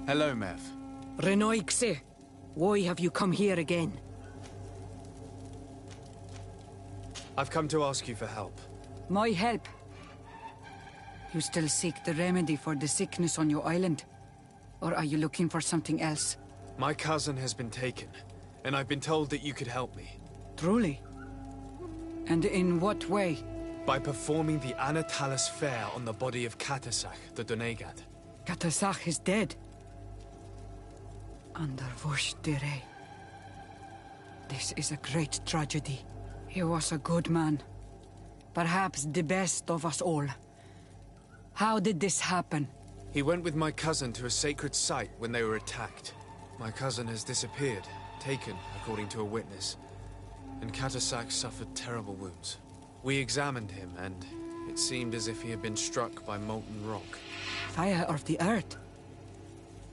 Hello, Mev. Renoixe, why have you come here again? I've come to ask you for help. My help? You still seek the remedy for the sickness on your island? Or are you looking for something else? My cousin has been taken, and I've been told that you could help me. Truly? And in what way? By performing the Anatalis fair on the body of Katasach, the Donegat. Katasach is dead. Under Vush Dire. This is a great tragedy. He was a good man. Perhaps the best of us all. How did this happen? He went with my cousin to a sacred site when they were attacked. My cousin has disappeared, taken, according to a witness. And Katasach suffered terrible wounds. We examined him, and it seemed as if he had been struck by molten rock. Fire of the earth?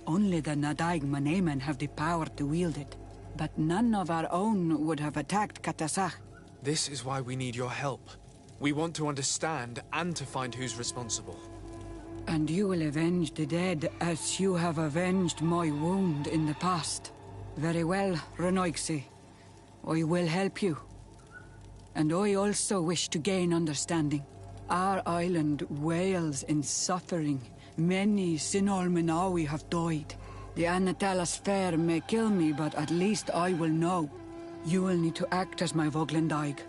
Only the Nadaig Manemen have the power to wield it. But none of our own would have attacked Katasach. This is why we need your help. We want to understand and to find who's responsible. And you will avenge the dead as you have avenged my wound in the past. Very well, Renoixe. I will help you. And I also wish to gain understanding. Our island wails in suffering. Many Sinol Menawi have died. The Anatalas fair may kill me, but at least I will know. You will need to act as my Voglendaig,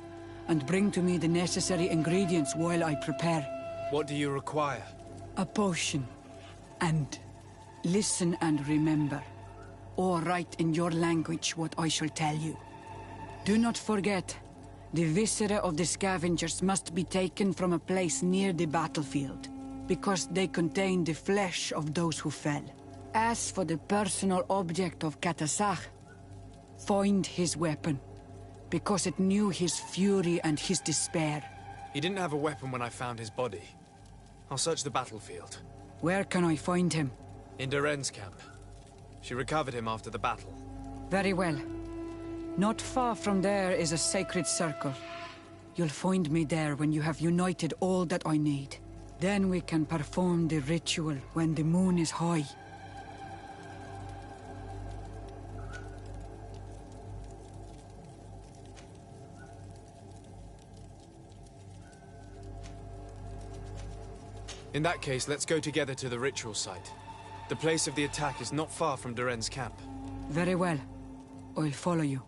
and bring to me the necessary ingredients while I prepare. What do you require? A potion. And listen and remember, or write in your language what I shall tell you. Do not forget, the viscera of the scavengers must be taken from a place near the battlefield, because they contain the flesh of those who fell. As for the personal object of Katasach, find his weapon, because it knew his fury and his despair. He didn't have a weapon when I found his body. I'll search the battlefield. Where can I find him? In Doren's camp. She recovered him after the battle. Very well. Not far from there is a sacred circle. You'll find me there when you have united all that I need. Then we can perform the ritual when the moon is high. In that case, let's go together to the ritual site. The place of the attack is not far from Doren's camp. Very well. I'll follow you.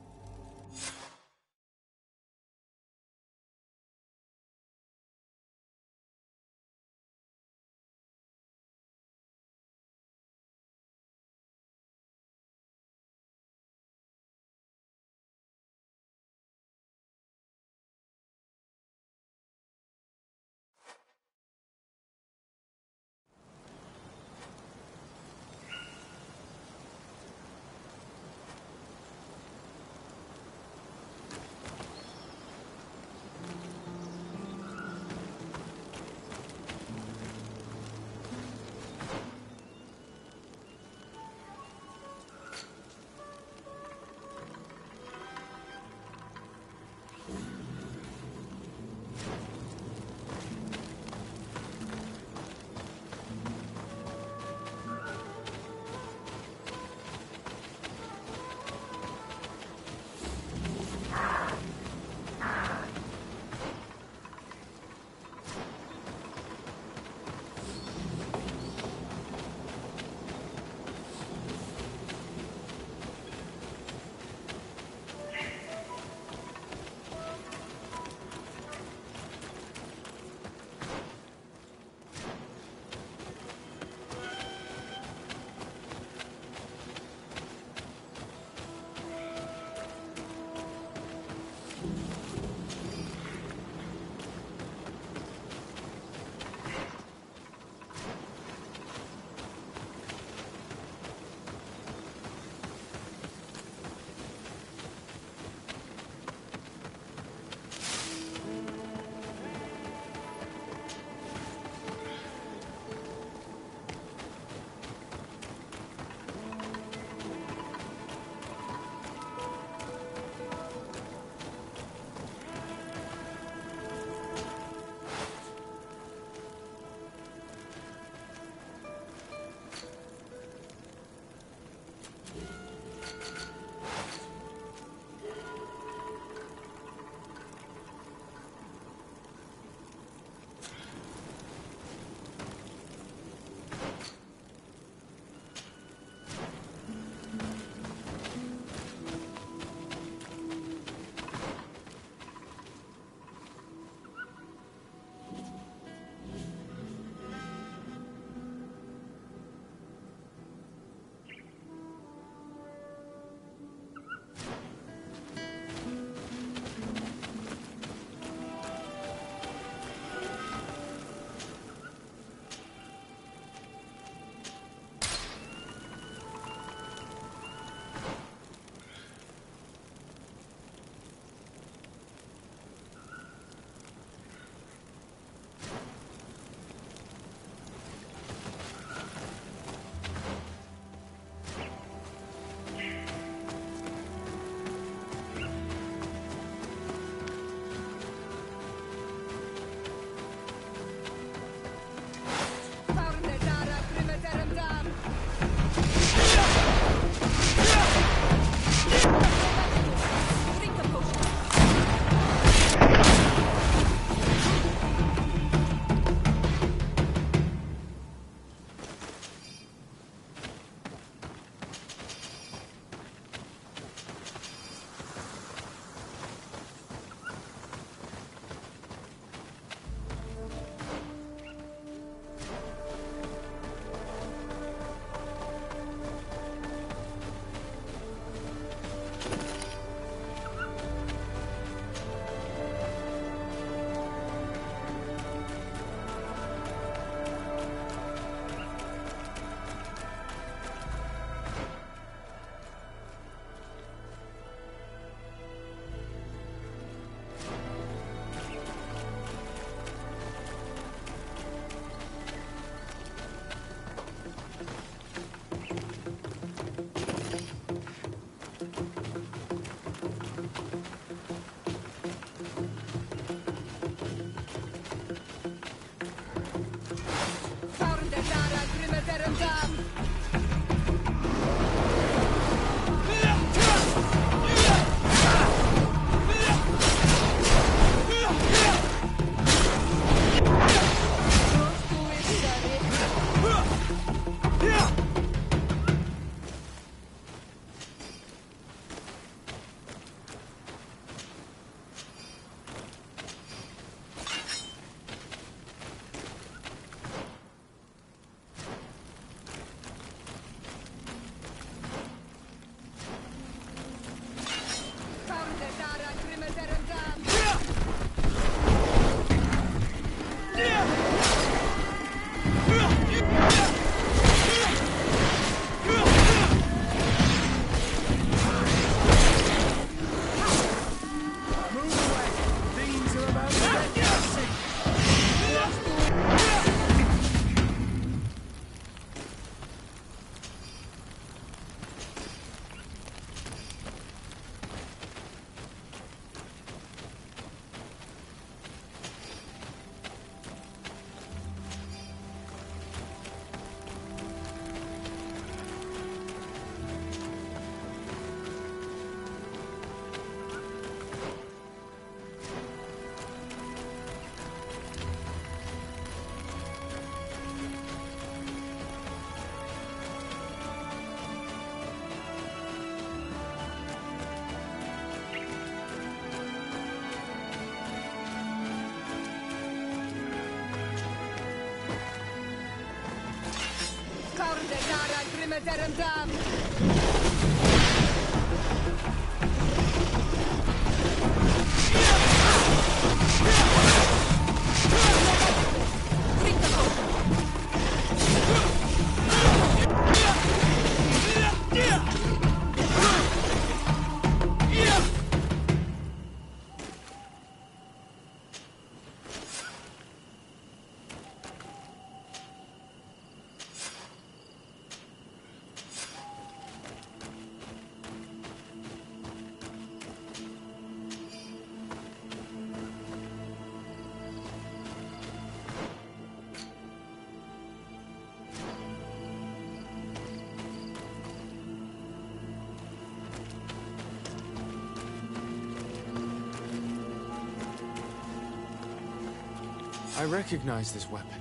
I recognize this weapon.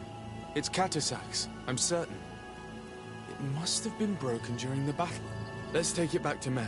It's Katasak's, I'm certain. It must have been broken during the battle. Let's take it back to Mev.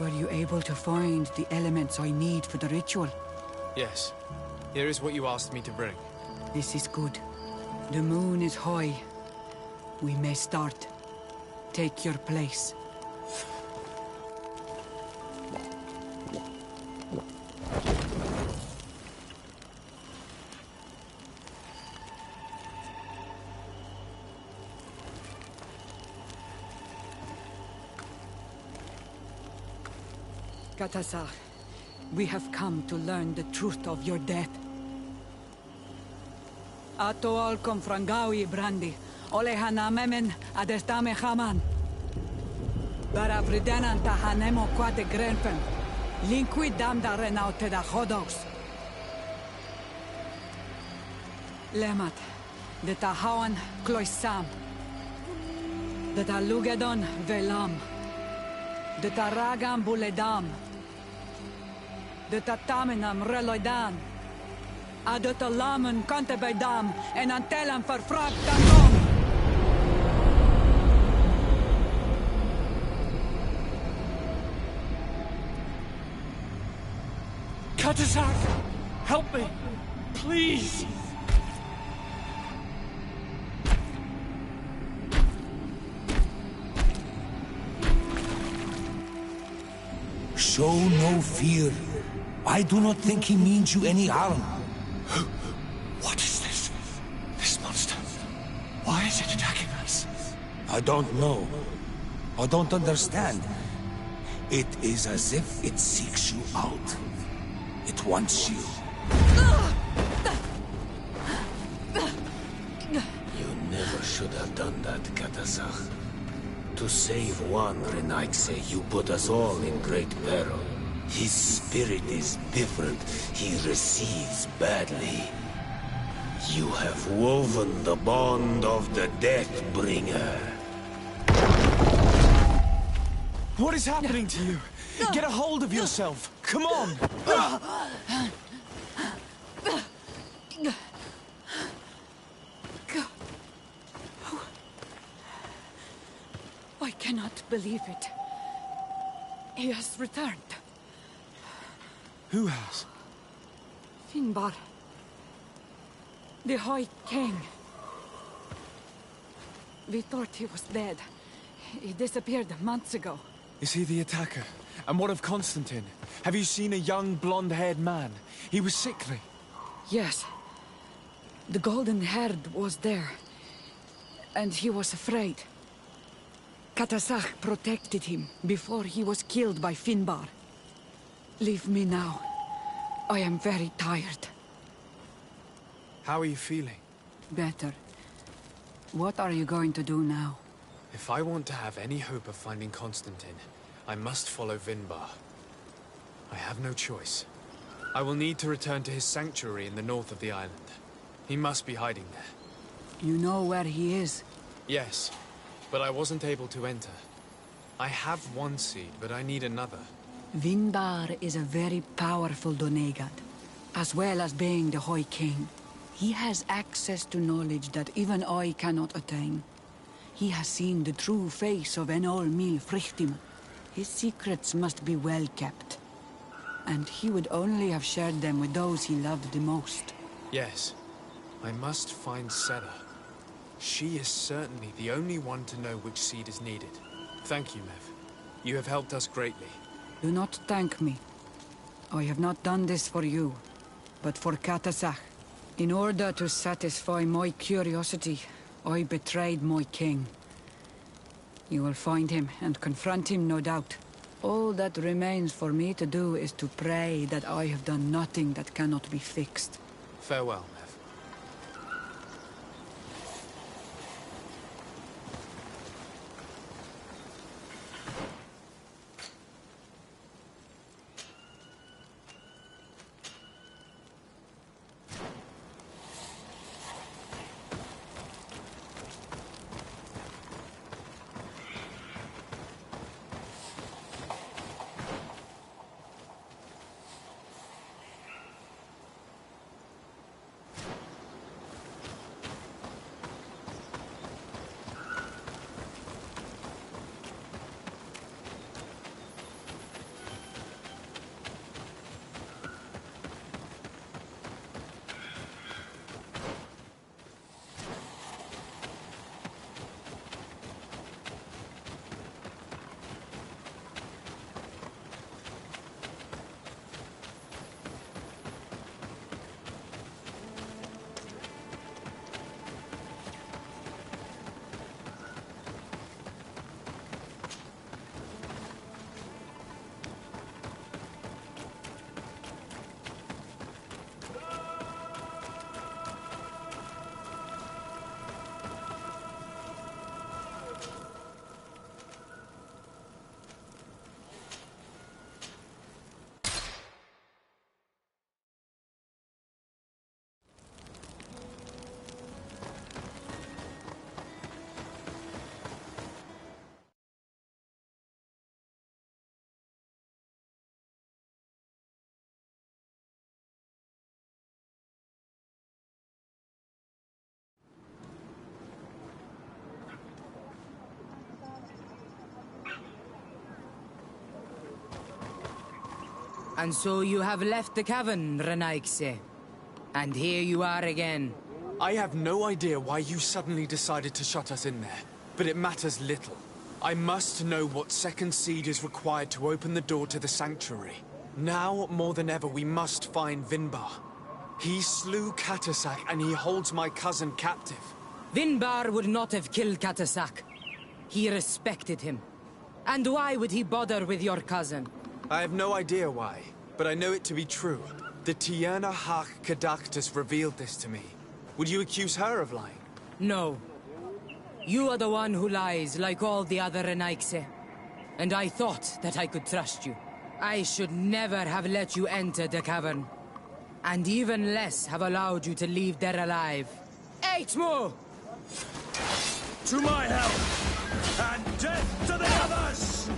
Were you able to find the elements I need for the ritual? Yes. Here is what you asked me to bring. This is good. The moon is high. We may start. Take your place. Katasar, we have come to learn the truth of your death. Ato al confrangawi brandi, olehana memen adestame haman. Bara vridenan tahanemo quate grenfen, linqui damda renaute da hodos. Lemat, de tahawan kloisam, de talugedon velam, de taragam buledam, de tatamenam reloidan, adet alamen kante bij dam en antelam verfragt dan. Katasak, help me, please. Show no fear. I do not think he means you any harm. What is this? This monster? Why is it attacking us? I don't know. I don't understand. It is as if it seeks you out. It wants you. You never should have done that, Katasach. To save one Renaigse, you put us all in great peril. His spirit is different. He receives badly. You have woven the bond of the Deathbringer. What is happening to you? Get a hold of yourself! Come on! I cannot believe it. He has returned. Who has? Finbar. The High King. We thought he was dead. He disappeared months ago. Is he the attacker? And what of Constantine? Have you seen a young blonde-haired man? He was sickly. Yes. The golden haired was there. And he was afraid. Katasach protected him before he was killed by Finbar. Leave me now. I am very tired. How are you feeling? Better. What are you going to do now? If I want to have any hope of finding Constantine, I must follow Vinbar. I have no choice. I will need to return to his sanctuary in the north of the island. He must be hiding there. You know where he is? Yes, but I wasn't able to enter. I have one seed, but I need another. Vinbar is a very powerful Doneigad, as well as being the High King. He has access to knowledge that even I cannot attain. He has seen the true face of Enol Mil Frichtim. His secrets must be well kept. And he would only have shared them with those he loved the most. Yes, I must find Sela. She is certainly the only one to know which seed is needed. Thank you, Mev. You have helped us greatly. Do not thank me. I have not done this for you, but for Katasach. In order to satisfy my curiosity, I betrayed my king. You will find him and confront him, no doubt. All that remains for me to do is to pray that I have done nothing that cannot be fixed. Farewell, Mev. And so you have left the cavern, Renaigse. And here you are again. I have no idea why you suddenly decided to shut us in there, but it matters little. I must know what second seed is required to open the door to the sanctuary. Now, more than ever, we must find Vinbar. He slew Katasach and he holds my cousin captive. Vinbar would not have killed Katasach. He respected him. And why would he bother with your cousin? I have no idea why, but I know it to be true. The Tierna Hach Kadactus revealed this to me. Would you accuse her of lying? No. You are the one who lies like all the other Renaigse. And I thought that I could trust you. I should never have let you enter the cavern. And even less have allowed you to leave there alive. 8 more! To my help! And death to the others!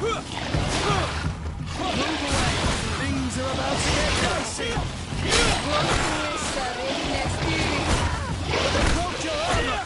Things are about to get dicey! Approach your armor!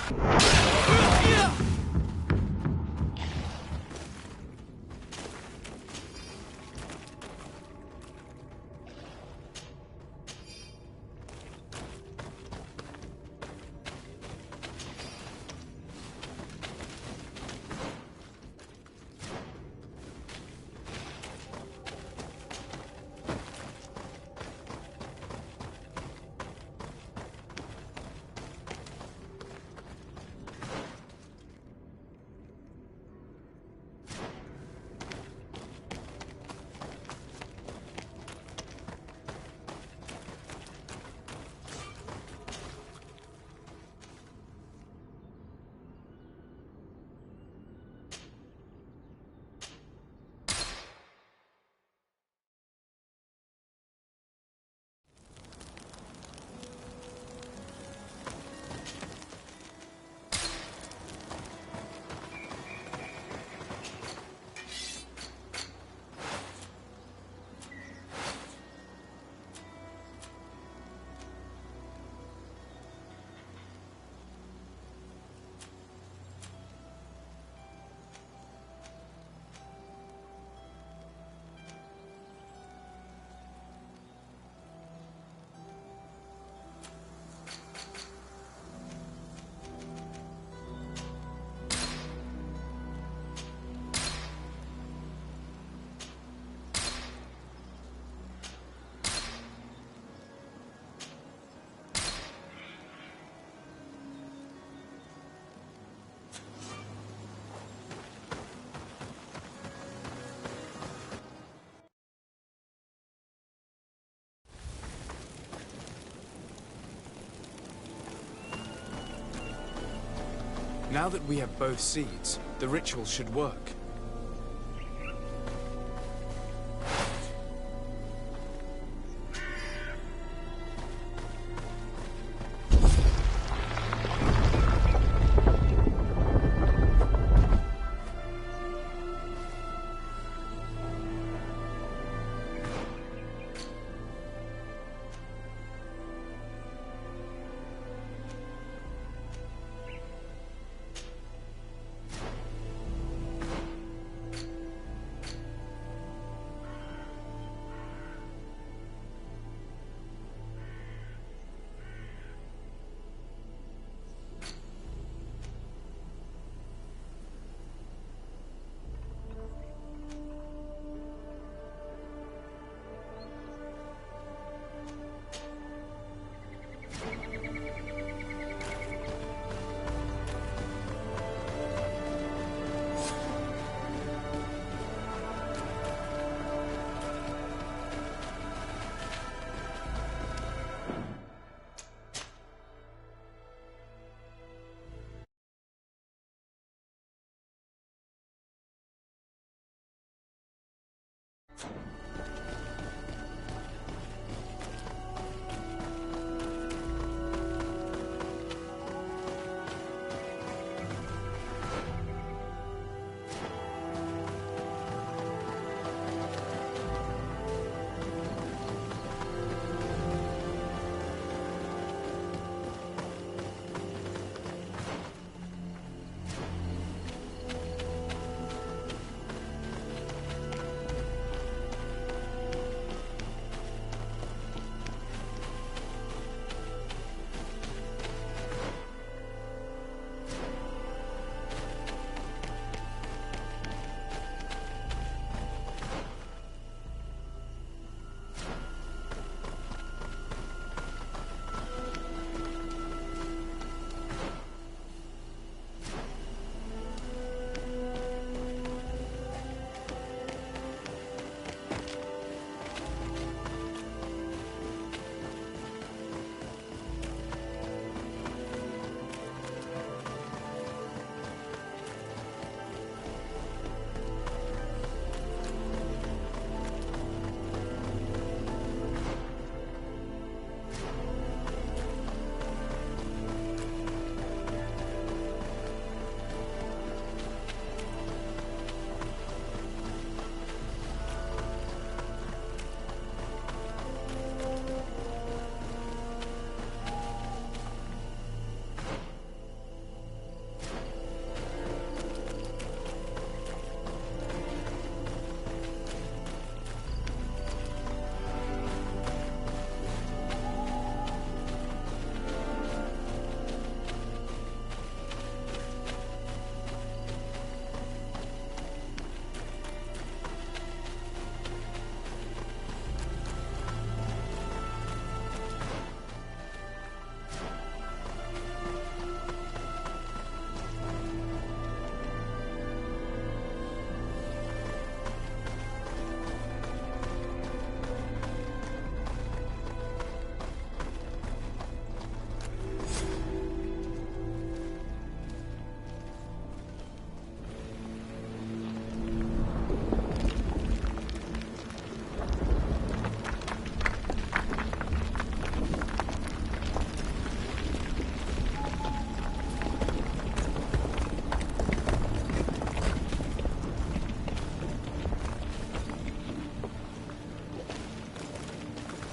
Now that we have both seeds, the ritual should work.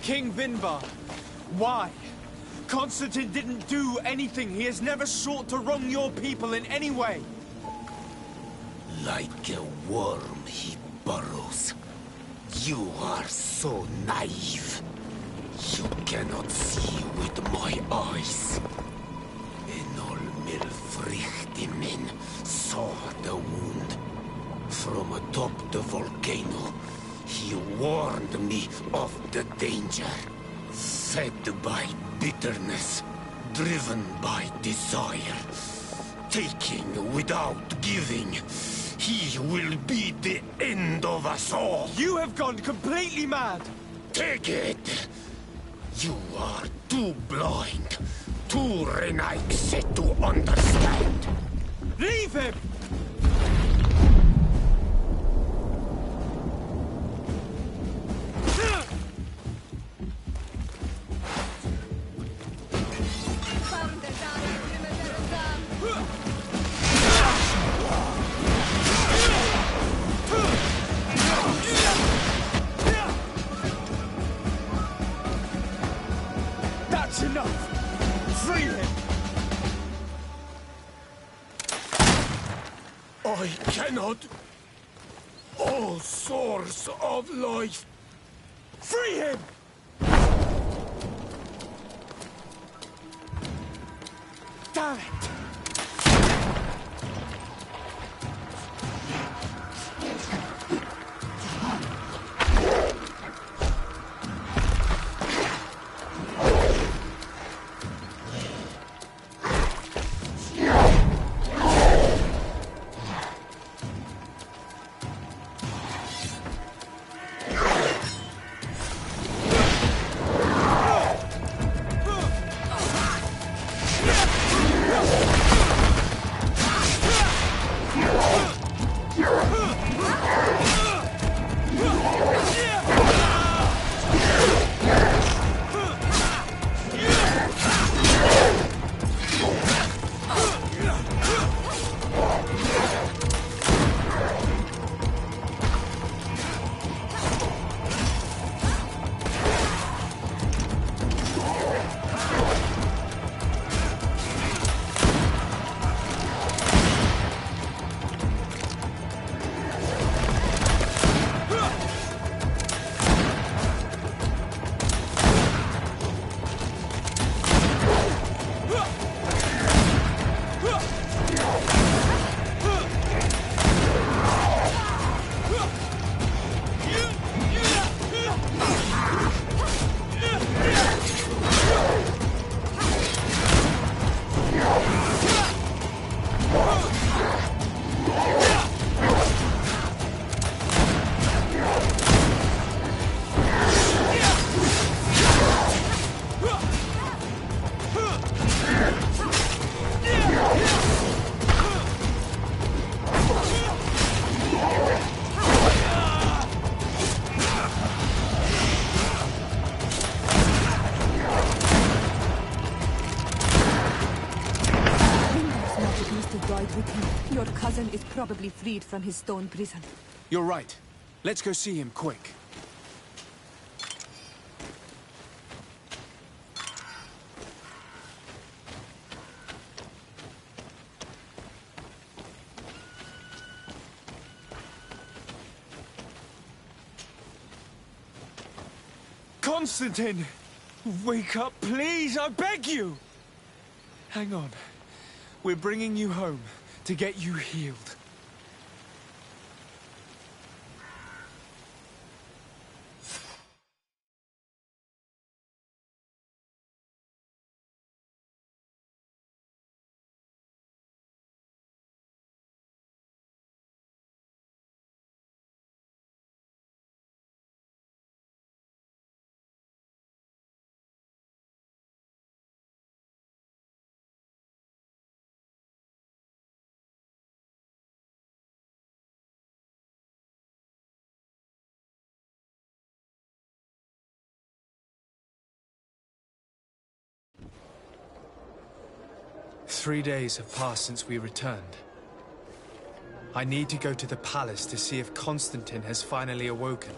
King Vinvar. Why? Constantine didn't do anything. He has never sought to wrong your people in any way. Like a worm he burrows. You are so naive. You cannot see with my eyes. Enol Milfrichtimin saw the wound. From atop the volcano, he warned me of the danger. Fed by bitterness, driven by desire, taking without giving, he will be the end of us all. You have gone completely mad! Take it! You are too blind, too Renaigse to understand. Leave him! That's enough! Free him! I cannot. O source of life! Free him! Damn it! Your cousin is probably freed from his stone prison. You're right. Let's go see him, quick. Constantine! Wake up, please, I beg you! Hang on. We're bringing you home to get you healed. Three days have passed since we returned. I need to go to the palace to see if Constantine has finally awoken.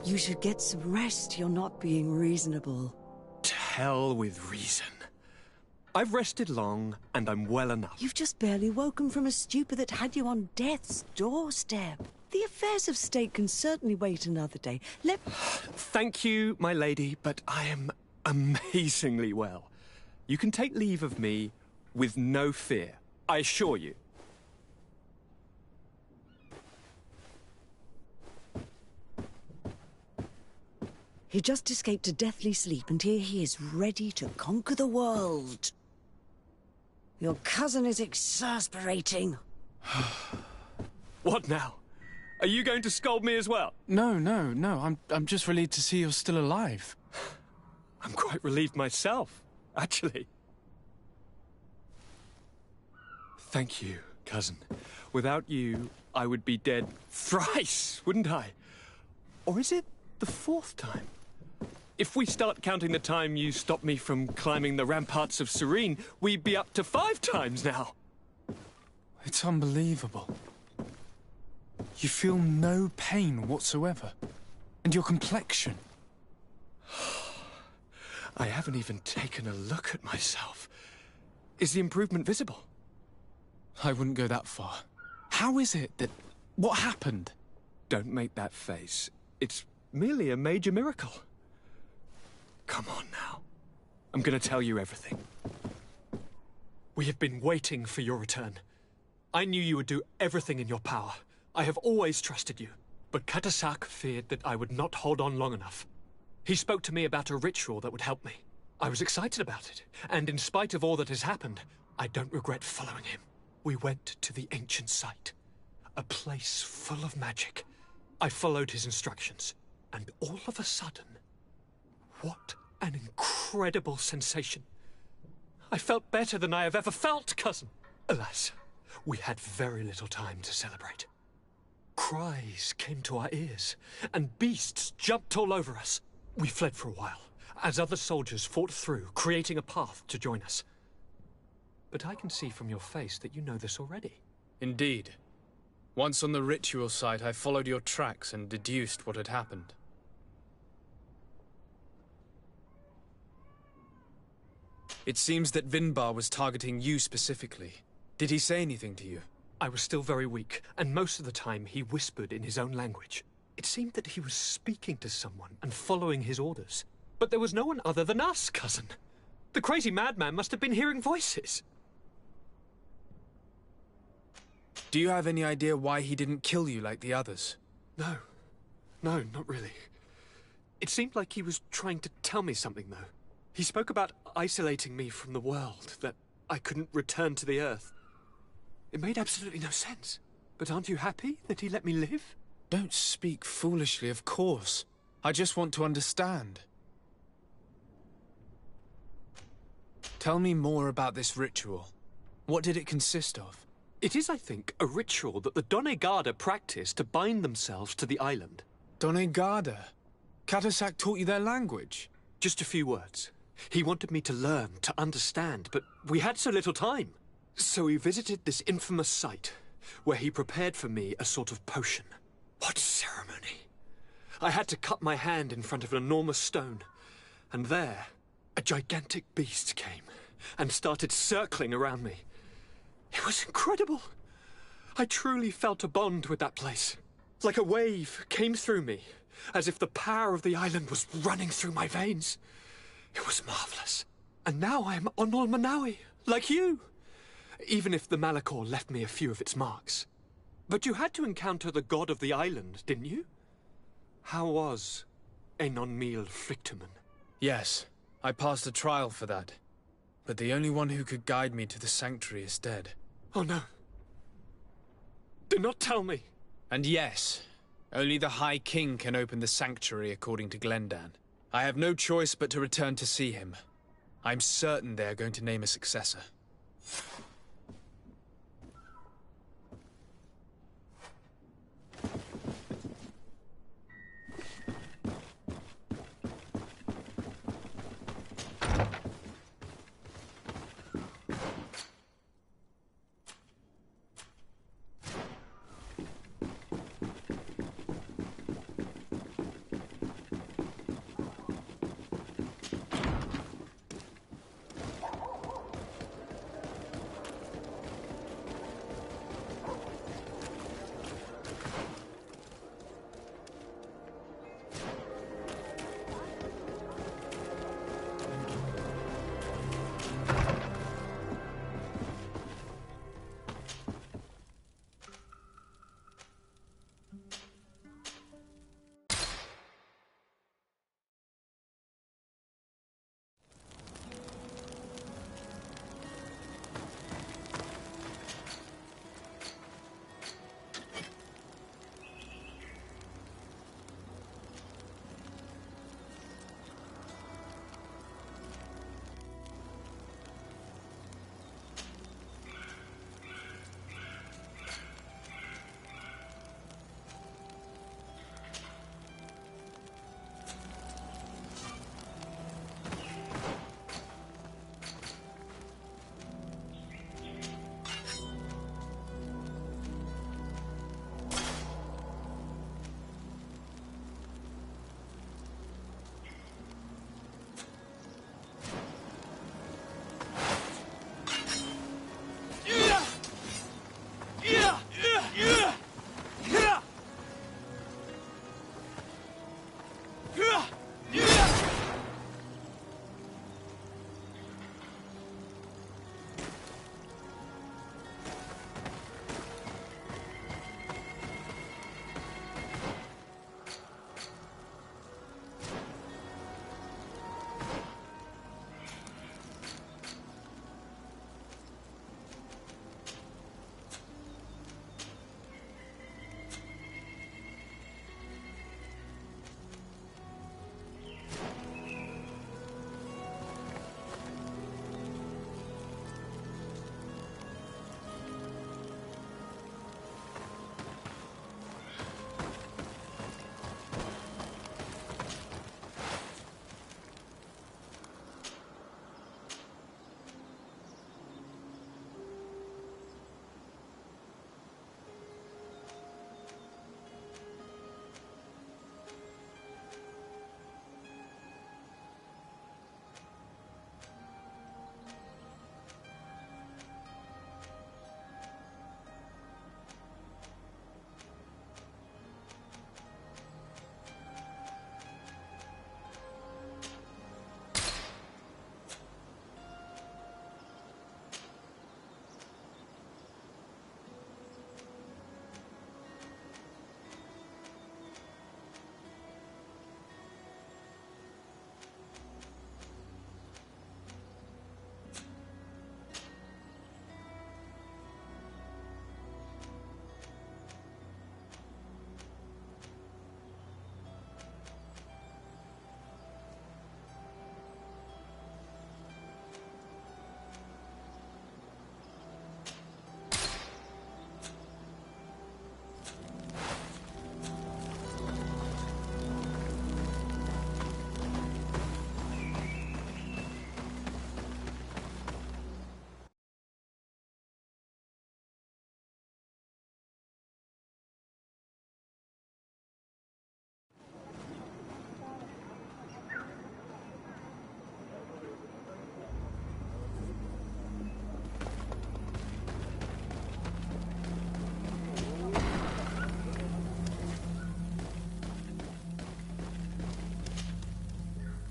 You should get some rest. You're not being reasonable. To hell with reason. I've rested long, and I'm well enough. You've just barely woken from a stupor that had you on death's doorstep. The affairs of state can certainly wait another day. Thank you, my lady, but I am amazingly well. You can take leave of me with no fear, I assure you. He just escaped a deathly sleep, and here he is, ready to conquer the world. Your cousin is exasperating. What now? Are you going to scold me as well? No. I'm just relieved to see you're still alive. I'm quite relieved myself, actually. Thank you, cousin. Without you, I would be dead thrice, wouldn't I? Or is it the fourth time? If we start counting the time you stopped me from climbing the ramparts of Serene, we'd be up to 5 times now. It's unbelievable. You feel no pain whatsoever. And your complexion. I haven't even taken a look at myself. Is the improvement visible? I wouldn't go that far. How is it that... What happened? Don't make that face. It's merely a major miracle. Come on now. I'm gonna tell you everything. We have been waiting for your return. I knew you would do everything in your power. I have always trusted you. But Katasak feared that I would not hold on long enough. He spoke to me about a ritual that would help me. I was excited about it, and in spite of all that has happened, I don't regret following him. We went to the ancient site, a place full of magic. I followed his instructions, and all of a sudden, what an incredible sensation. I felt better than I have ever felt, cousin. Alas, we had very little time to celebrate. Cries came to our ears, and beasts jumped all over us. We fled for a while, as other soldiers fought through, creating a path to join us. But I can see from your face that you know this already. Indeed. Once on the ritual site, I followed your tracks and deduced what had happened. It seems that Vinbar was targeting you specifically. Did he say anything to you? I was still very weak, and most of the time he whispered in his own language. It seemed that he was speaking to someone and following his orders. But there was no one other than us, cousin. The crazy madman must have been hearing voices. Do you have any idea why he didn't kill you like the others? No, not really. It seemed like he was trying to tell me something, though. He spoke about isolating me from the world, that I couldn't return to the Earth. It made absolutely no sense. But aren't you happy that he let me live? Don't speak foolishly, of course. I just want to understand. Tell me more about this ritual. What did it consist of? It is, I think, a ritual that the Donegada practice to bind themselves to the island. Donegada? Katasak taught you their language? Just a few words. He wanted me to learn, to understand, but we had so little time. So we visited this infamous site, where he prepared for me a sort of potion. What ceremony! I had to cut my hand in front of an enormous stone, and there, a gigantic beast came and started circling around me. It was incredible. I truly felt a bond with that place. Like a wave came through me, as if the power of the island was running through my veins. It was marvelous. And now I am on Manawi, like you. Even if the Malachor left me a few of its marks. But you had to encounter the god of the island, didn't you? How was Enon Mil Frictumen? Yes, I passed a trial for that. But the only one who could guide me to the sanctuary is dead. Oh no. Do not tell me. And yes, only the High King can open the sanctuary according to Glendan. I have no choice but to return to see him. I'm certain they are going to name a successor.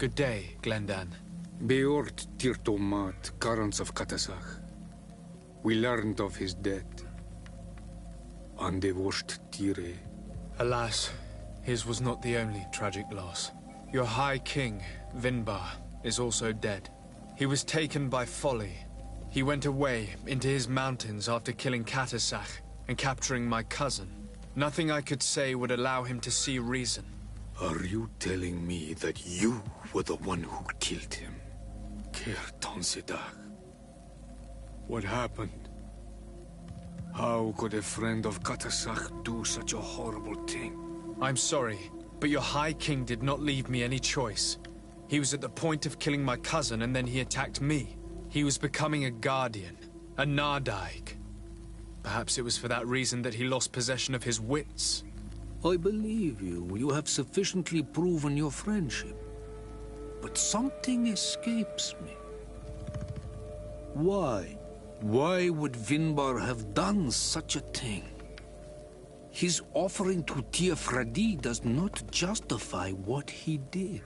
Good day, Glendan. Beort Tirtomat, Karans of Katasach. We learned of his death. Andevosht Tire. Alas, his was not the only tragic loss. Your High King, Vinbar, is also dead. He was taken by folly. He went away into his mountains after killing Katasach and capturing my cousin. Nothing I could say would allow him to see reason. Are you telling me that you were the one who killed him? Kertonsidach. What happened? How could a friend of Katasach do such a horrible thing? I'm sorry, but your High King did not leave me any choice. He was at the point of killing my cousin and then he attacked me. He was becoming a guardian, a Nardaig. Perhaps it was for that reason that he lost possession of his wits. I believe you. You have sufficiently proven your friendship. But something escapes me. Why? Why would Vinbar have done such a thing? His offering to Tiafradi does not justify what he did.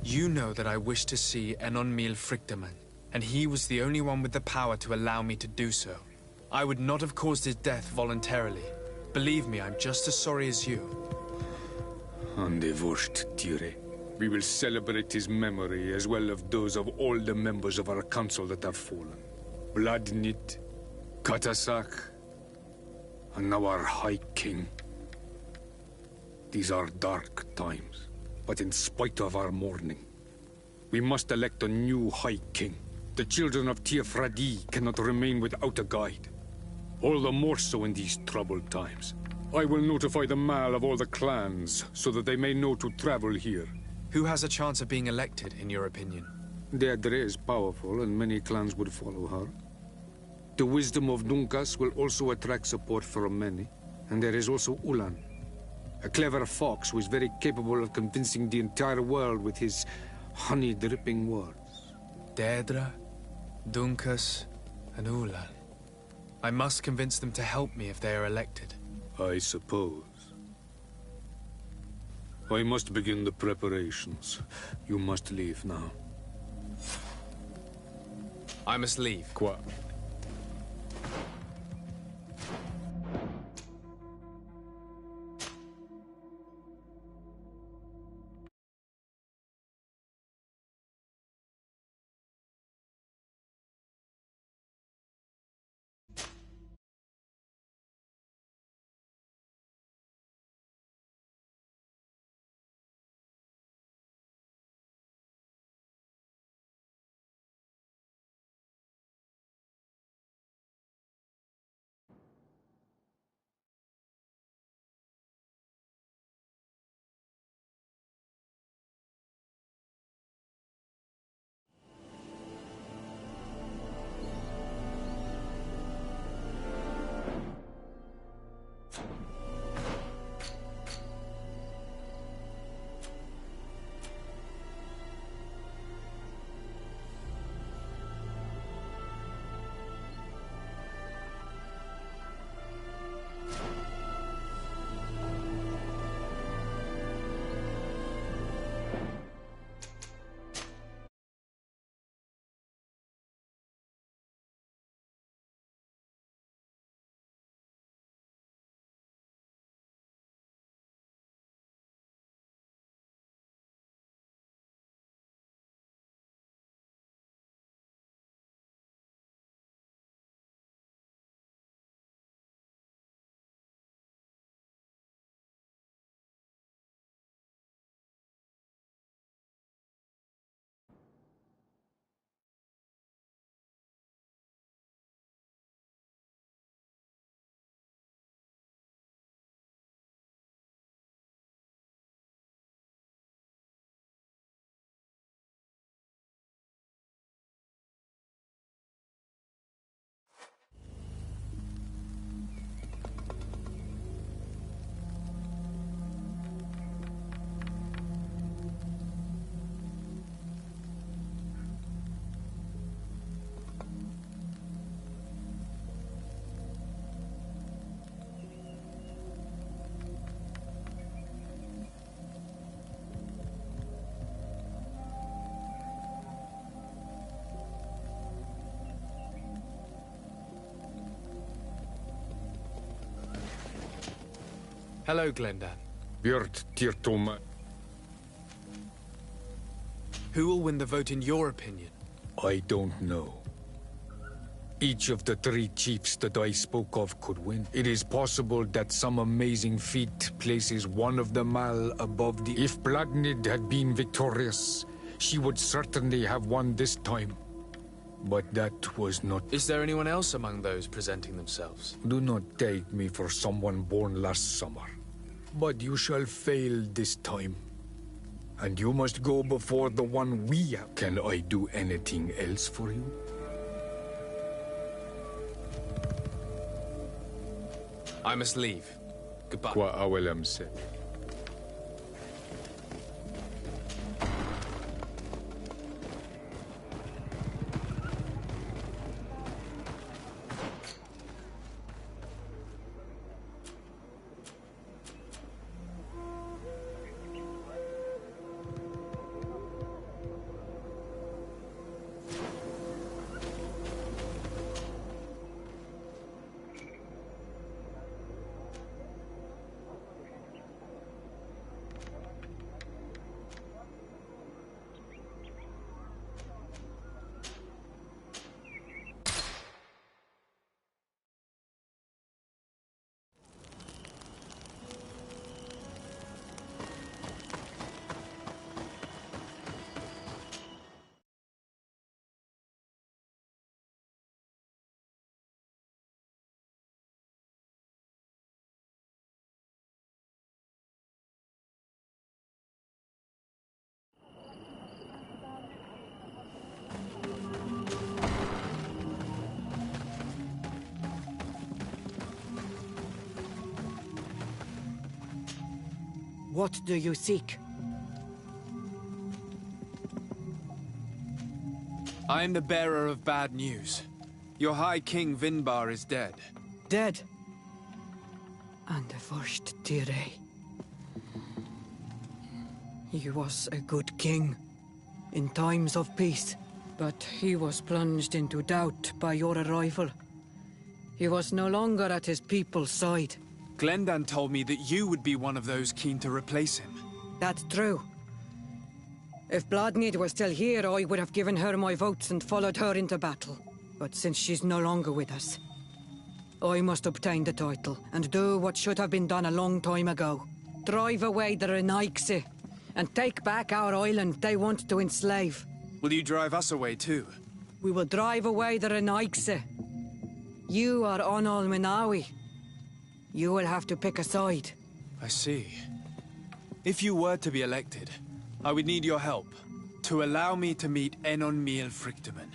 You know that I wish to see Enonmil Frichtemann, and he was the only one with the power to allow me to do so. I would not have caused his death voluntarily. Believe me, I'm just as sorry as you. Andevosht Tire. We will celebrate his memory as well as those of all the members of our council that have fallen. Vladnit, Katasach, and now our High King. These are dark times, but in spite of our mourning, we must elect a new High King. The children of Tiafradi cannot remain without a guide. All the more so in these troubled times. I will notify the Mal of all the clans, so that they may know to travel here. Who has a chance of being elected, in your opinion? Deirdre is powerful, and many clans would follow her. The wisdom of Dunkas will also attract support from many. And there is also Ulan, a clever fox who is very capable of convincing the entire world with his honey-dripping words. Deirdre, Dunkas, and Ulan. I must convince them to help me if they are elected. I suppose. I must begin the preparations. You must leave now. I must leave. Quoi? Hello, Glendan. Björt Tirtoma. Who will win the vote in your opinion? I don't know. Each of the 3 chiefs that I spoke of could win. It is possible that some amazing feat places one of them all above the... If Blagnid had been victorious, she would certainly have won this time. But that was not... Is there anyone else among those presenting themselves? Do not take me for someone born last summer. But you shall fail this time. And you must go before the one we have. Can I do anything else for you? I must leave. Goodbye. Qua awelem se. What do you seek? I am the bearer of bad news. Your High King Vinbar is dead. Dead. And the first Tire. He was a good king in times of peace, but he was plunged into doubt by your arrival. He was no longer at his people's side. Glendan told me that you would be one of those keen to replace him. That's true. If Bladnid were still here, I would have given her my votes and followed her into battle. But since she's no longer with us, I must obtain the title and do what should have been done a long time ago. Drive away the Renaigse and take back our island they want to enslave. Will you drive us away too? We will drive away the Renaigse. You are Onol Minawi. You will have to pick a side. I see. If you were to be elected, I would need your help to allow me to meet Enon Miel Frichteman.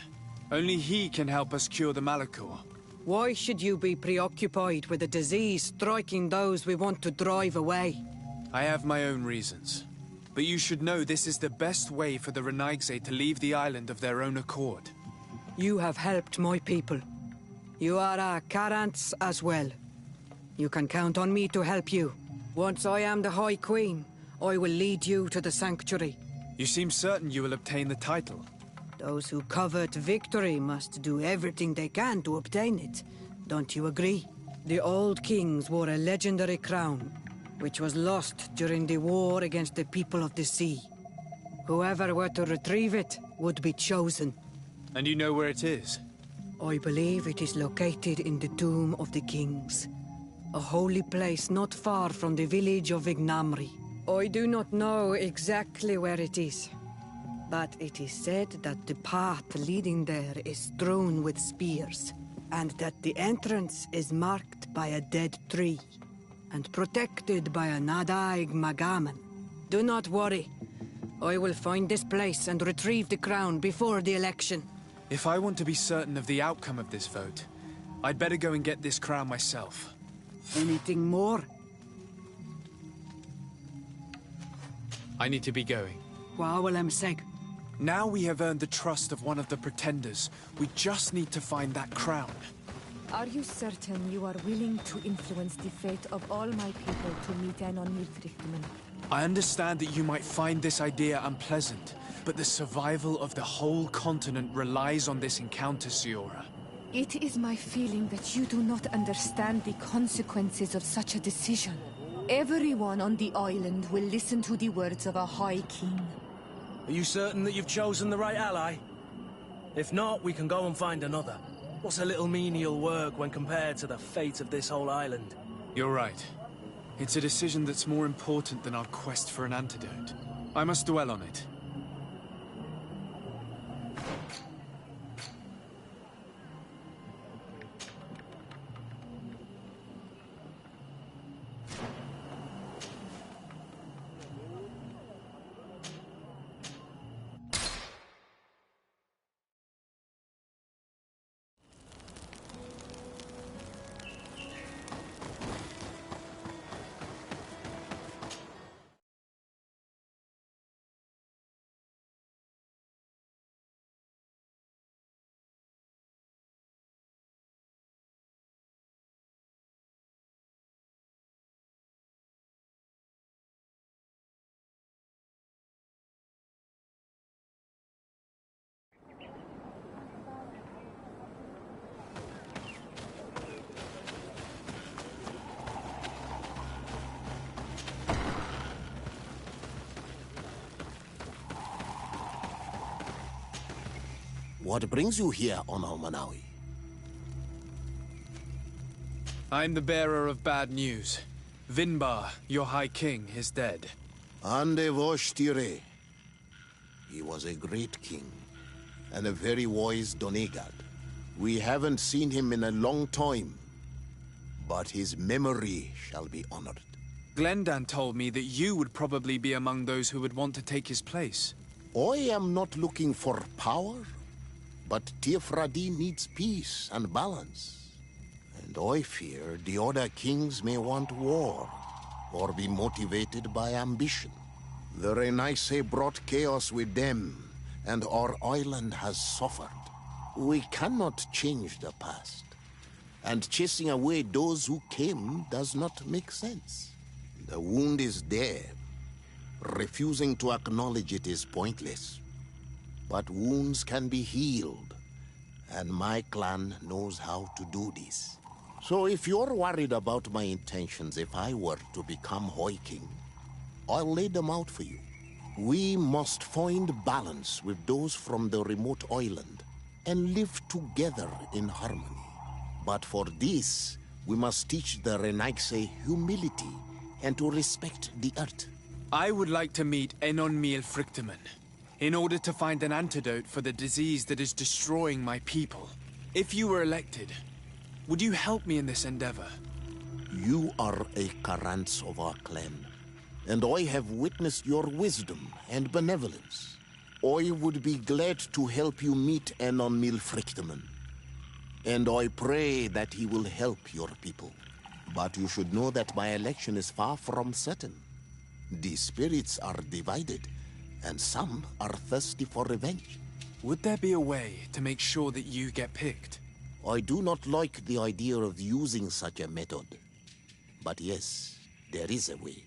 Only he can help us cure the Malachor. Why should you be preoccupied with a disease striking those we want to drive away? I have my own reasons. But you should know this is the best way for the Renaigse to leave the island of their own accord. You have helped my people. You are our Karants as well. You can count on me to help you. Once I am the High Queen, I will lead you to the Sanctuary. You seem certain you will obtain the title. Those who covet victory must do everything they can to obtain it. Don't you agree? The old kings wore a legendary crown, which was lost during the war against the people of the sea. Whoever were to retrieve it would be chosen. And you know where it is? I believe it is located in the Tomb of the Kings. A holy place not far from the village of Ignamri. I do not know exactly where it is, but it is said that the path leading there is strewn with spears, and that the entrance is marked by a dead tree, and protected by a Nadaig Magaman. Do not worry. I will find this place and retrieve the crown before the election. If I want to be certain of the outcome of this vote, I'd better go and get this crown myself. Anything more? I need to be going. Wawalem Seg. Now we have earned the trust of one of the pretenders. We just need to find that crown. Are you certain you are willing to influence the fate of all my people to meet Enon Milfrichtman? I understand that you might find this idea unpleasant, but the survival of the whole continent relies on this encounter, Siora. It is my feeling that you do not understand the consequences of such a decision. Everyone on the island will listen to the words of a High King. Are you certain that you've chosen the right ally? If not, we can go and find another. What's a little menial work when compared to the fate of this whole island? You're right. It's a decision that's more important than our quest for an antidote. I must dwell on it. What brings you here on Almanawi? I'm the bearer of bad news. Vinbar, your High King, is dead. Ande Voshtire. He was a great king, and a very wise Donegad. We haven't seen him in a long time, but his memory shall be honored. Glendan told me that you would probably be among those who would want to take his place. I am not looking for power, but Tiefradi needs peace and balance. And I fear the other kings may want war, or be motivated by ambition. The Renaise brought chaos with them, and our island has suffered. We cannot change the past, and chasing away those who came does not make sense. The wound is there. Refusing to acknowledge it is pointless. But wounds can be healed, and my clan knows how to do this. So if you're worried about my intentions if I were to become High King, I'll lay them out for you. We must find balance with those from the remote island and live together in harmony. But for this, we must teach the Renaise humility and to respect the earth. I would like to meet Enon Miel Frichtemann, in order to find an antidote for the disease that is destroying my people. If you were elected, would you help me in this endeavor? You are a Karants of our clan, and I have witnessed your wisdom and benevolence. I would be glad to help you meet Enon Miel Frichtemann, and I pray that he will help your people. But you should know that my election is far from certain. The spirits are divided, and some are thirsty for revenge. Would there be a way to make sure that you get picked? I do not like the idea of using such a method. But yes, there is a way.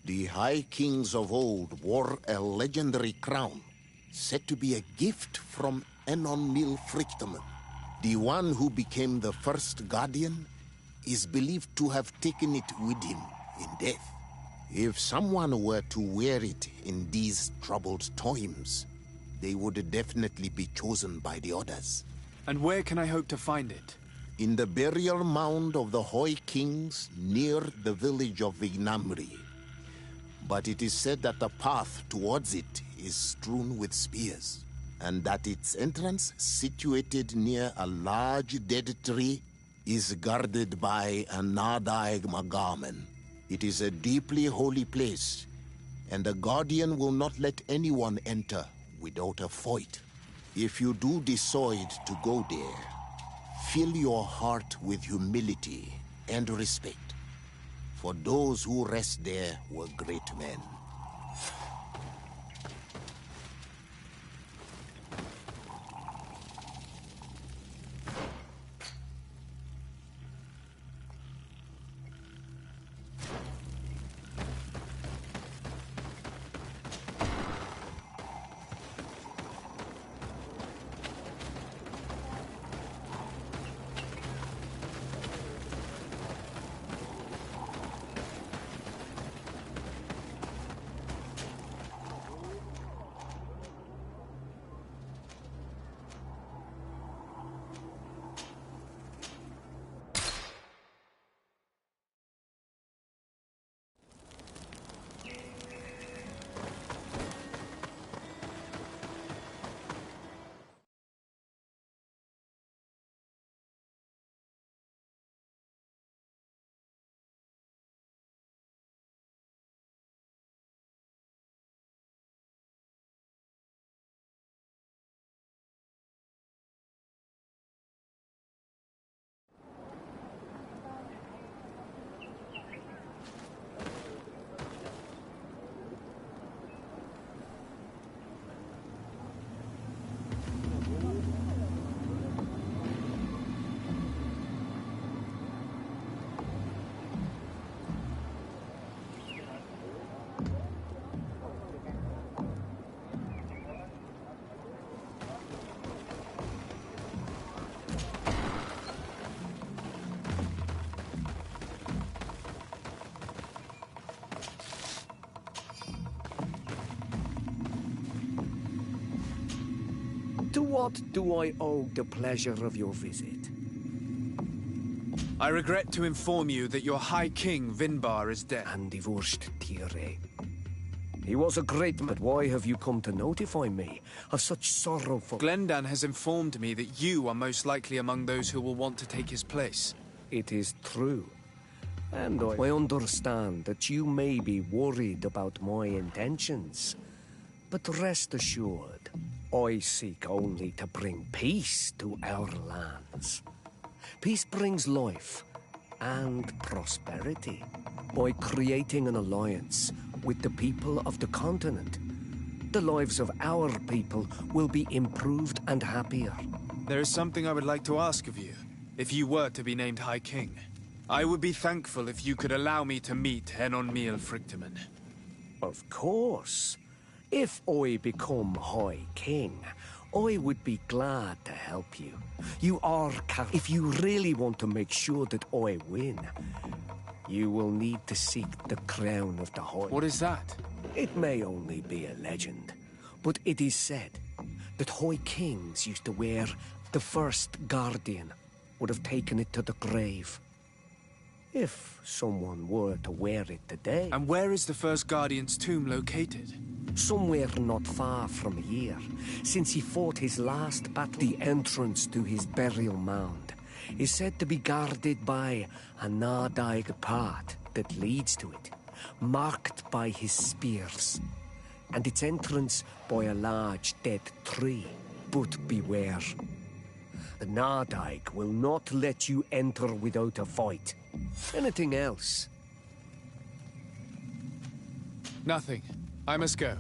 The High Kings of old wore a legendary crown, said to be a gift from Enon Miel Frichtemann. The one who became the first Guardian is believed to have taken it with him in death. If someone were to wear it in these troubled times, they would definitely be chosen by the others. And where can I hope to find it? In the burial mound of the High Kings near the village of Vignamri. But it is said that the path towards it is strewn with spears, and that its entrance, situated near a large dead tree, is guarded by a Nadaig Magamen. It is a deeply holy place, and the Guardian will not let anyone enter without a fight. If you do decide to go there, fill your heart with humility and respect, for those who rest there were great men. what do I owe the pleasure of your visit? I regret to inform you that your High King, Vinbar, is dead. And divorced Tire. He was a great man, but why have you come to notify me of such sorrowful... Glendan has informed me that you are most likely among those who will want to take his place. It is true. And I understand that you may be worried about my intentions. But rest assured, I seek only to bring peace to our lands. Peace brings life and prosperity by creating an alliance with the people of the continent. The lives of our people will be improved and happier. There is something I would like to ask of you, if you were to be named High King. I would be thankful if you could allow me to meet Enon Miel Frichtemann. Of course. If I become High King, I would be glad to help you. You are if you really want to make sure that I win, you will need to seek the crown of the High... What is that? It may only be a legend, but it is said that High Kings used to wear the first Guardian, would have taken it to the grave. If someone were to wear it today... And where is the first Guardian's tomb located? Somewhere not far from here. Since he fought his last battle, the entrance to his burial mound is said to be guarded by a Nardaig path that leads to it, marked by his spears, and its entrance by a large dead tree. But beware. The Nardaig will not let you enter without a fight. Anything else? Nothing. I must go.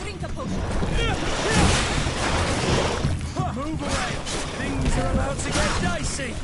Drink a potion. Move away! Things are about to get dicey!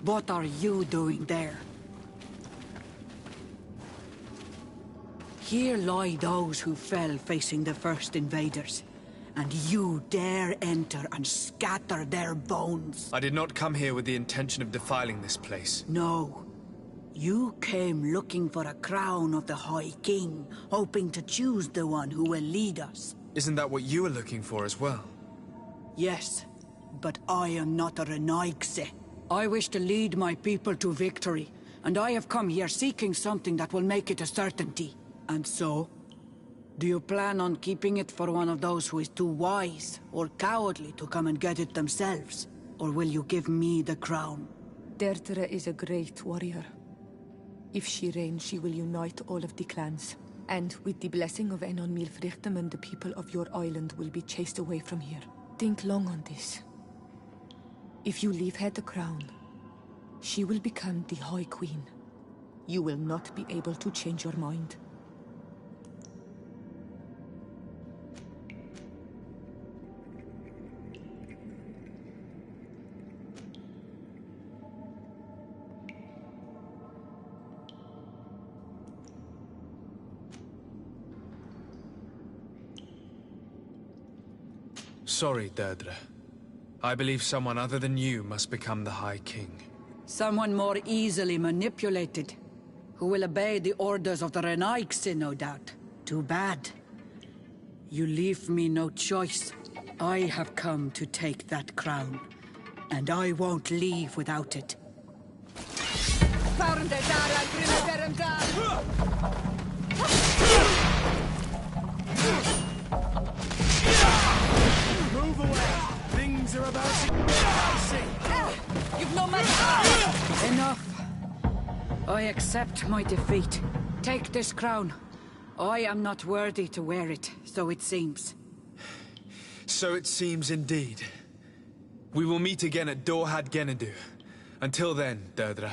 What are you doing there? Here lie those who fell facing the first invaders, and you dare enter and scatter their bones. I did not come here with the intention of defiling this place. No. You came looking for a crown of the High King, hoping to choose the one who will lead us. Isn't that what you were looking for as well? Yes, but I am not a Renaigse. I wish to lead my people to victory, and I have come here seeking something that will make it a certainty. And so? Do you plan on keeping it for one of those who is too wise or cowardly to come and get it themselves? Or will you give me the crown? Deirdre is a great warrior. If she reigns, she will unite all of the clans. And with the blessing of Enon Milfrichtem, the people of your island will be chased away from here. Think long on this. If you leave her the crown, she will become the High Queen. You will not be able to change your mind. Sorry, Deirdre. I believe someone other than you must become the High King. Someone more easily manipulated, who will obey the orders of the Renaigse, no doubt. Too bad. You leave me no choice. I have come to take that crown, and I won't leave without it. Move away! Things are about to get dicey! You've no money! Enough. I accept my defeat. Take this crown. I am not worthy to wear it, so it seems. So it seems indeed. We will meet again at Dorhad Genadu. Until then, Deirdre.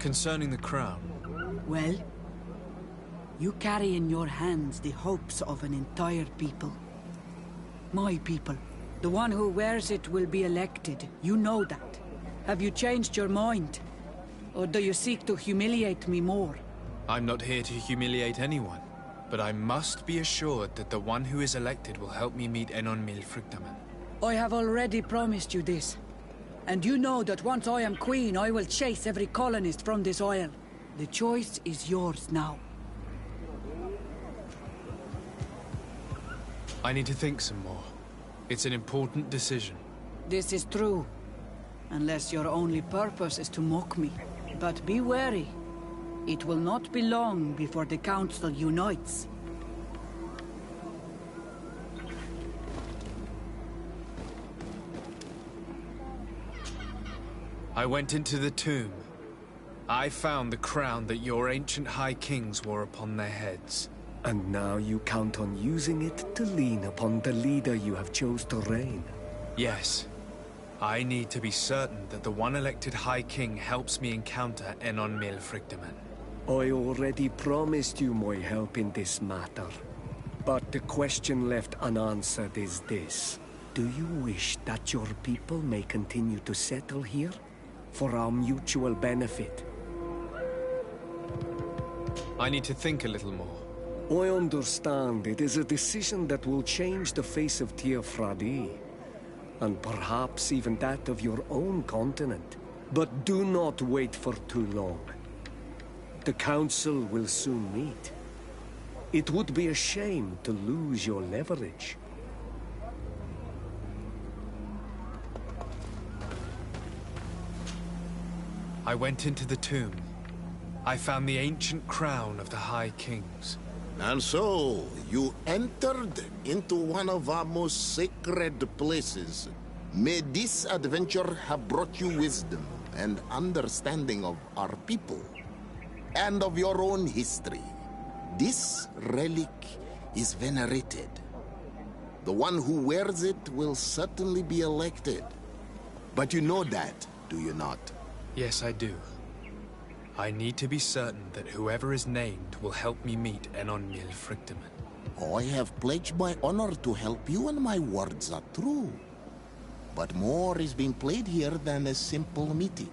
Concerning the crown. Well, you carry in your hands the hopes of an entire people. My people. The one who wears it will be elected. You know that. Have you changed your mind? Or do you seek to humiliate me more? I'm not here to humiliate anyone, but I must be assured that the one who is elected will help me meet Enon Milfrictamen. I have already promised you this. And you know that once I am queen, I will chase every colonist from this isle. The choice is yours now. I need to think some more. It's an important decision. This is true. Unless your only purpose is to mock me. But be wary. It will not be long before the Council unites. I went into the tomb. I found the crown that your ancient High Kings wore upon their heads. And now you count on using it to lean upon the leader you have chose to reign. Yes. I need to be certain that the one elected High King helps me encounter Enon Milfrictamen. I already promised you my help in this matter. But the question left unanswered is this. Do you wish that your people may continue to settle here? For our mutual benefit? I need to think a little more. I understand it is a decision that will change the face of Teofradi, and perhaps even that of your own continent. But do not wait for too long. The Council will soon meet. It would be a shame to lose your leverage. I went into the tomb. I found the ancient crown of the High Kings. And so, you entered into one of our most sacred places. May this adventure have brought you wisdom and understanding of our people, and of your own history. This relic is venerated. The one who wears it will certainly be elected. But you know that, do you not? Yes, I do. I need to be certain that whoever is named will help me meet Enon Milfrictamen. I have pledged my honor to help you, and my words are true. But more is being played here than a simple meeting.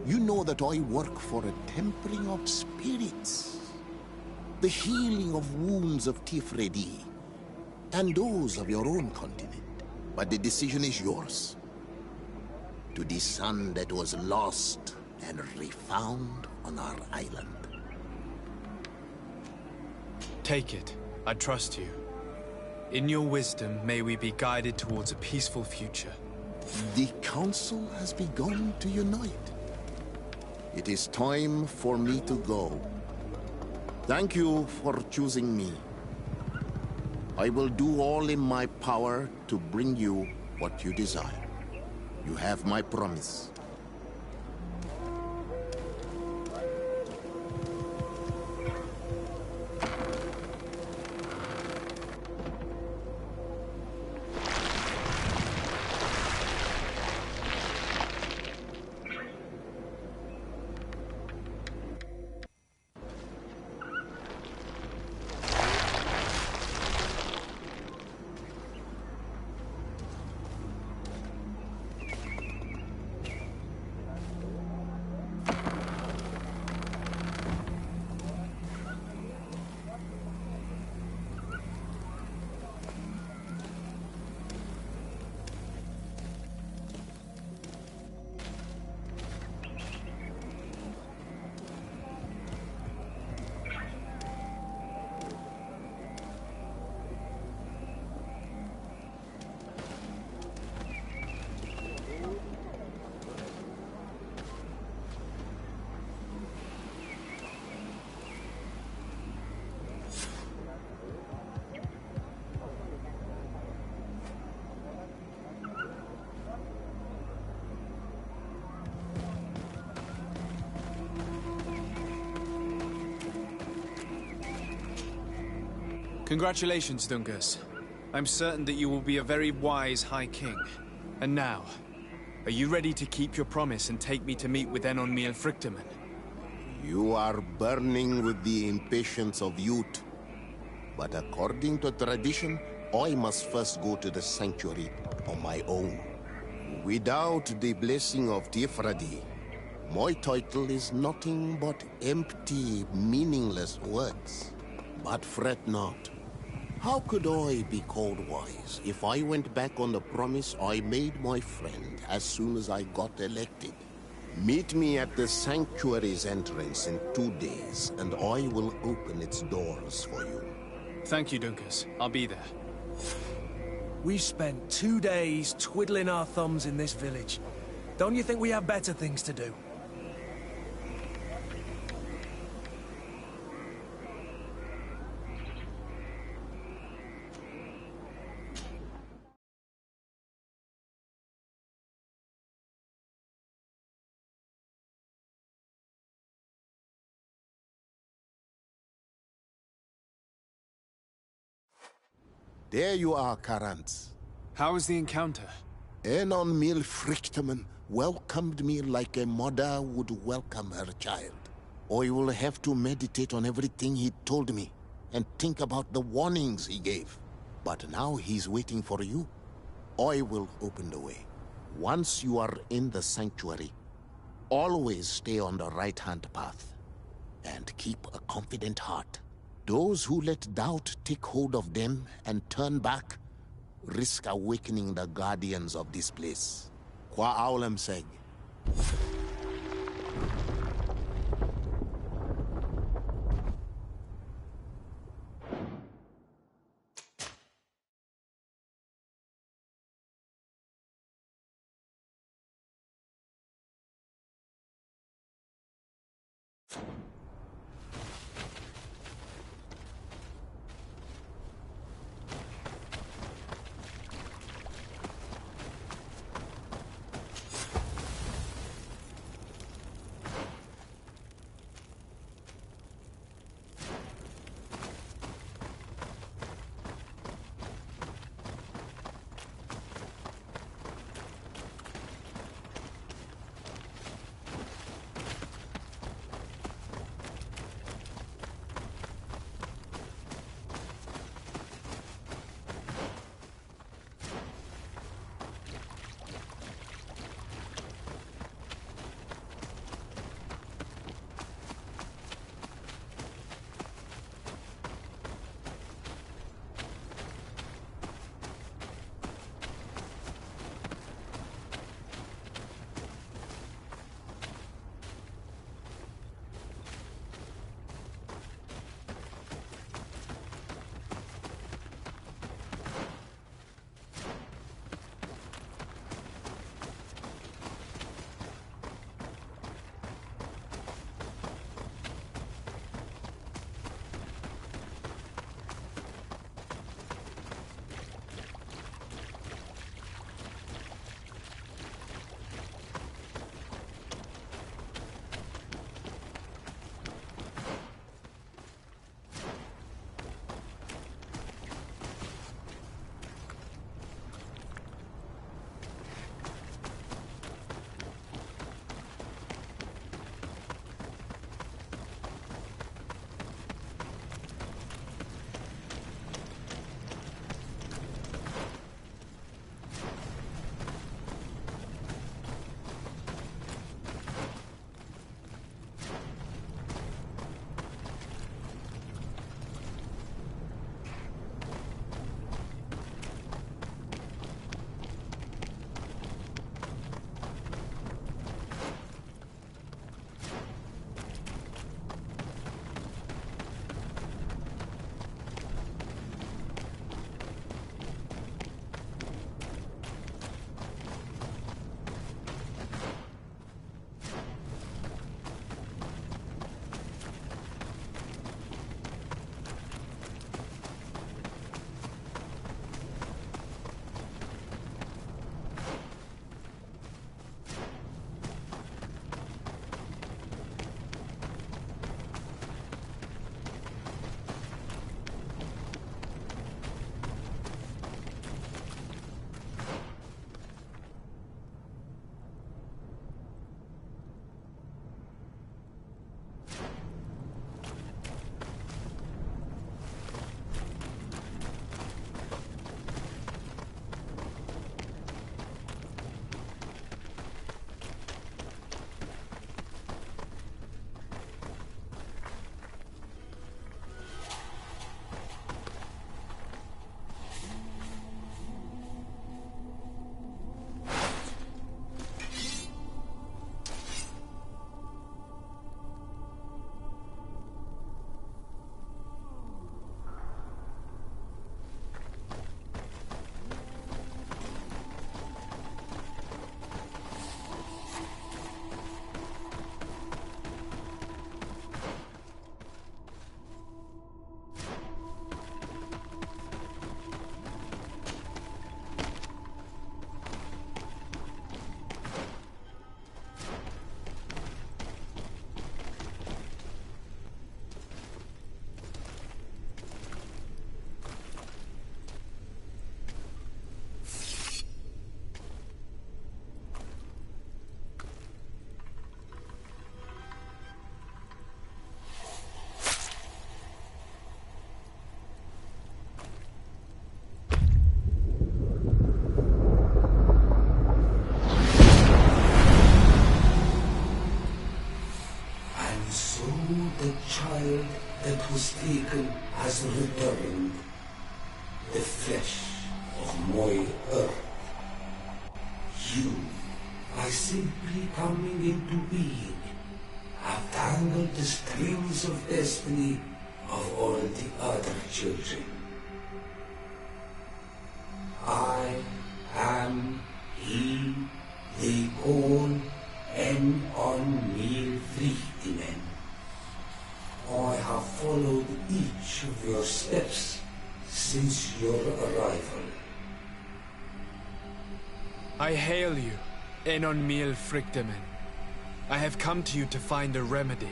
You know that I work for a tempering of spirits. The healing of wounds of Tifredi, and those of your own continent. But the decision is yours. To the son that was lost and refound on our island. Take it. I trust you. In your wisdom, may we be guided towards a peaceful future. The Council has begun to unite. It is time for me to go. Thank you for choosing me. I will do all in my power to bring you what you desire. You have my promise. Congratulations, Dungus. I'm certain that you will be a very wise High King. And now, are you ready to keep your promise and take me to meet with Enon Milfrictamen? You are burning with the impatience of youth. But according to tradition, I must first go to the sanctuary on my own. Without the blessing of Tifradi, my title is nothing but empty, meaningless words. But fret not. How could I be called wise if I went back on the promise I made my friend as soon as I got elected? Meet me at the sanctuary's entrance in 2 days, and I will open its doors for you. Thank you, Dunkus. I'll be there. We've spent 2 days twiddling our thumbs in this village. Don't you think we have better things to do? There you are, Karants. How was the encounter? Enon Mil Frichterman welcomed me like a mother would welcome her child. I will have to meditate on everything he told me and think about the warnings he gave. But now he's waiting for you. I will open the way. Once you are in the sanctuary, always stay on the right-hand path and keep a confident heart. Those who let doubt take hold of them and turn back risk awakening the guardians of this place. Qua aulem seg. that was taken has returned. The flesh of my earth. You, by simply coming into being, have tangled the strings of destiny of all the other children. I am he they call on me Vrichtinen. I have followed each of your steps since your arrival. I hail you, Enon Mil Frichtemen. I have come to you to find a remedy.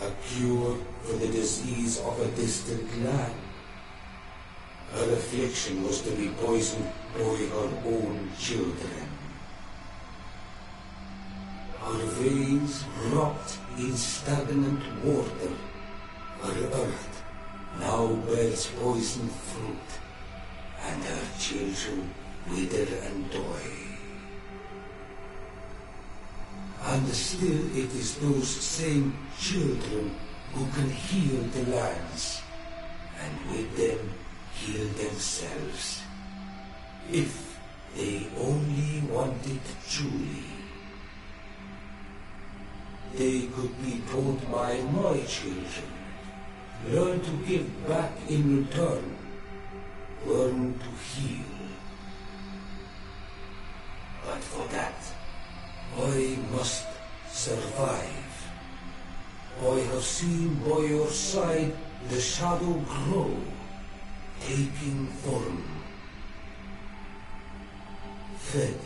A cure for the disease of a distant land. Her affliction was to be poisoned by her own children. Her veins rot in stagnant water. Her earth now bears poisoned fruit, and her children wither and die. And still it is those same children who can heal the lands, and with them heal themselves, if they only wanted truly. They could be taught by my children, learn to give back in return, learn to heal. But for that, I must survive. I have seen by your side the shadow grow, taking form. Fed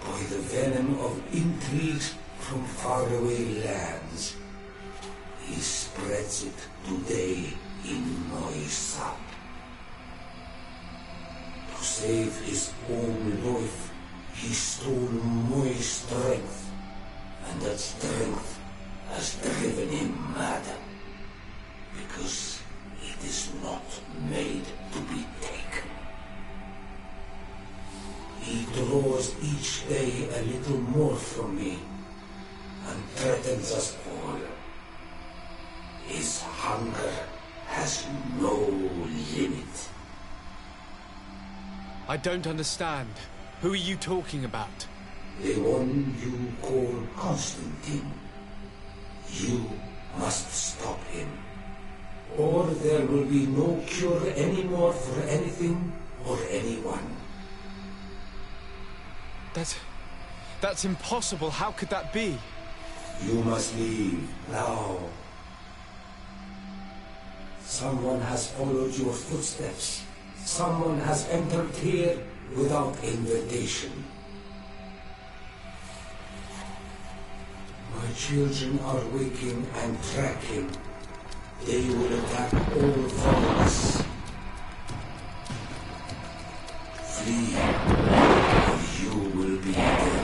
by the venom of intrigues from faraway lands, he spreads it today in my sap. To save his own life, he stole my strength, and that strength has driven him mad, because it is not made to be taken. He draws each day a little more from me, and threatens us all. His hunger has no limit. I don't understand. Who are you talking about? The one you call Constantine. You must stop him, or there will be no cure anymore for anything or anyone. That's impossible. How could that be? You must leave now. Someone has followed your footsteps. Someone has entered here without invitation. My children are waking and tracking. They will attack all foreigners. Flee, or you will be dead.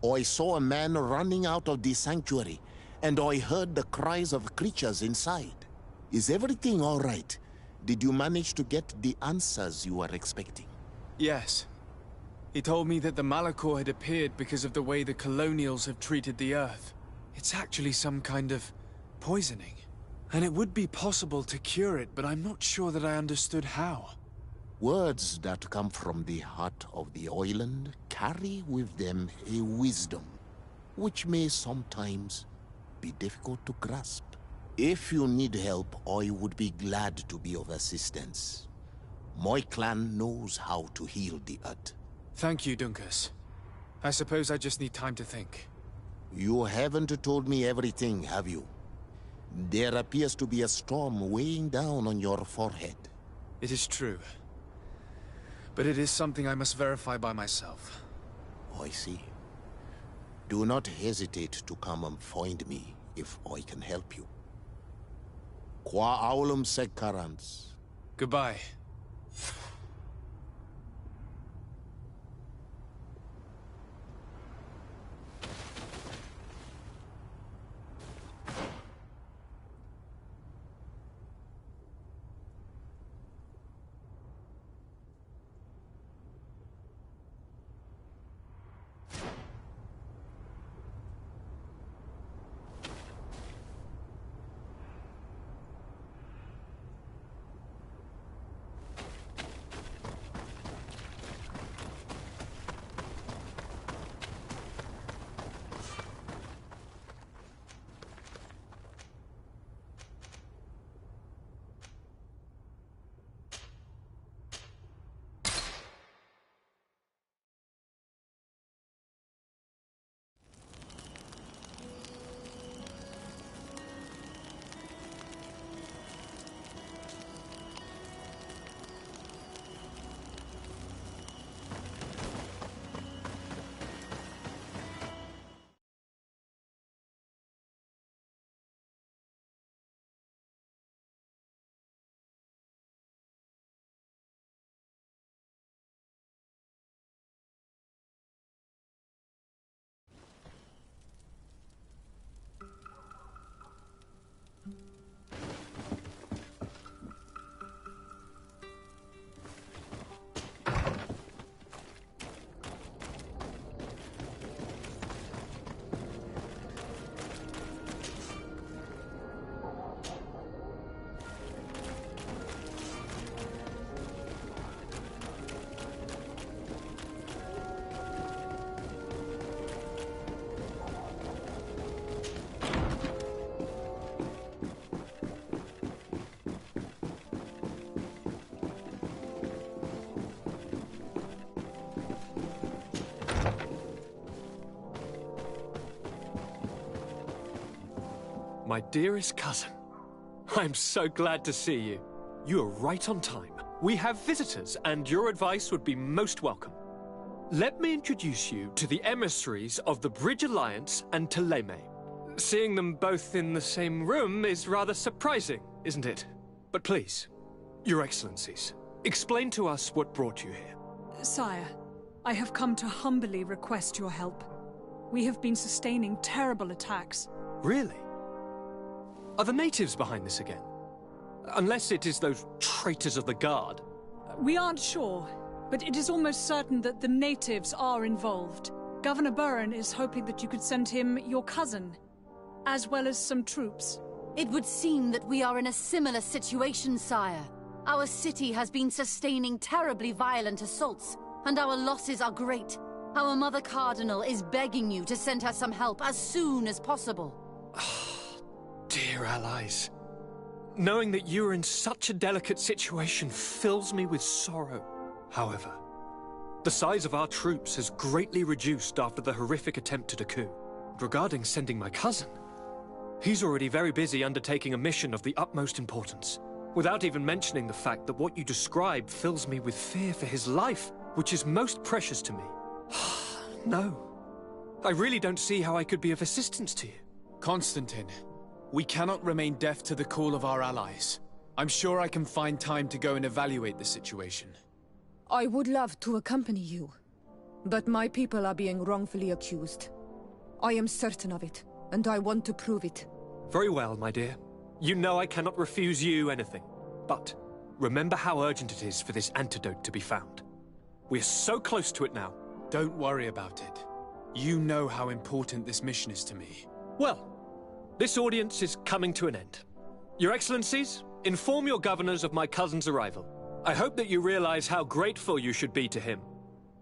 I saw a man running out of the sanctuary, and I heard the cries of creatures inside. Is everything all right? Did you manage to get the answers you were expecting? Yes. He told me that the Malachor had appeared because of the way the colonials have treated the Earth. It's actually some kind of poisoning. And it would be possible to cure it, but I'm not sure that I understood how. Words that come from the heart of the island carry with them a wisdom, which may sometimes be difficult to grasp. If you need help, I would be glad to be of assistance. My clan knows how to heal the earth. Thank you, Dunkus. I suppose I just need time to think. You haven't told me everything, have you? There appears to be a storm weighing down on your forehead. It is true. But it is something I must verify by myself. I see. Do not hesitate to come and find me if I can help you. Qua aulum secarans. Goodbye. My dearest cousin, I'm so glad to see you. You are right on time. We have visitors, and your advice would be most welcome. Let me introduce you to the emissaries of the Bridge Alliance and Teleme. Seeing them both in the same room is rather surprising, isn't it? But please, Your Excellencies, explain to us what brought you here. Sire, I have come to humbly request your help. We have been sustaining terrible attacks. Really? Are the natives behind this again? Unless it is those traitors of the Guard. We aren't sure, but it is almost certain that the natives are involved. Governor Burren is hoping that you could send him your cousin, as well as some troops. It would seem that we are in a similar situation, sire. Our city has been sustaining terribly violent assaults, and our losses are great. Our Mother Cardinal is begging you to send her some help as soon as possible. Dear allies, knowing that you are in such a delicate situation fills me with sorrow. However, the size of our troops has greatly reduced after the horrific attempt at a coup. Regarding sending my cousin, he's already very busy undertaking a mission of the utmost importance, without even mentioning the fact that what you describe fills me with fear for his life, which is most precious to me. No, I really don't see how I could be of assistance to you. Constantine, we cannot remain deaf to the call of our allies. I'm sure I can find time to go and evaluate the situation. I would love to accompany you, but my people are being wrongfully accused. I am certain of it, and I want to prove it. Very well, my dear. You know I cannot refuse you anything. But remember how urgent it is for this antidote to be found. We're so close to it now. Don't worry about it. You know how important this mission is to me. Well, this audience is coming to an end. Your Excellencies, inform your governors of my cousin's arrival. I hope that you realize how grateful you should be to him.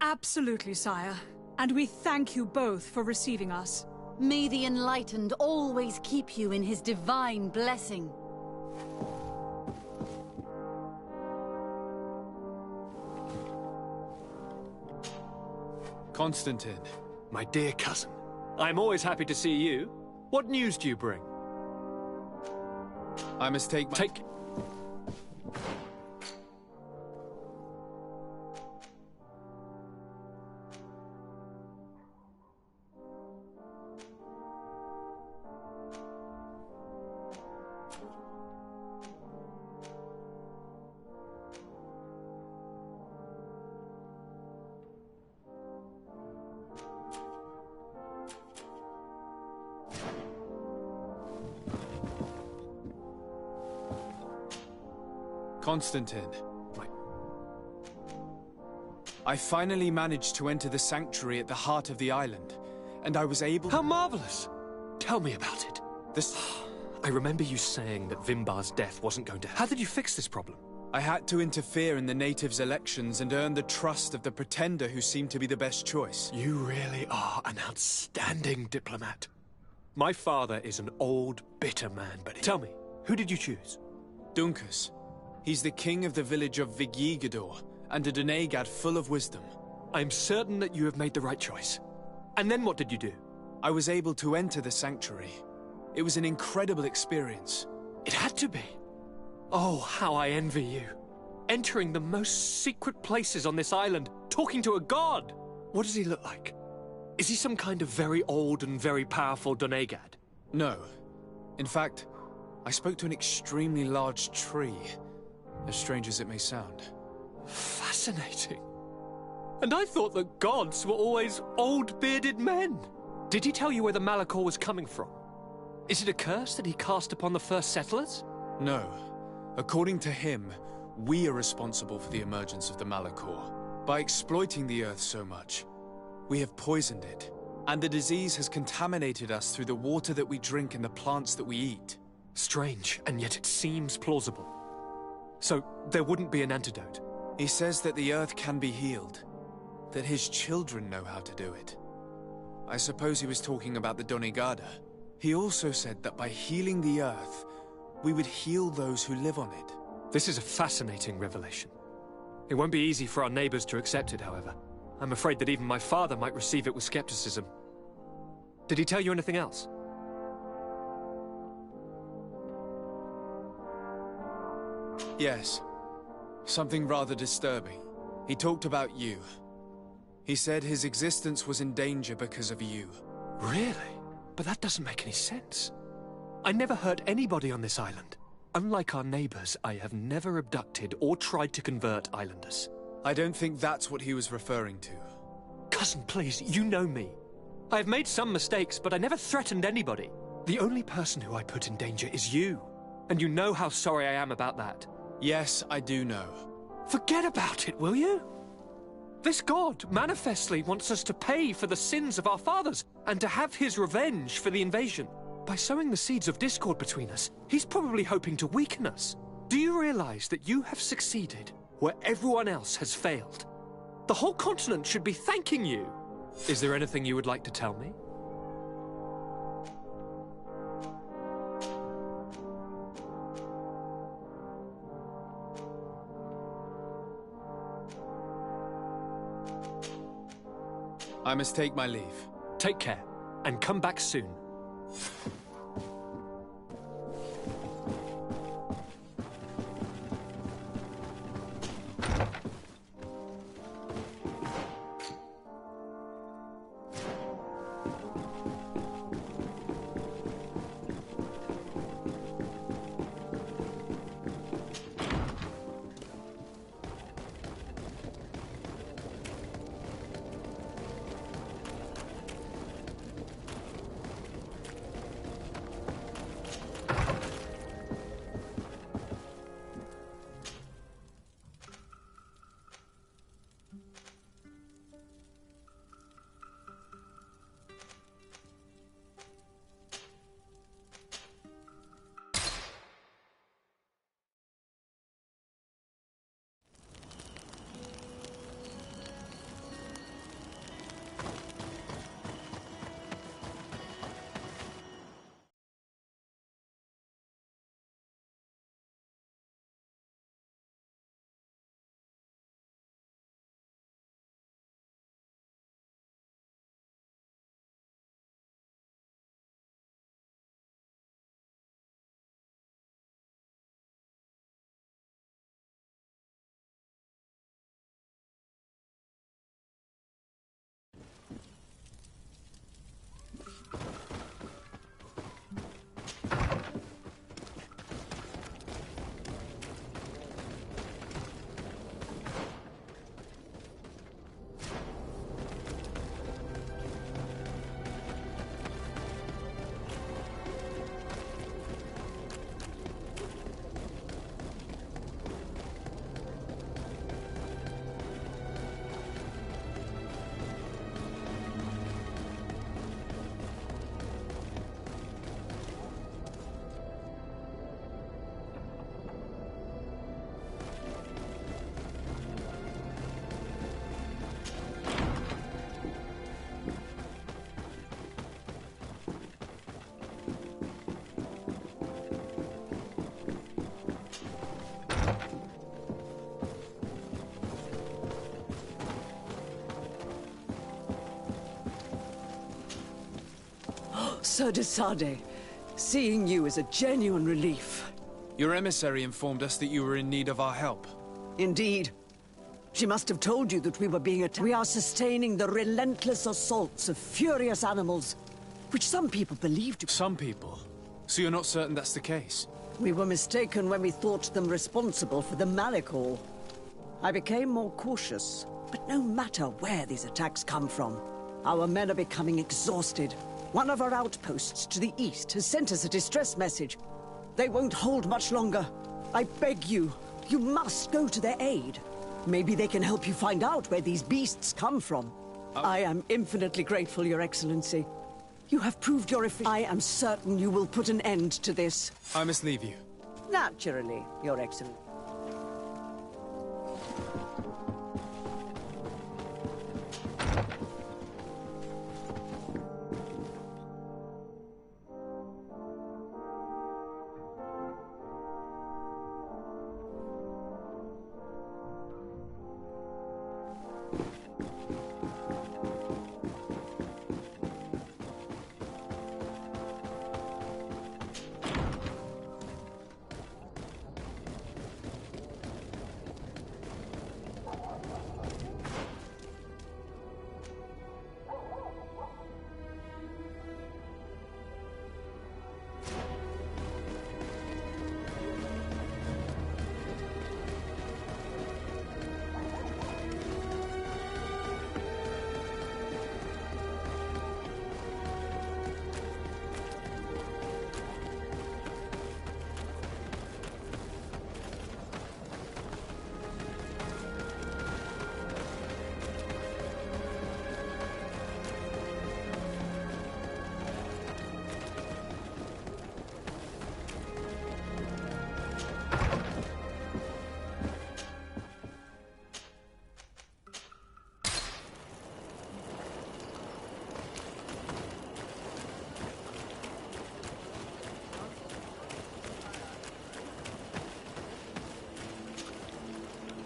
Absolutely, sire. And we thank you both for receiving us. May the Enlightened always keep you in his divine blessing. Constantine, my dear cousin, I'm always happy to see you. What news do you bring? I must take my... Constantine. Right. I finally managed to enter the sanctuary at the heart of the island, and I was able... How marvelous! Tell me about it. I remember you saying that Vimbar's death wasn't going to... How did you fix this problem? I had to interfere in the natives' elections and earn the trust of the pretender who seemed to be the best choice. You really are an outstanding diplomat. My father is an old, bitter man, but tell me, who did you choose? Duncus. He's the king of the village of Vigyigador, and a Donegad full of wisdom. I'm certain that you have made the right choice. And then what did you do? I was able to enter the sanctuary. It was an incredible experience. It had to be. Oh, how I envy you. Entering the most secret places on this island, talking to a god. What does he look like? Is he some kind of very old and very powerful Donegad? No. In fact, I spoke to an extremely large tree. As strange as it may sound. Fascinating. And I thought that gods were always old, bearded men. Did he tell you where the Malachor was coming from? Is it a curse that he cast upon the first settlers? No. According to him, we are responsible for the emergence of the Malachor. By exploiting the Earth so much, we have poisoned it. And the disease has contaminated us through the water that we drink and the plants that we eat. Strange, and yet it seems plausible. So, there wouldn't be an antidote? He says that the Earth can be healed. That his children know how to do it. I suppose he was talking about the Donegada. He also said that by healing the Earth, we would heal those who live on it. This is a fascinating revelation. It won't be easy for our neighbors to accept it, however. I'm afraid that even my father might receive it with skepticism. Did he tell you anything else? Yes. Something rather disturbing. He talked about you. He said his existence was in danger because of you. Really? But that doesn't make any sense. I never hurt anybody on this island. Unlike our neighbors, I have never abducted or tried to convert islanders. I don't think that's what he was referring to. Cousin, please, you know me. I have made some mistakes, but I never threatened anybody. The only person who I put in danger is you. And you know how sorry I am about that. Yes, I do know. Forget about it, will you? This god manifestly wants us to pay for the sins of our fathers and to have his revenge for the invasion. By sowing the seeds of discord between us, he's probably hoping to weaken us. Do you realize that you have succeeded where everyone else has failed? The whole continent should be thanking you. Is there anything you would like to tell me? I must take my leave. Take care, and come back soon. Sir de Sade, seeing you is a genuine relief. Your emissary informed us that you were in need of our help. Indeed. She must have told you that we were being attacked. We are sustaining the relentless assaults of furious animals, which some people believe to... Some people? So you're not certain that's the case? We were mistaken when we thought them responsible for the Malicor. I became more cautious, but no matter where these attacks come from, our men are becoming exhausted. One of our outposts to the east has sent us a distress message. They won't hold much longer. I beg you, you must go to their aid. Maybe they can help you find out where these beasts come from. I am infinitely grateful, Your Excellency. You have proved your I am certain you will put an end to this. I must leave you. Naturally, Your Excellency.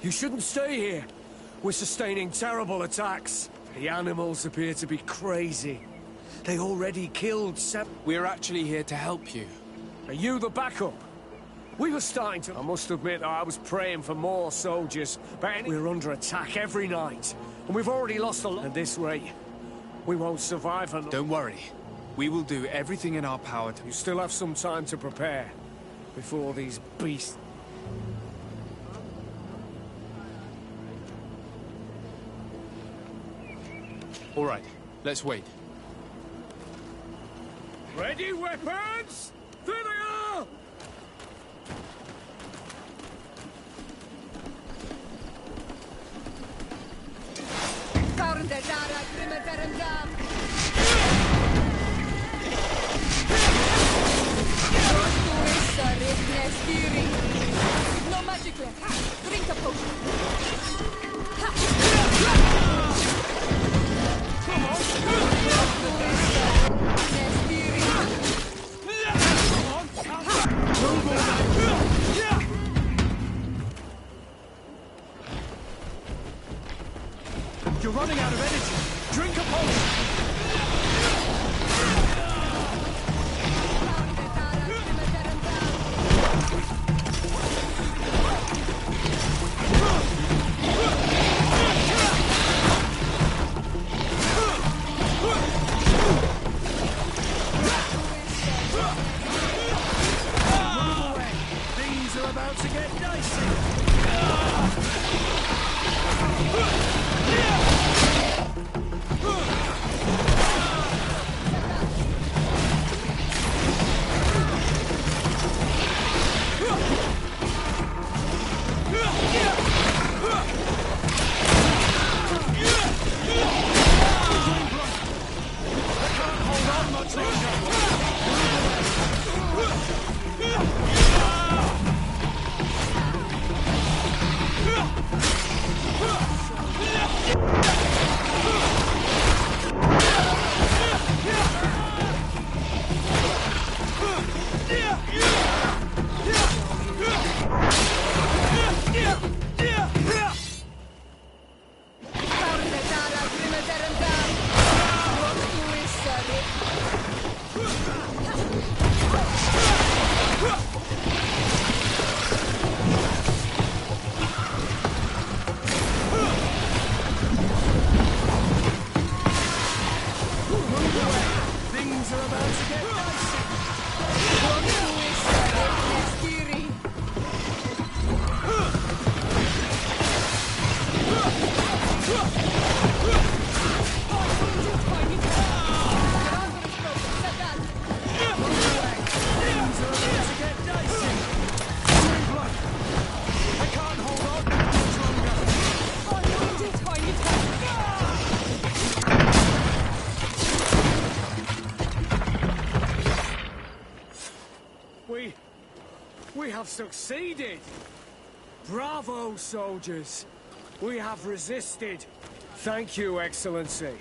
You shouldn't stay here. We're sustaining terrible attacks. The animals appear to be crazy. They already killed We're actually here to help you. Are you the backup? We were starting to... I must admit, I was praying for more soldiers, but we're under attack every night. And we've already lost a lot. At this rate, we won't survive and... Don't worry. We will do everything in our power to... You still have some time to prepare before these beasts... All right, let's wait. Ready, weapons? There they are! No magic left. Drink a potion. Come on! You're running out of energy. Drink a potion. Things are about to get dicey. We have succeeded! Bravo, soldiers! We have resisted! Thank you, Excellency.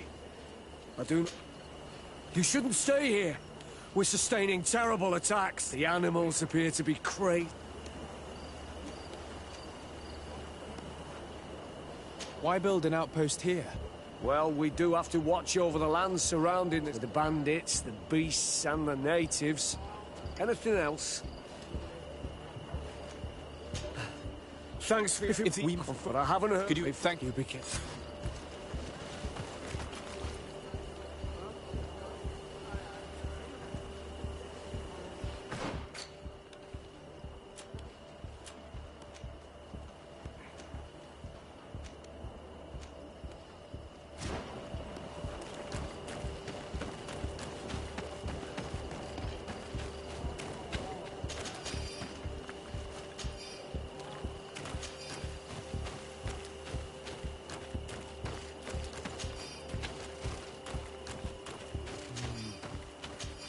You shouldn't stay here. We're sustaining terrible attacks. The animals appear to be crazy. Why build an outpost here? Well, we do have to watch over the land surrounding the bandits, the beasts, and the natives. Anything else? Thanks for but I haven't heard. Could you thank you, Bikin?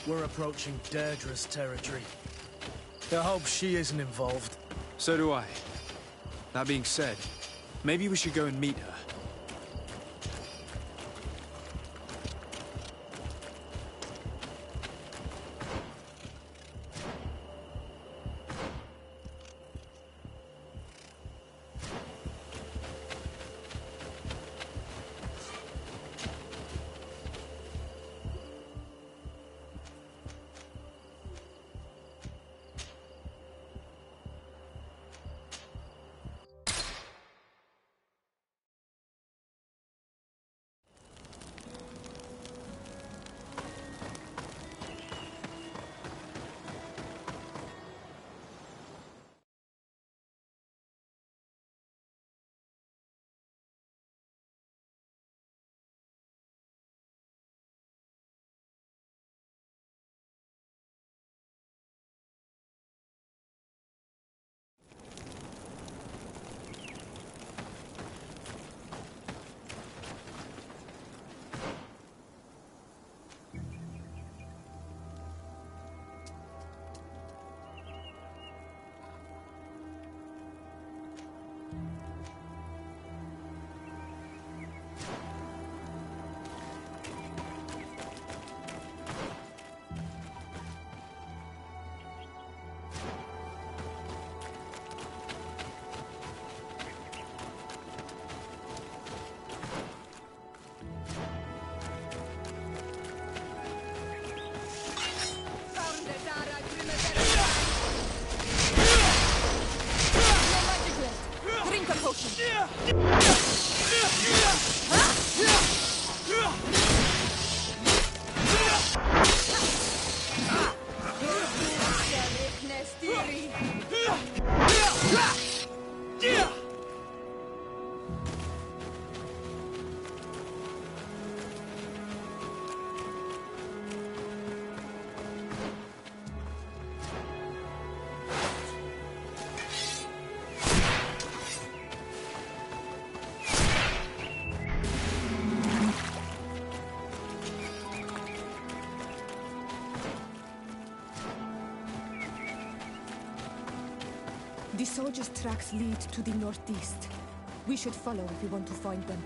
We're approaching Deirdre's territory. I hope she isn't involved. So do I. That being said, maybe we should go and meet her. The soldiers' tracks lead to the northeast. We should follow if we want to find them.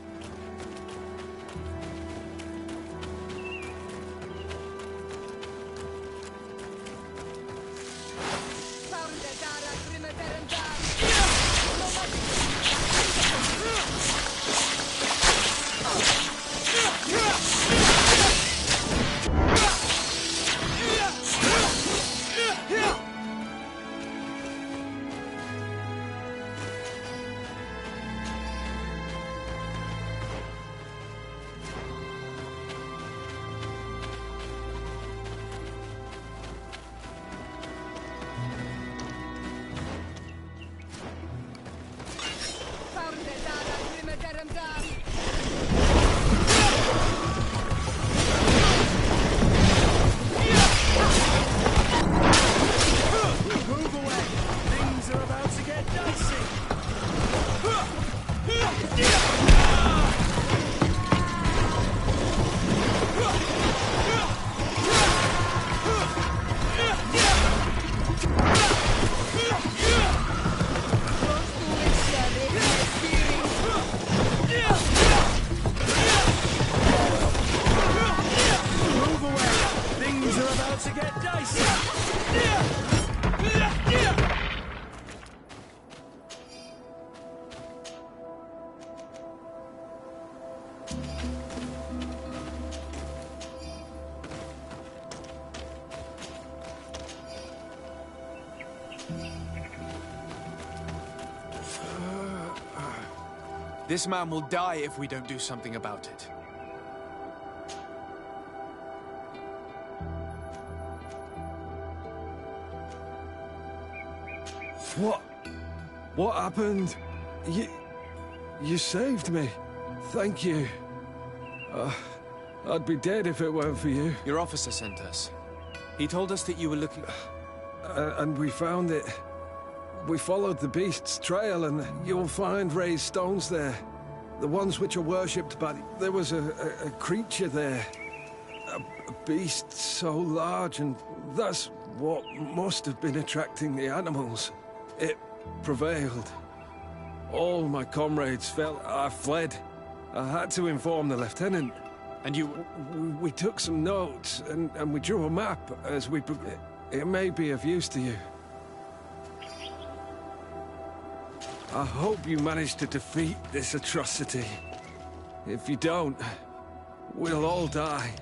This man will die if we don't do something about it. What happened? You saved me. Thank you. I'd be dead if it weren't for you. Your officer sent us. He told us that you were looking... And we found it. We followed the beast's trail, and you'll find raised stones there. The ones which are worshipped, but there was a creature there. A beast so large, and that's what must have been attracting the animals. It prevailed. All my comrades fell. I fled. I had to inform the lieutenant. And you... We took some notes, and we drew a map as we... It may be of use to you. I hope you manage to defeat this atrocity. If you don't, we'll all die.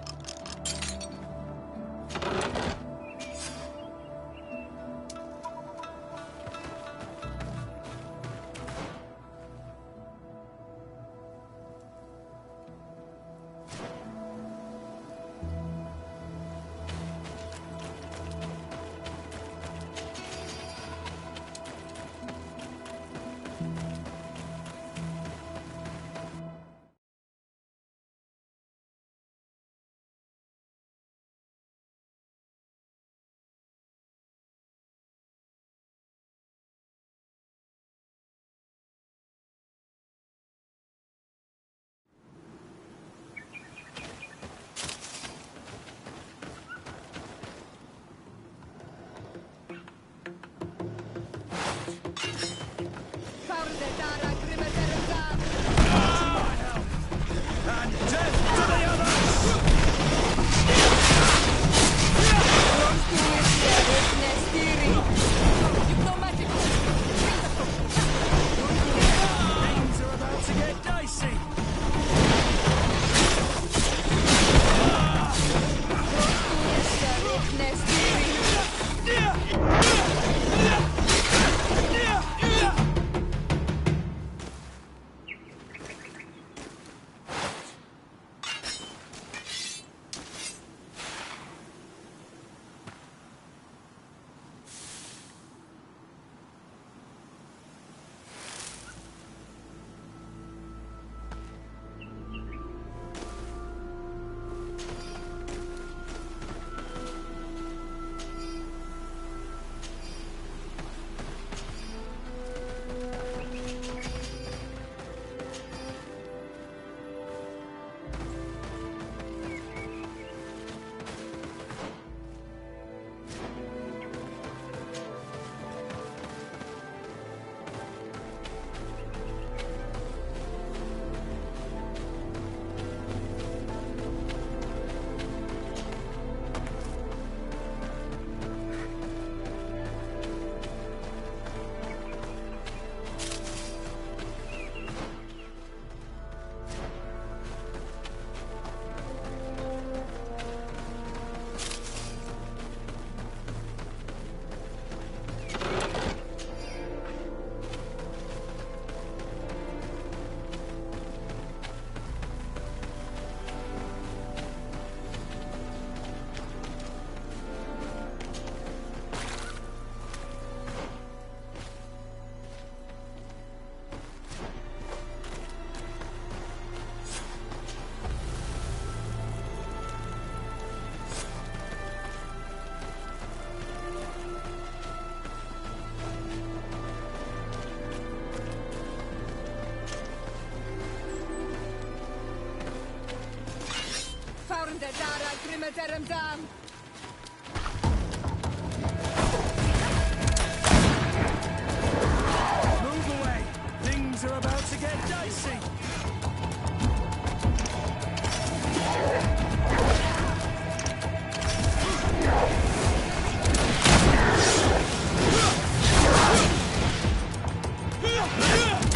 Move away! Things are about to get dicey!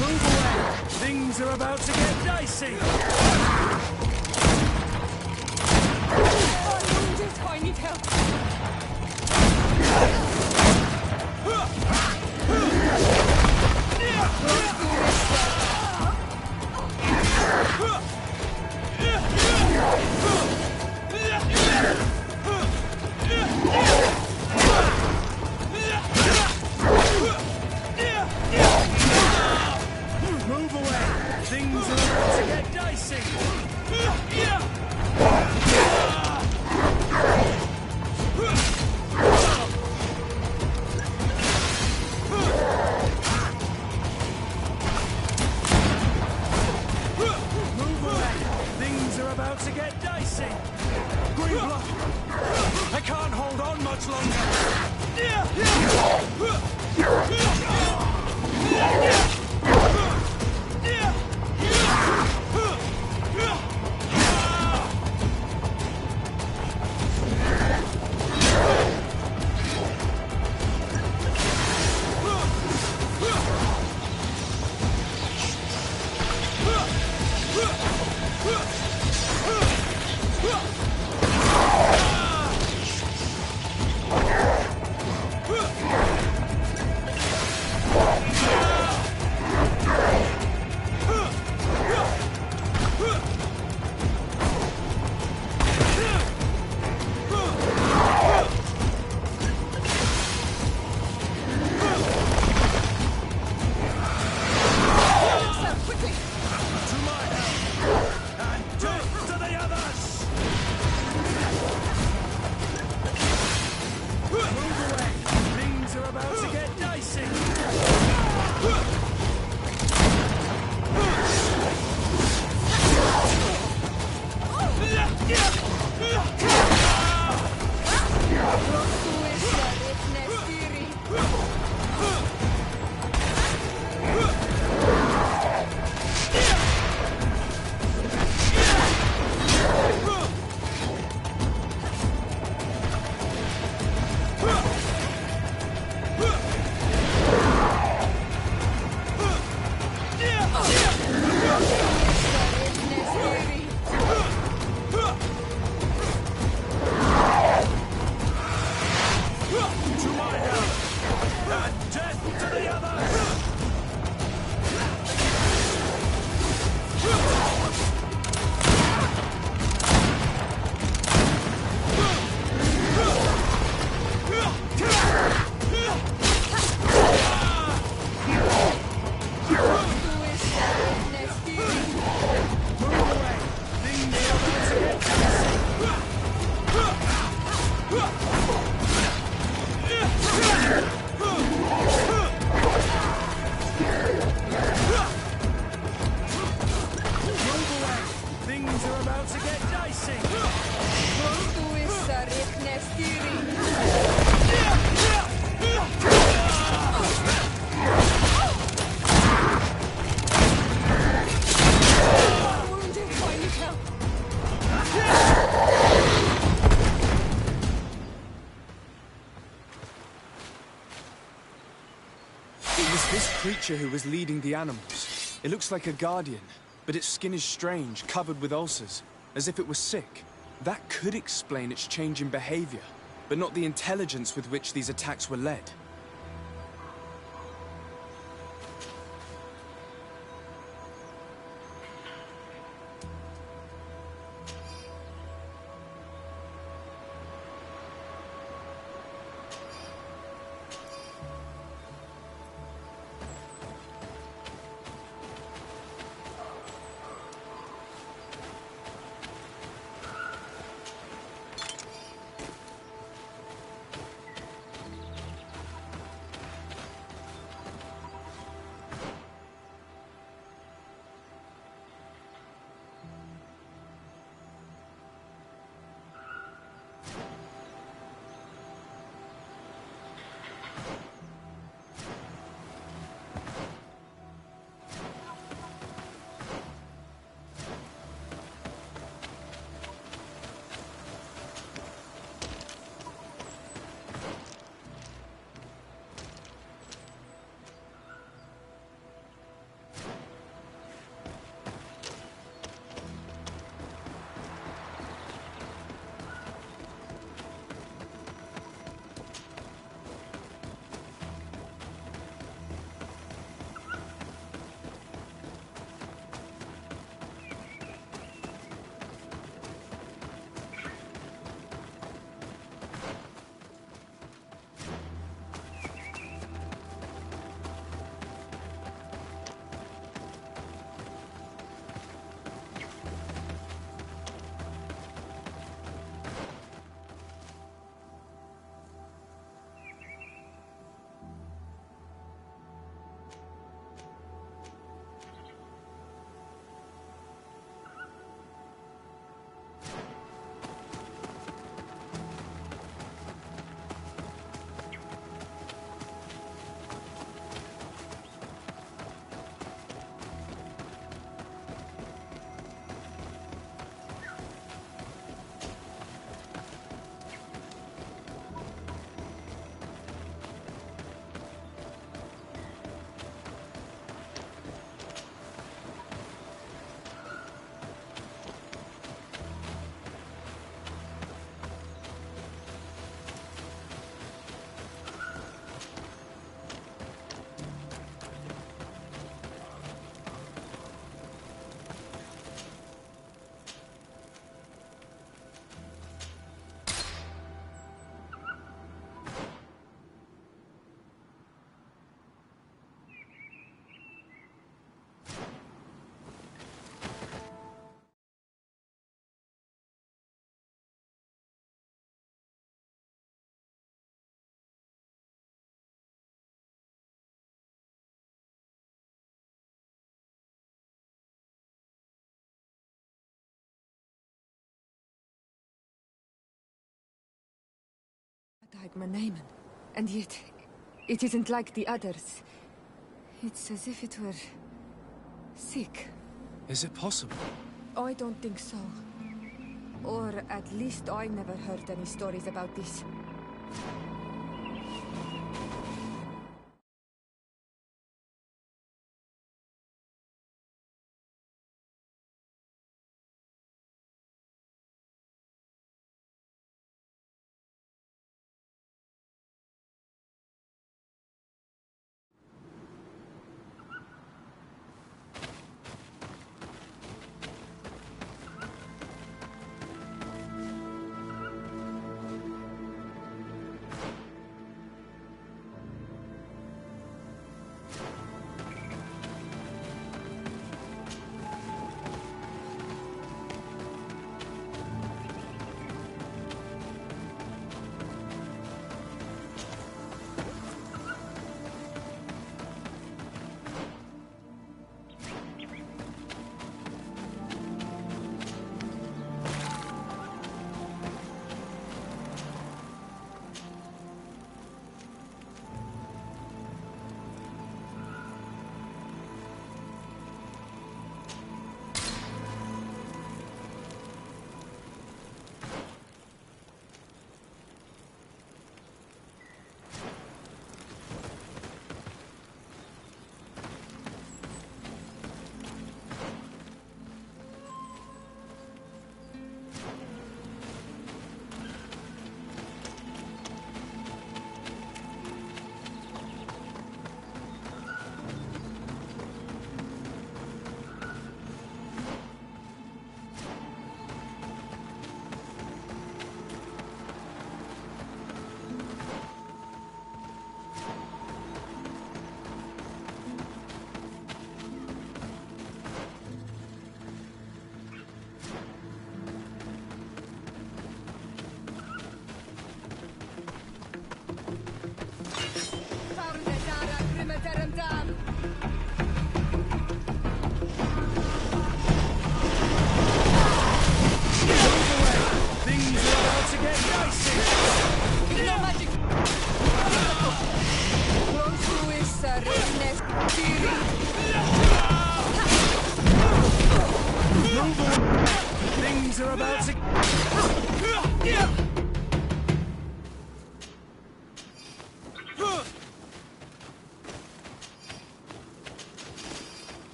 Move away! Things are about to get dicey! I need help. It was this creature who was leading the animals. It looks like a guardian, but its skin is strange, covered with ulcers, as if it was sick. That could explain its change in behavior, but not the intelligence with which these attacks were led. My name, and yet it isn't like the others. It's as if it were sick. Is it possible? I don't think so. Or at least I never heard any stories about this.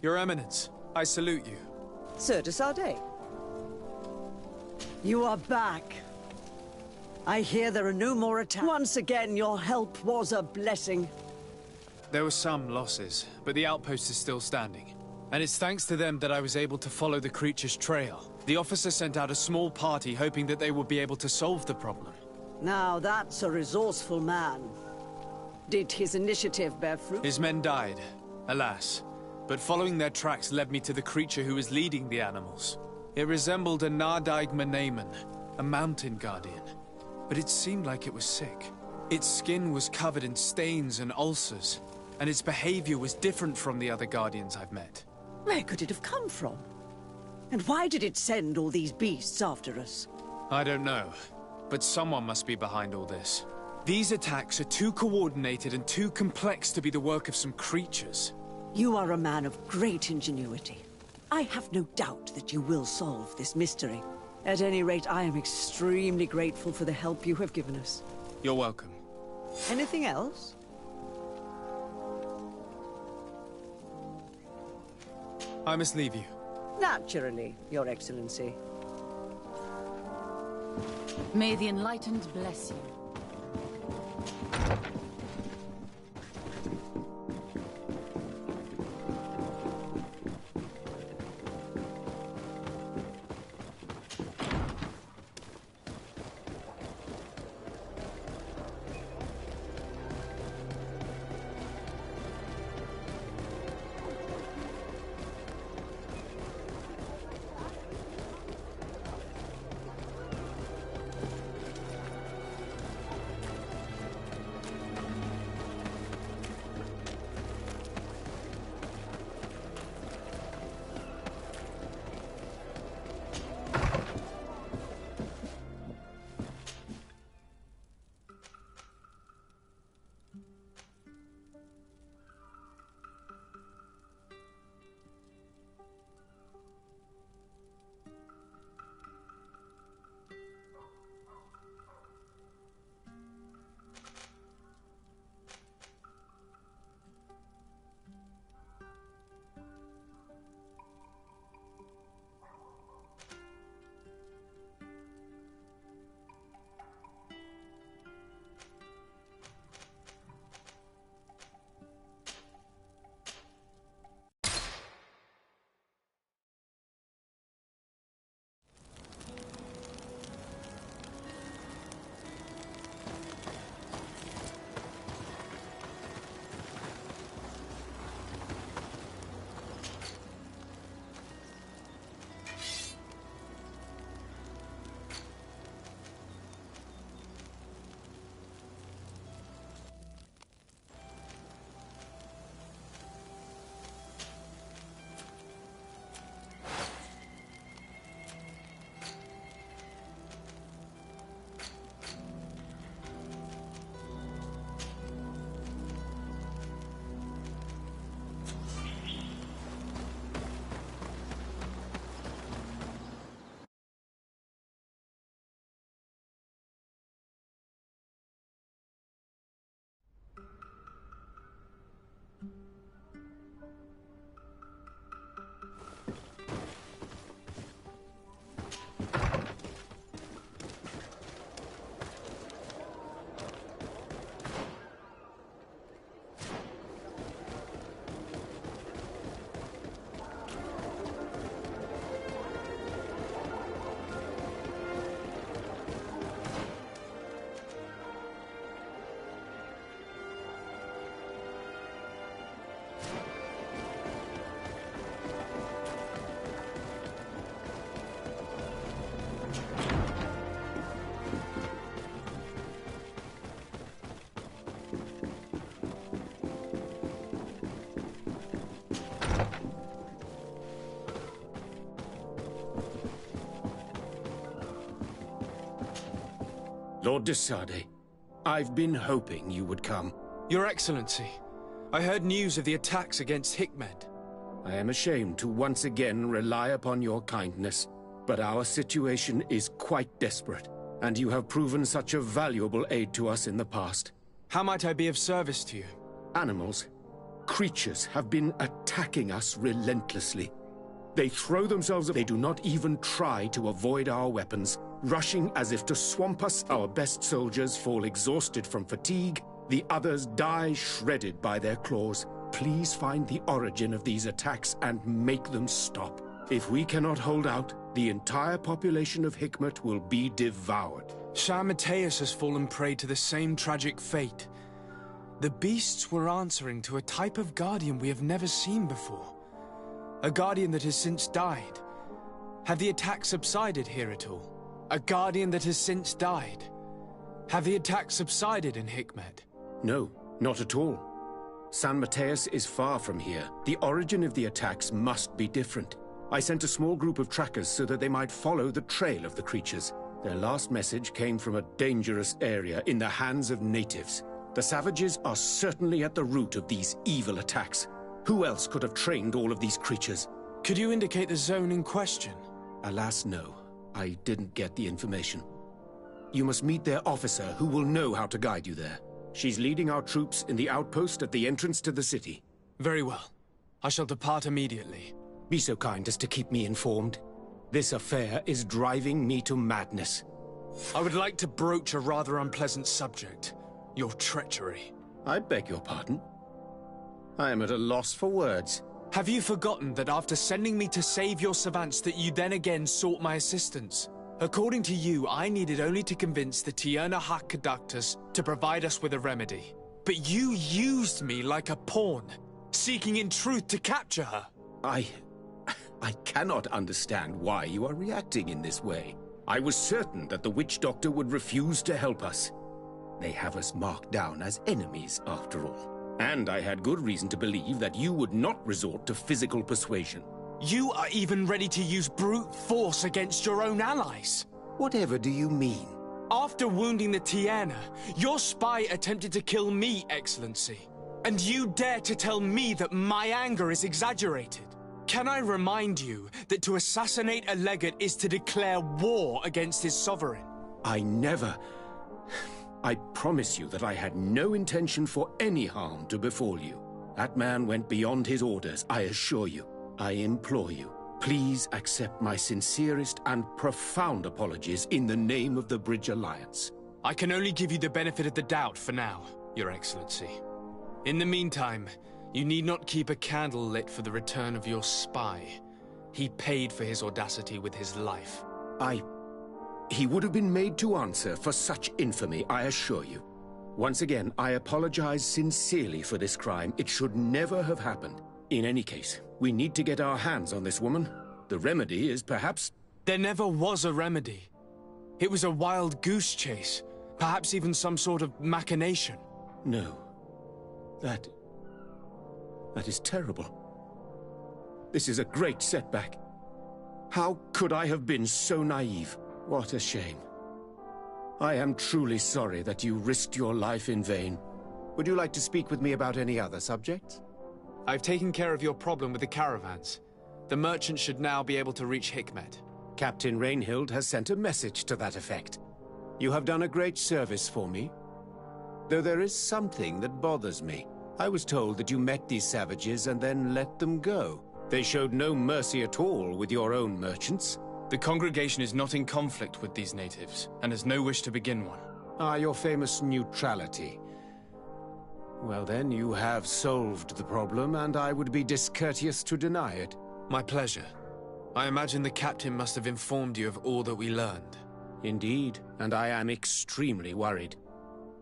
Your Eminence, I salute you. Sir de Sade. You are back. I hear there are no more attacks. Once again, your help was a blessing. There were some losses, but the outpost is still standing. And it's thanks to them that I was able to follow the creature's trail. The officer sent out a small party hoping that they would be able to solve the problem. Now that's a resourceful man. Did his initiative bear fruit? His men died, alas. But following their tracks led me to the creature who was leading the animals. It resembled a Nardaig Menaemon, a mountain guardian. But it seemed like it was sick. Its skin was covered in stains and ulcers, and its behavior was different from the other guardians I've met. Where could it have come from? And why did it send all these beasts after us? I don't know, but someone must be behind all this. These attacks are too coordinated and too complex to be the work of some creatures. You are a man of great ingenuity. I have no doubt that you will solve this mystery. At any rate, I am extremely grateful for the help you have given us. You're welcome. Anything else? I must leave you. Naturally, Your Excellency. May the Enlightened bless you. Lord de Sade, I've been hoping you would come. Your Excellency, I heard news of the attacks against Hikmed. I am ashamed to once again rely upon your kindness, but our situation is quite desperate, and you have proven such a valuable aid to us in the past. How might I be of service to you? Animals. creatures have been attacking us relentlessly. They throw themselves up. They do not even try to avoid our weapons, rushing as if to swamp us. Our best soldiers fall exhausted from fatigue. The others die shredded by their claws. Please find the origin of these attacks and make them stop. If we cannot hold out, the entire population of Hikmet will be devoured. Shah Mateus has fallen prey to the same tragic fate. The beasts were answering to a type of guardian we have never seen before. A guardian that has since died. Have the attacks subsided here at all? A guardian that has since died. Have the attacks subsided in Hikmet? No, not at all. San Mateus is far from here. The origin of the attacks must be different. I sent a small group of trackers so that they might follow the trail of the creatures. Their last message came from a dangerous area in the hands of natives. The savages are certainly at the root of these evil attacks. Who else could have trained all of these creatures? Could you indicate the zone in question? Alas, no. I didn't get the information. You must meet their officer, who will know how to guide you there. She's leading our troops in the outpost at the entrance to the city. Very well. I shall depart immediately. Be so kind as to keep me informed. This affair is driving me to madness. I would like to broach a rather unpleasant subject. Your treachery. I beg your pardon? I am at a loss for words. Have you forgotten that after sending me to save your savants that you then again sought my assistance? According to you, I needed only to convince the Tierna Hak Conductors to provide us with a remedy. But you used me like a pawn, seeking in truth to capture her. I cannot understand why you are reacting in this way. I was certain that the witch doctor would refuse to help us. They have us marked down as enemies, after all. And I had good reason to believe that you would not resort to physical persuasion. You are even ready to use brute force against your own allies. Whatever do you mean? After wounding the Tierna, your spy attempted to kill me, Excellency. And you dare to tell me that my anger is exaggerated? Can I remind you that to assassinate a legate is to declare war against his sovereign? I promise you that I had no intention for any harm to befall you. That man went beyond his orders, I assure you. I implore you, please accept my sincerest and profound apologies in the name of the Bridge Alliance. I can only give you the benefit of the doubt for now, Your Excellency. In the meantime, you need not keep a candle lit for the return of your spy. He paid for his audacity with his life. He would have been made to answer for such infamy, I assure you. Once again, I apologize sincerely for this crime. It should never have happened. In any case, we need to get our hands on this woman. The remedy is perhaps... There never was a remedy. It was a wild goose chase. Perhaps even some sort of machination. No. That is terrible. This is a great setback. How could I have been so naive? What a shame. I am truly sorry that you risked your life in vain. Would you like to speak with me about any other subjects? I've taken care of your problem with the caravans. The merchants should now be able to reach Hikmet. Captain Rainhild has sent a message to that effect. You have done a great service for me. Though there is something that bothers me. I was told that you met these savages and then let them go. They showed no mercy at all with your own merchants. The congregation is not in conflict with these natives, and has no wish to begin one. Ah, your famous neutrality. Well then, you have solved the problem, and I would be discourteous to deny it. My pleasure. I imagine the captain must have informed you of all that we learned. Indeed, and I am extremely worried.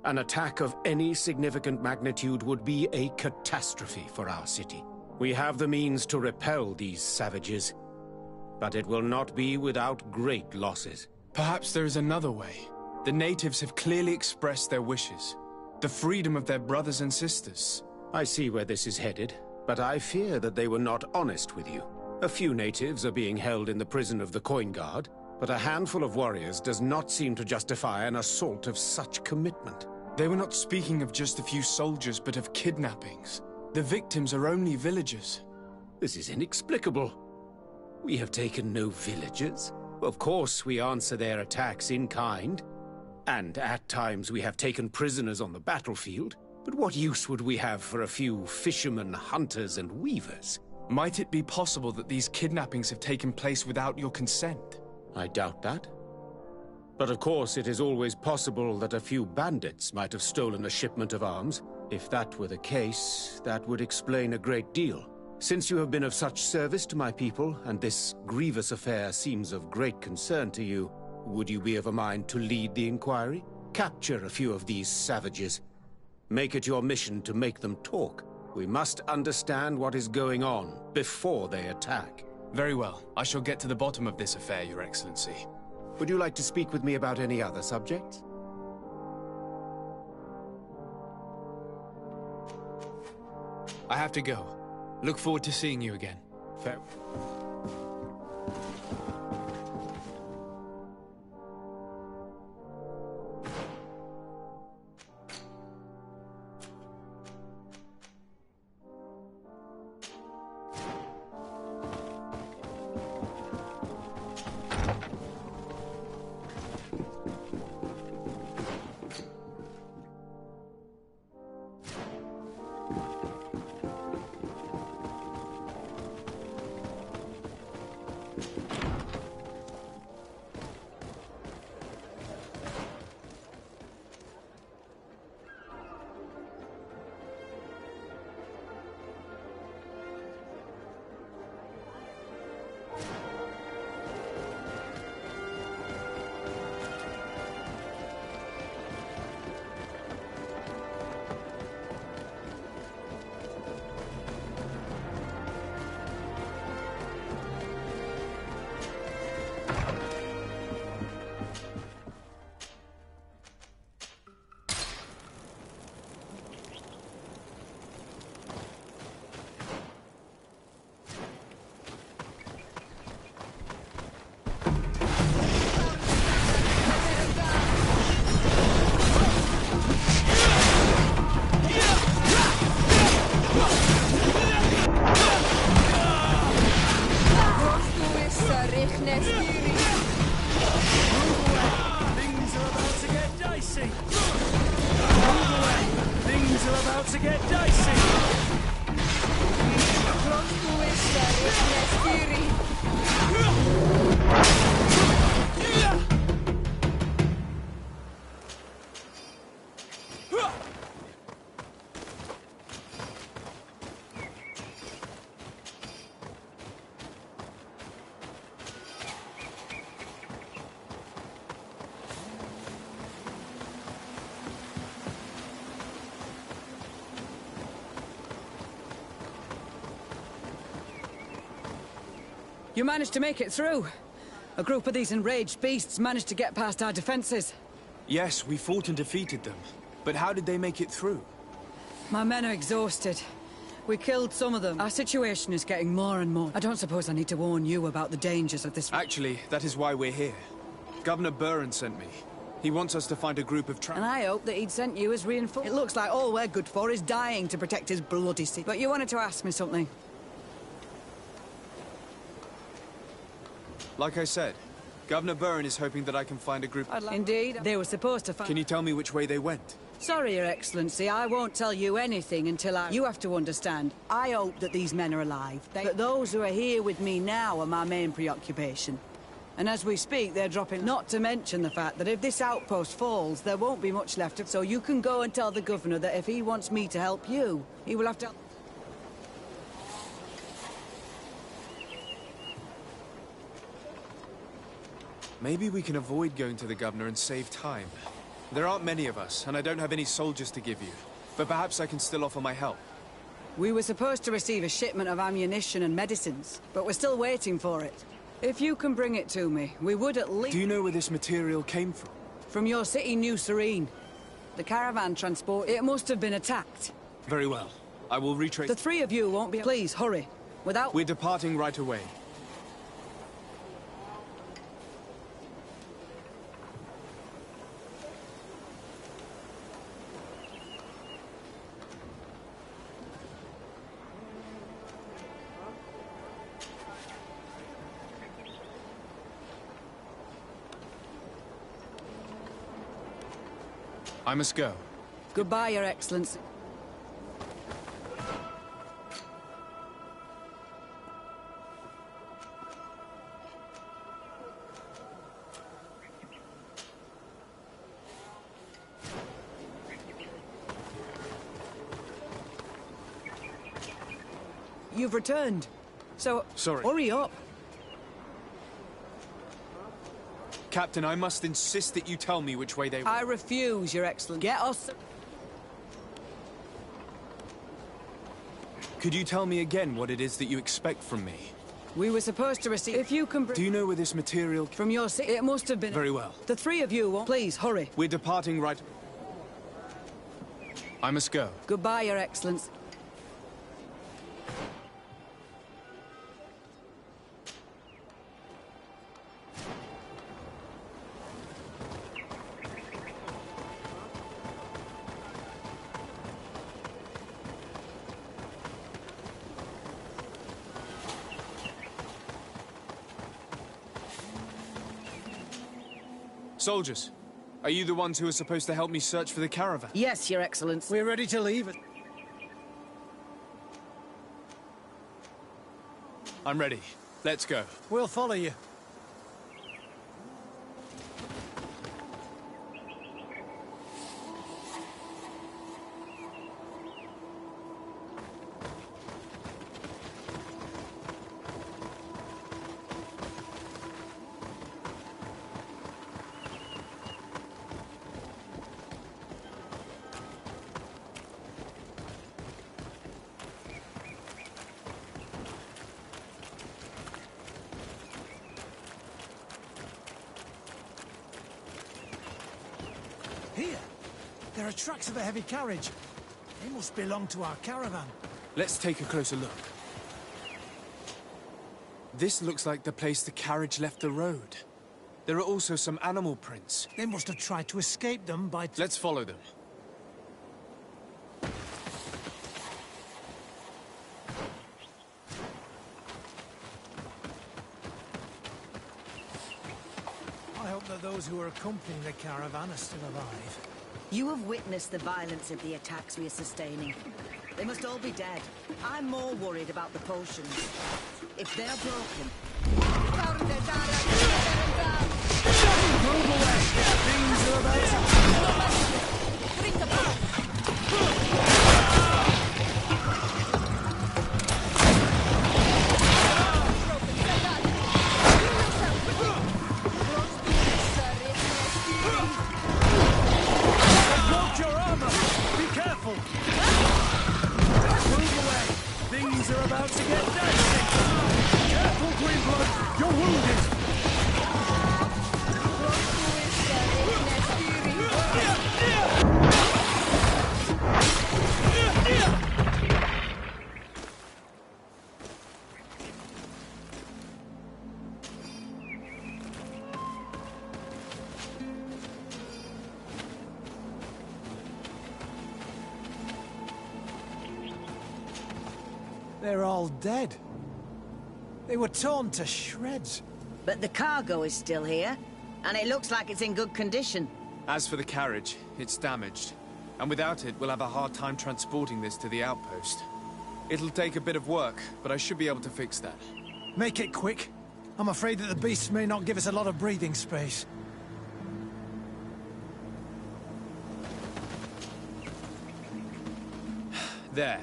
An attack of any significant magnitude would be a catastrophe for our city. We have the means to repel these savages, but it will not be without great losses. Perhaps there is another way. The natives have clearly expressed their wishes. The freedom of their brothers and sisters. I see where this is headed, but I fear that they were not honest with you. A few natives are being held in the prison of the Coin Guard, but a handful of warriors does not seem to justify an assault of such commitment. They were not speaking of just a few soldiers, but of kidnappings. The victims are only villagers. This is inexplicable. We have taken no villagers. Of course, we answer their attacks in kind. And at times we have taken prisoners on the battlefield. But what use would we have for a few fishermen, hunters, and weavers? Might it be possible that these kidnappings have taken place without your consent? I doubt that. But of course, it is always possible that a few bandits might have stolen a shipment of arms. If that were the case, that would explain a great deal. Since you have been of such service to my people, and this grievous affair seems of great concern to you, would you be of a mind to lead the inquiry? Capture a few of these savages. Make it your mission to make them talk. We must understand what is going on before they attack. Very well. I shall get to the bottom of this affair, Your Excellency. Would you like to speak with me about any other subjects? I have to go. Look forward to seeing you again. Fair. You managed to make it through. A group of these enraged beasts managed to get past our defenses. Yes, we fought and defeated them. But how did they make it through? My men are exhausted. We killed some of them. Our situation is getting more and more. I don't suppose I need to warn you about the dangers of this. Actually, that is why we're here. Governor Buren sent me. He wants us to find a group of And I hope that he'd sent you as reinforcements. It looks like all we're good for is dying to protect his bloody city. But you wanted to ask me something. Like I said, Governor Buren is hoping that I can find a group... Indeed, they were supposed to find... Can you tell me which way they went? Sorry, Your Excellency, I won't tell you anything until I... You have to understand, I hope that these men are alive. But those who are here with me now are my main preoccupation. And as we speak, they're dropping... Not to mention the fact that if this outpost falls, there won't be much left of... So you can go and tell the Governor that if he wants me to help you, he will have to... Maybe we can avoid going to the Governor and save time. There aren't many of us, and I don't have any soldiers to give you. But perhaps I can still offer my help. We were supposed to receive a shipment of ammunition and medicines, but we're still waiting for it. If you can bring it to me, we would at least... Do you know where this material came from? From your city, New Serene. The caravan transport, it must have been attacked. Very well. I will retrace... The three of you won't be... Please, hurry. Without... We're departing right away. I must go. Goodbye, Your Excellency. you've returned. So, sorry. Hurry up. Captain, I must insist that you tell me which way they went. I refuse, Your Excellency. Get us... Could you tell me again what it is that you expect from me? We were supposed to receive... If you can... Do you know where this material... From your city, it must have been... Very well. The three of you won't... Please, hurry. We're departing right... I must go. Goodbye, Your Excellency. Soldiers, are you the ones who are supposed to help me search for the caravan? Yes, Your Excellency. We're ready to leave it. I'm ready. Let's go. We'll follow you. Here! There are tracks of a heavy carriage. They must belong to our caravan. Let's take a closer look. This looks like the place the carriage left the road. There are also some animal prints. They must have tried to escape them by... Let's follow them. I hope that those who are accompanying the caravan are still alive. You have witnessed the violence of the attacks we are sustaining. They must all be dead. I'm more worried about the potions. If they're broken... Move away! Things are about Watch your armor! Be careful! Move away! Things are about to get dicey! Careful, Greenblood! You're wounded! They're all dead. They were torn to shreds. But the cargo is still here, and it looks like it's in good condition. As for the carriage, it's damaged. And without it, we'll have a hard time transporting this to the outpost. It'll take a bit of work, but I should be able to fix that. Make it quick. I'm afraid that the beasts may not give us a lot of breathing space. There.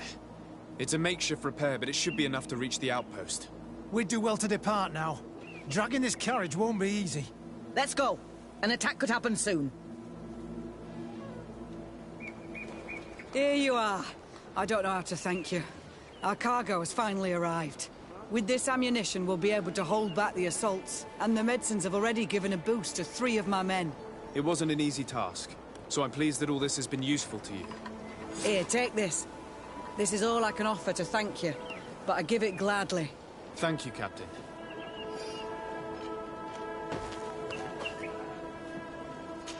It's a makeshift repair, but it should be enough to reach the outpost. We'd do well to depart now. Dragging this carriage won't be easy. Let's go. An attack could happen soon. Here you are. I don't know how to thank you. Our cargo has finally arrived. With this ammunition, we'll be able to hold back the assaults, and the medicines have already given a boost to 3 of my men. It wasn't an easy task, so I'm pleased that all this has been useful to you. Here, take this. This is all I can offer to thank you, but I give it gladly. Thank you, Captain.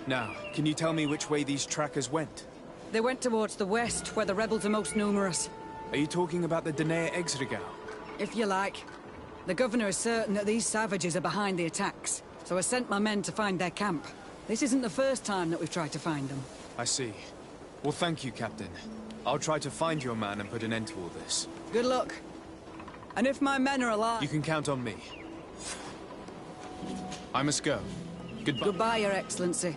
Now, can you tell me which way these trackers went? They went towards the west, where the rebels are most numerous. Are you talking about the Danae Exregau? If you like. The governor is certain that these savages are behind the attacks, so I sent my men to find their camp. This isn't the first time that we've tried to find them. I see. Well, thank you, Captain. I'll try to find your man and put an end to all this. Good luck. And if my men are alive... You can count on me. I must go. Goodbye. Goodbye, Your Excellency.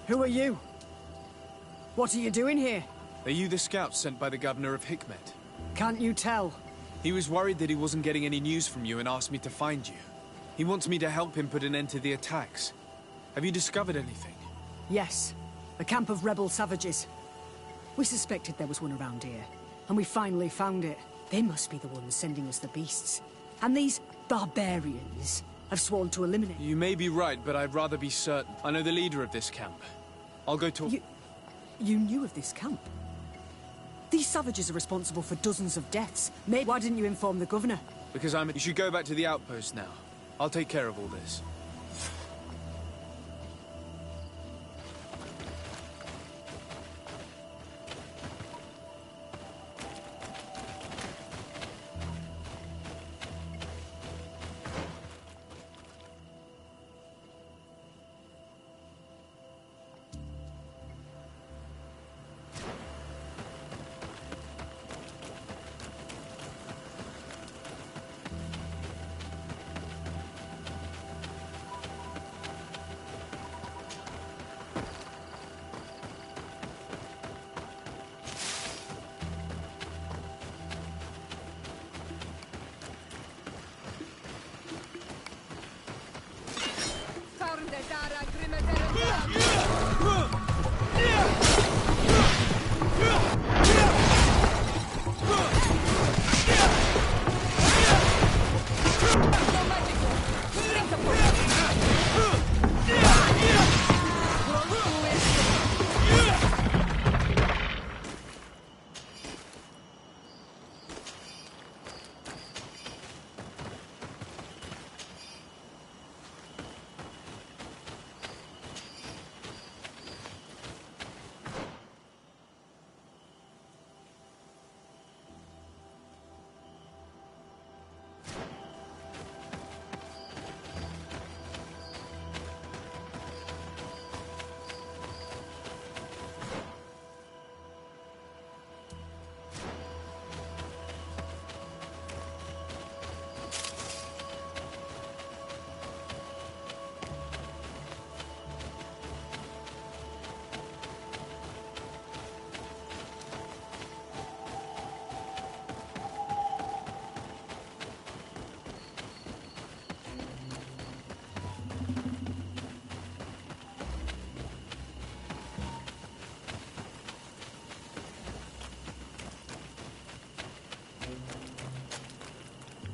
Who are you? What are you doing here? Are you the scouts sent by the governor of Hikmet? Can't you tell? He was worried that he wasn't getting any news from you and asked me to find you. He wants me to help him put an end to the attacks. Have you discovered anything? Yes. A camp of rebel savages. We suspected there was one around here, and we finally found it. They must be the ones sending us the beasts. And these barbarians have sworn to eliminate... You may be right, but I'd rather be certain. I know the leader of this camp. I'll go talk... You knew of this camp? These savages are responsible for dozens of deaths. Maybe why didn't you inform the governor? Because You should go back to the outpost now. I'll take care of all this.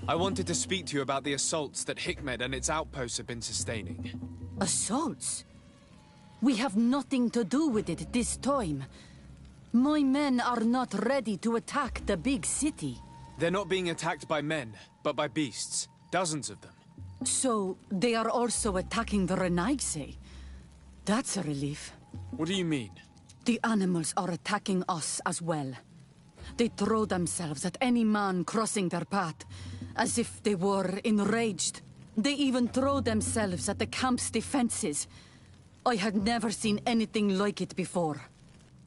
I wanted to speak to you about the assaults that Hikmet and its outposts have been sustaining. Assaults? We have nothing to do with it this time. My men are not ready to attack the big city. They're not being attacked by men, but by beasts. Dozens of them. So, they are also attacking the Renaigse? That's a relief. What do you mean? The animals are attacking us as well. They throw themselves at any man crossing their path, as if they were enraged. They even throw themselves at the camp's defenses. I had never seen anything like it before.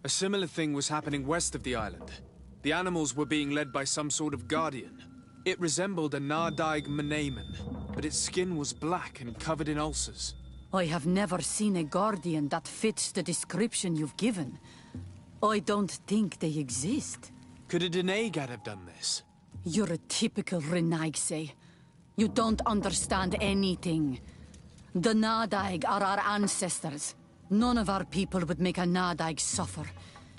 A similar thing was happening west of the island. The animals were being led by some sort of guardian. It resembled a Nardaig Meneman, but its skin was black and covered in ulcers. I have never seen a guardian that fits the description you've given. I don't think they exist. Could a Denegad have done this? You're a typical Renaigse. You don't understand anything. The Nardaig are our ancestors. None of our people would make a Nardaig suffer,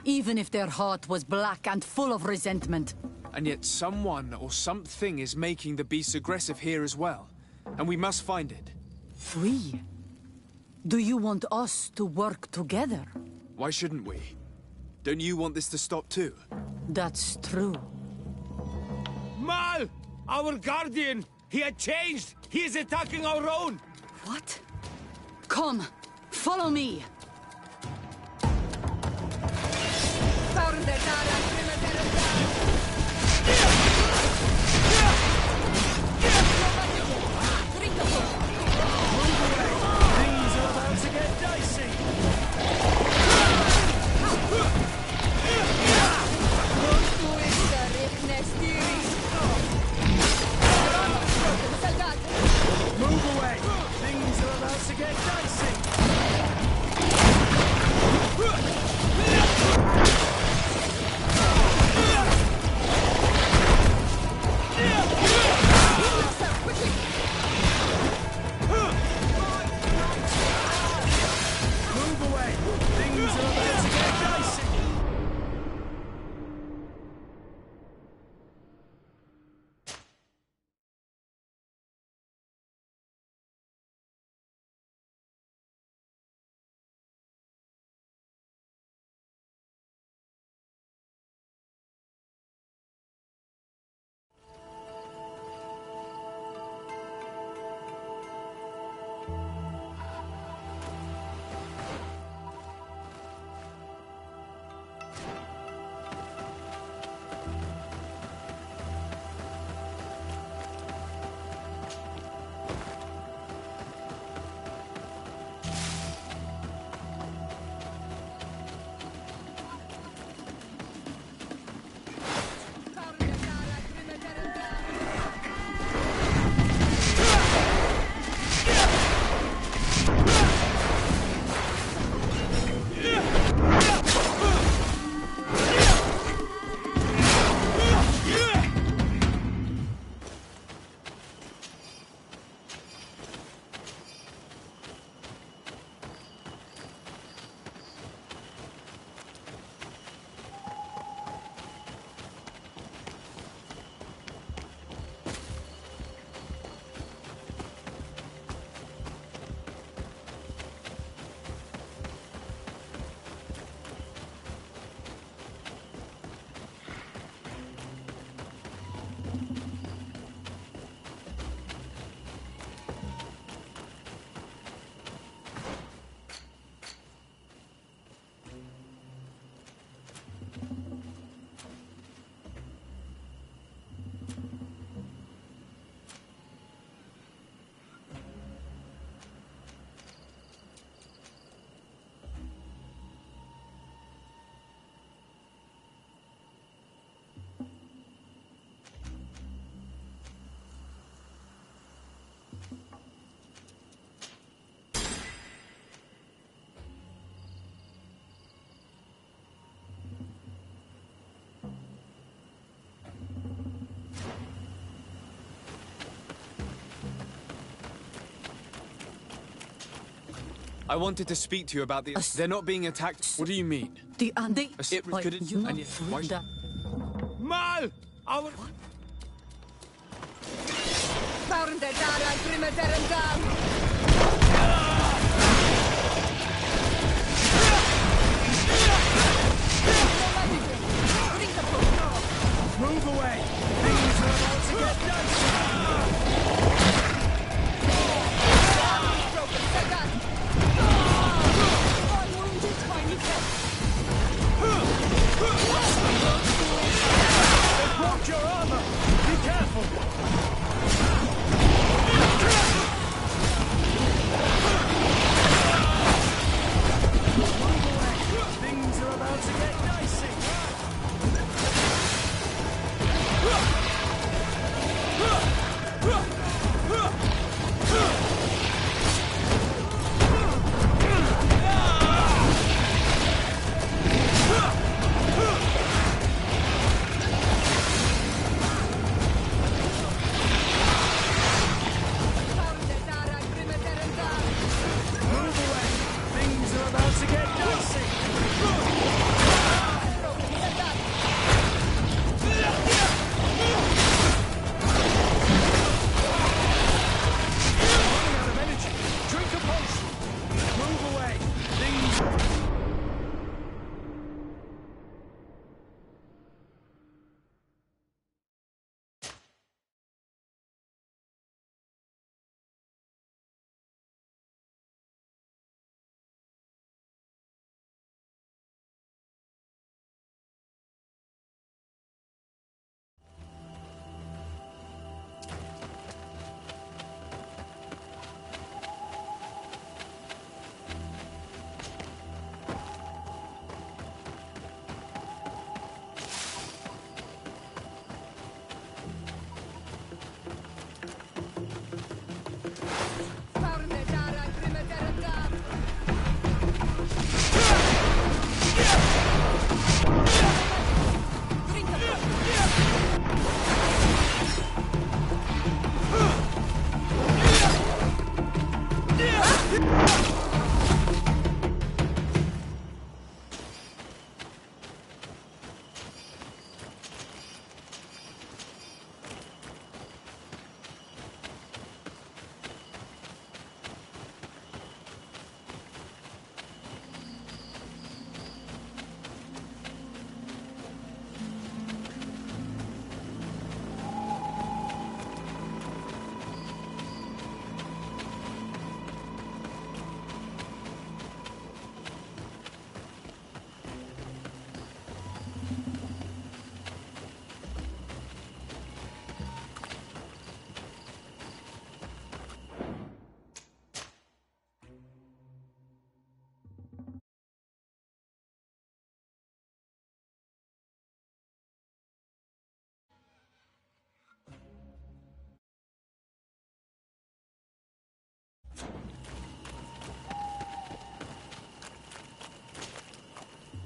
even if their heart was black and full of resentment. And yet someone or something is making the beasts aggressive here as well. And we must find it. We? Do you want us to work together? Why shouldn't we? Don't you want this to stop too? That's true. Mal! Our guardian! He had changed! He is attacking our own! What? Come, follow me! Things are about to get dicey! Move away! Things are about to get dicey! I wanted to speak to you about the... They're not being attacked. What do you mean? Could it... And yet, why... Mal! Our... Move away! Things are about to get They broke your armor! Be careful! Move away! Things are about to get dicey!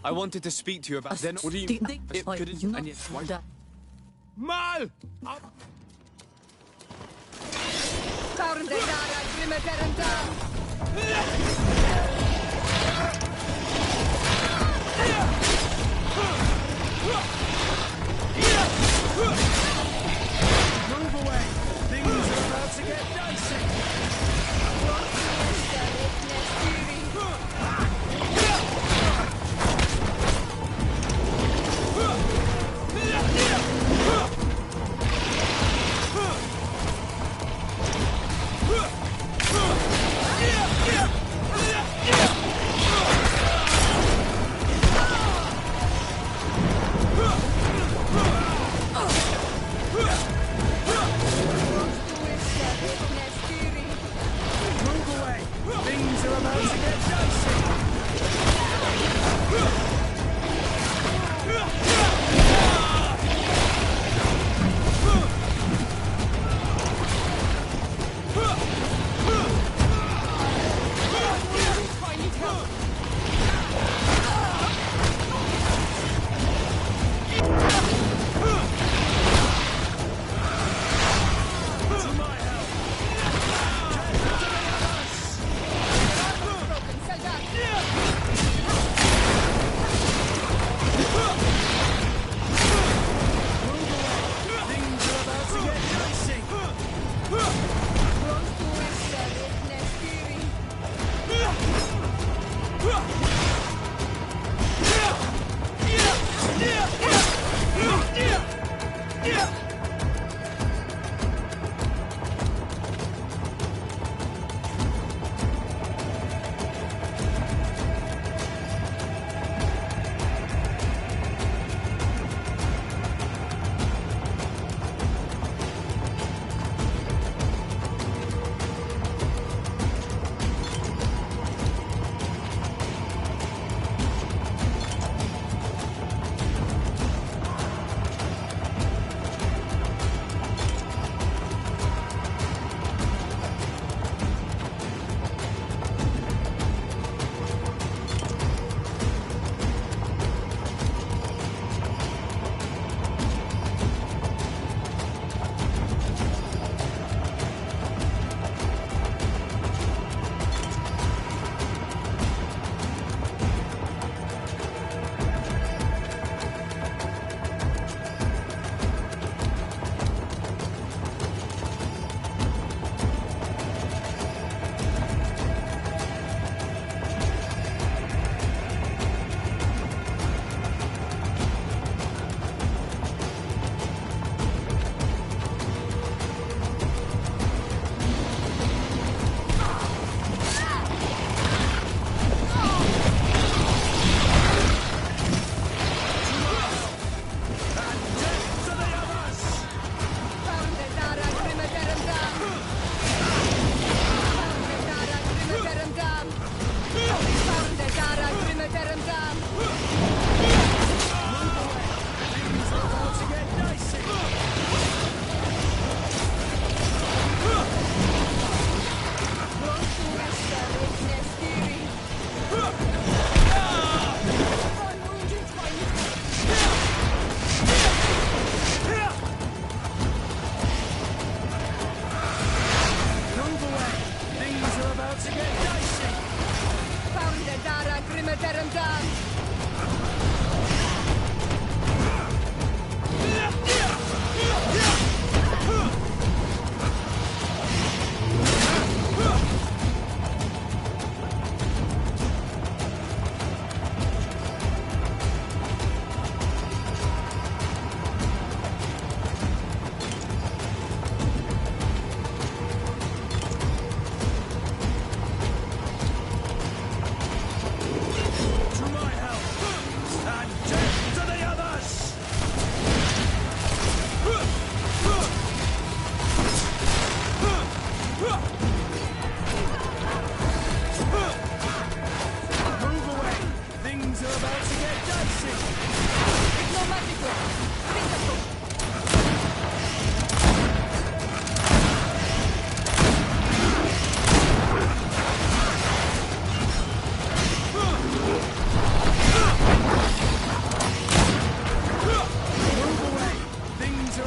I wanted to speak to you about... Then what do you... Could it... And yet, why... Mal! Move away! Things are about to get dicey!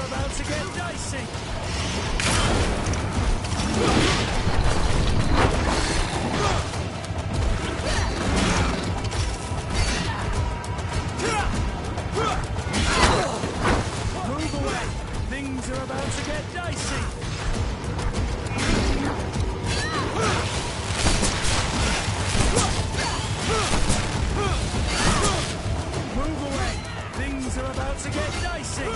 are about to get dicey. Move away. Things are about to get dicey. Move away. Things are about to get dicey.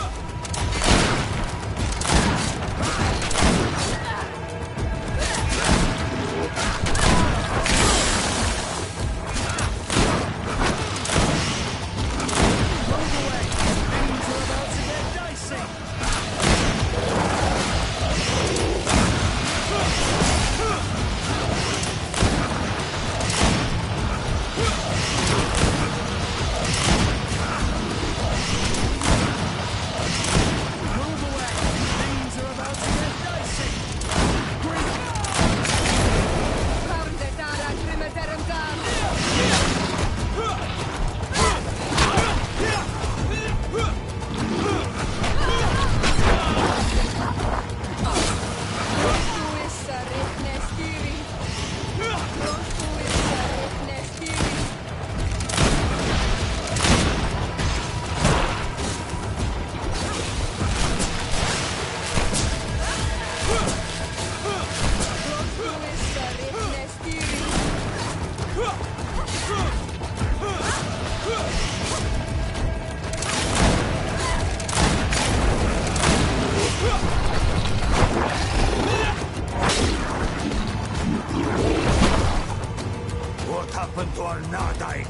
What happened to our Nardine?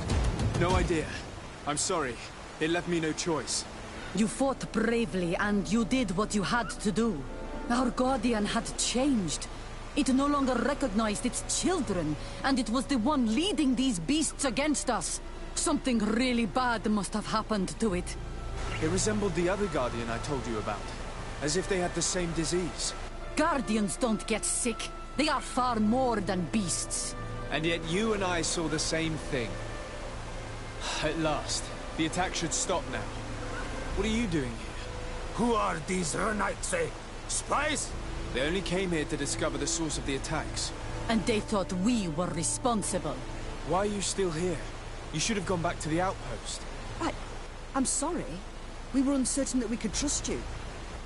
No idea. I'm sorry. It left me no choice. You fought bravely, and you did what you had to do. Our Guardian had changed. It no longer recognized its children, and it was the one leading these beasts against us. Something really bad must have happened to it. It resembled the other Guardian I told you about. As if they had the same disease. Guardians don't get sick. They are far more than beasts. And yet you and I saw the same thing. At last. The attack should stop now. What are you doing here? Who are these Renaitse? Spies? They only came here to discover the source of the attacks. And they thought we were responsible. Why are you still here? You should have gone back to the outpost. I'm sorry. We were uncertain that we could trust you.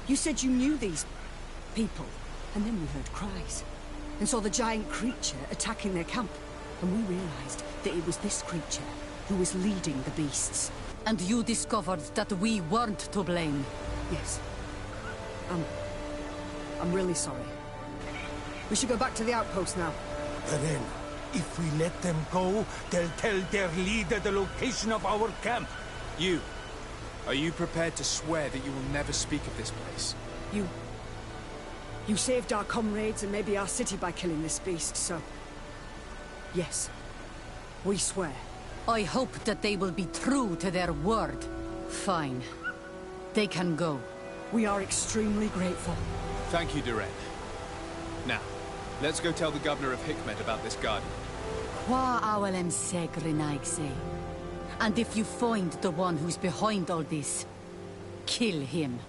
You said you knew these people, and then we heard cries, and saw the giant creature attacking their camp. And we realized that it was this creature who was leading the beasts. And you discovered that we weren't to blame. Yes. I'm really sorry. We should go back to the outpost now. Then, if we let them go, they'll tell their leader the location of our camp. You. Are you prepared to swear that you will never speak of this place? You saved our comrades and maybe our city by killing this beast, so... Yes. We swear. I hope that they will be true to their word. Fine. They can go. We are extremely grateful. Thank you, Duran. Now, let's go tell the governor of Hikmet about this guardian. Qua awalem segrenaigse. And if you find the one who's behind all this, kill him.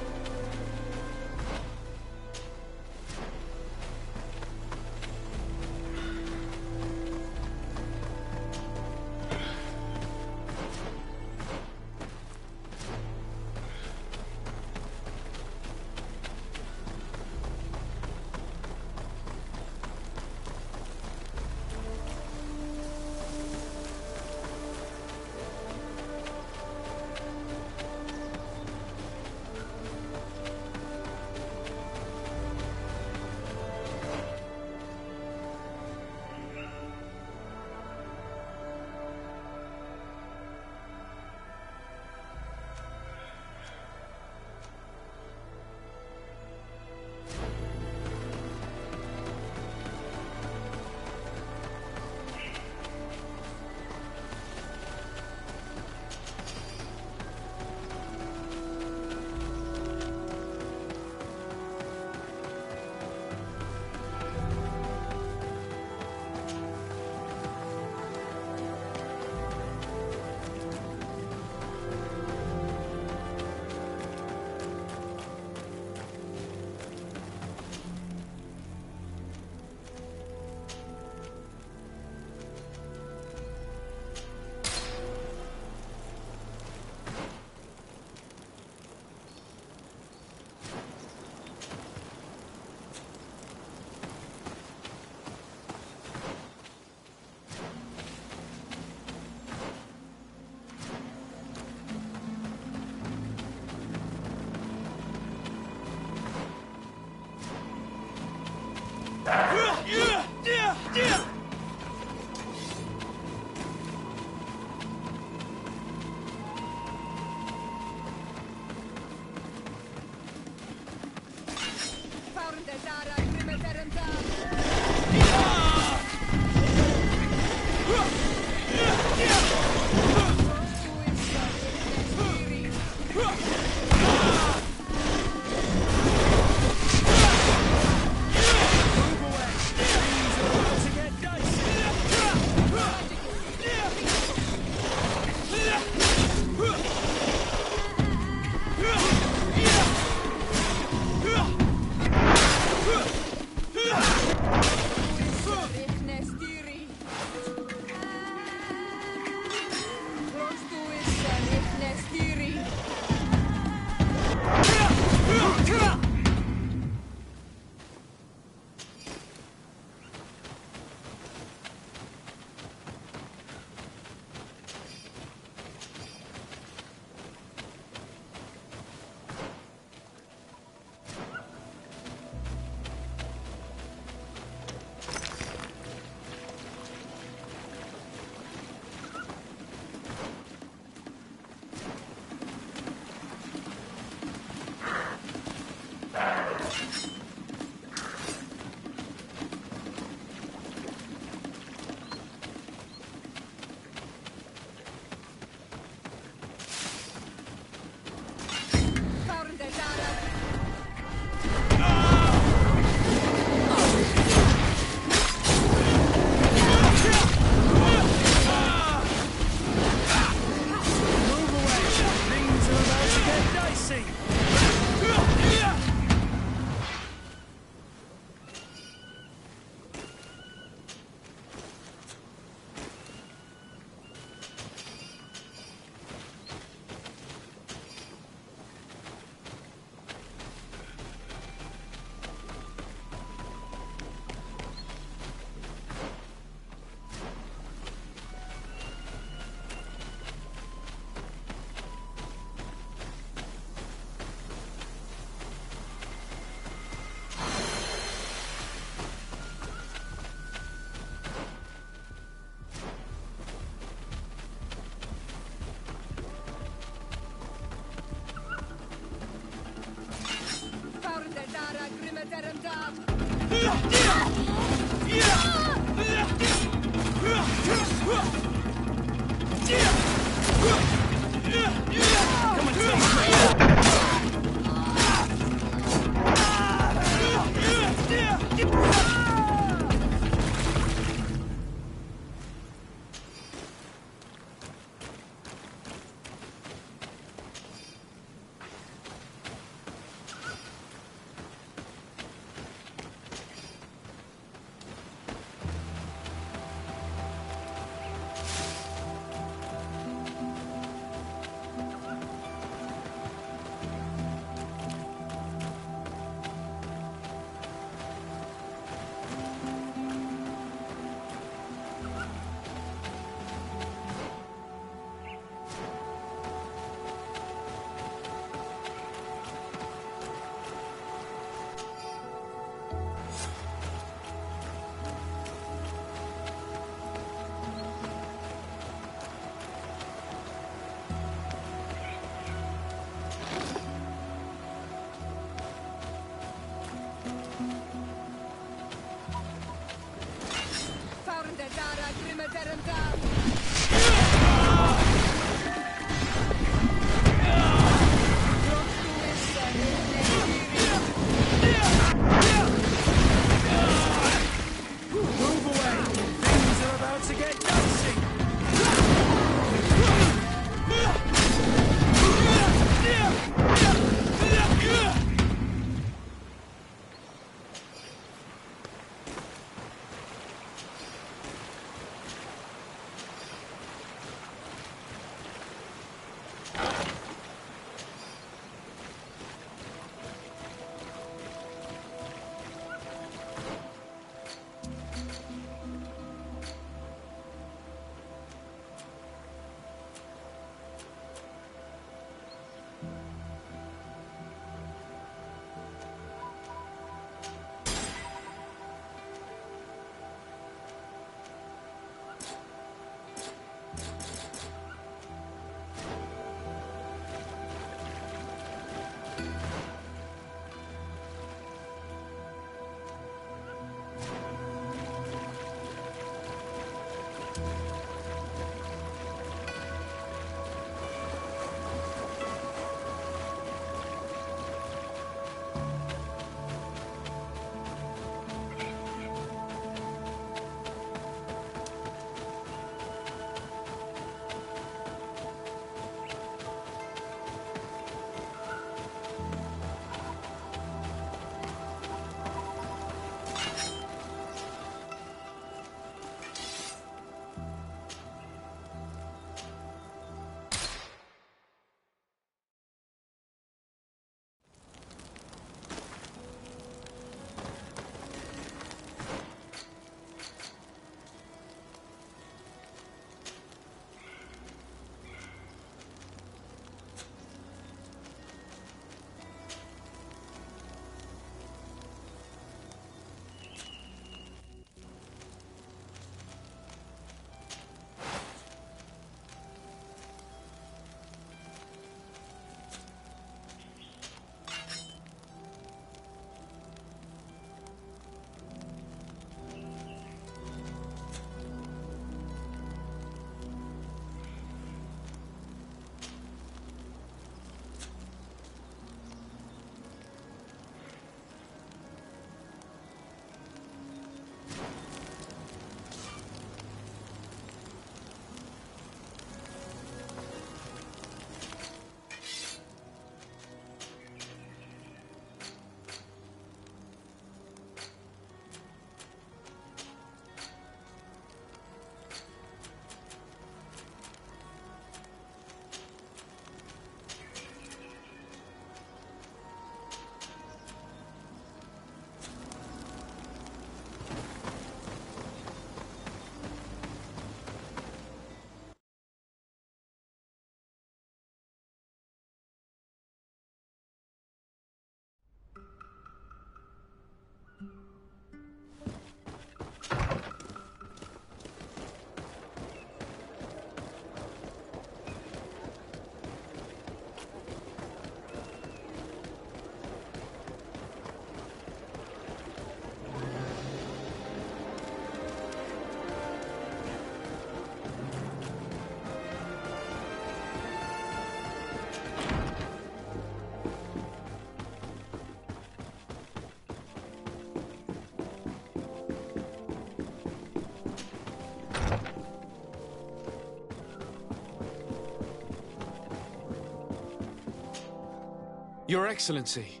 Your Excellency,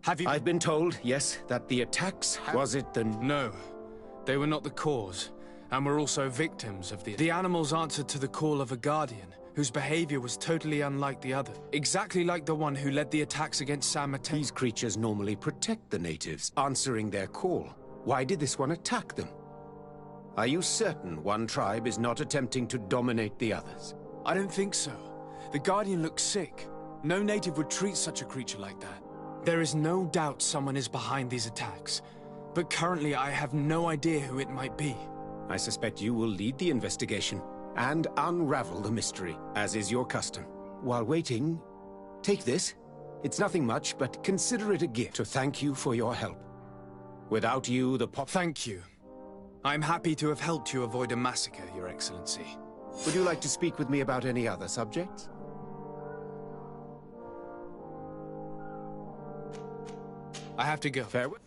have you... I've been told, yes, that the attacks... Was it the... No, they were not the cause, and were also victims of the... The animals answered to the call of a guardian, whose behavior was totally unlike the other. Exactly like the one who led the attacks against San Mateo. These creatures normally protect the natives, answering their call. Why did this one attack them? Are you certain one tribe is not attempting to dominate the others? I don't think so. The Guardian looks sick. No native would treat such a creature like that. There is no doubt someone is behind these attacks, but currently I have no idea who it might be. I suspect you will lead the investigation and unravel the mystery, as is your custom. While waiting, take this. It's nothing much, but consider it a gift to thank you for your help. Without you, the Thank you. I'm happy to have helped you avoid a massacre, Your Excellency. Would you like to speak with me about any other subjects? I have to go. Farewell.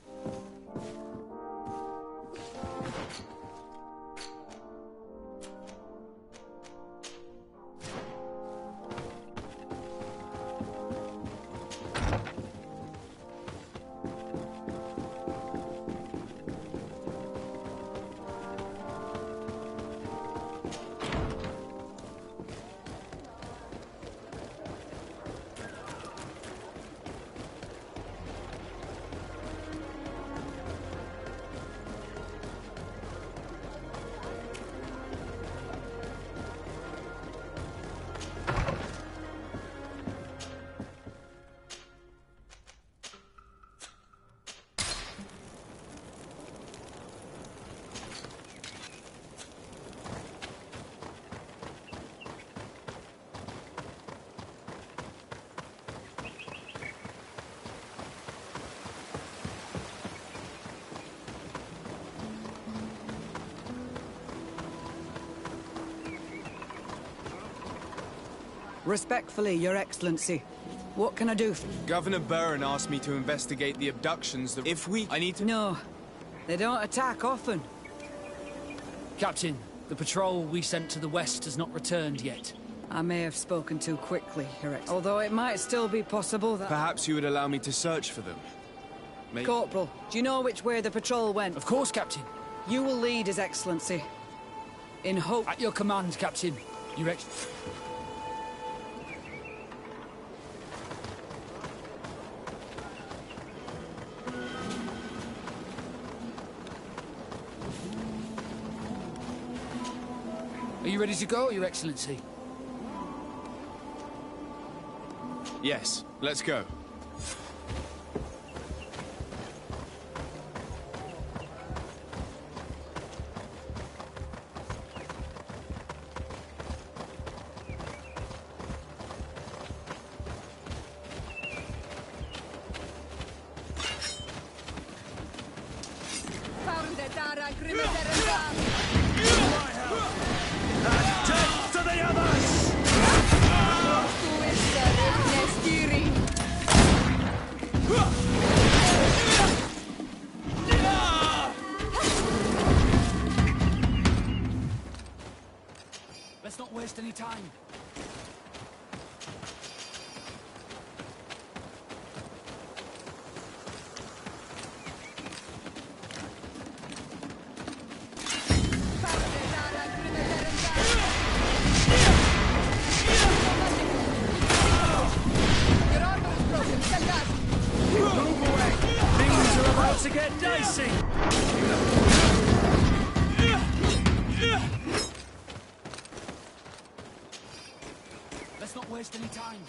Respectfully, Your Excellency. What can I do? Governor Burren asked me to investigate the abductions that... I need to... No. They don't attack often. Captain, the patrol we sent to the west has not returned yet. I may have spoken too quickly, Your Excellency. Although it might still be possible that... Perhaps you would allow me to search for them. Maybe... Corporal, do you know which way the patrol went? Of course, Captain. You will lead, His Excellency. In hope... At your command, Captain. Your Are you ready to go, Your Excellency? Yes, let's go. Let's not waste any time. Your armor is broken. Send us. Move away. Things are about to get dicey. Let's not waste any time.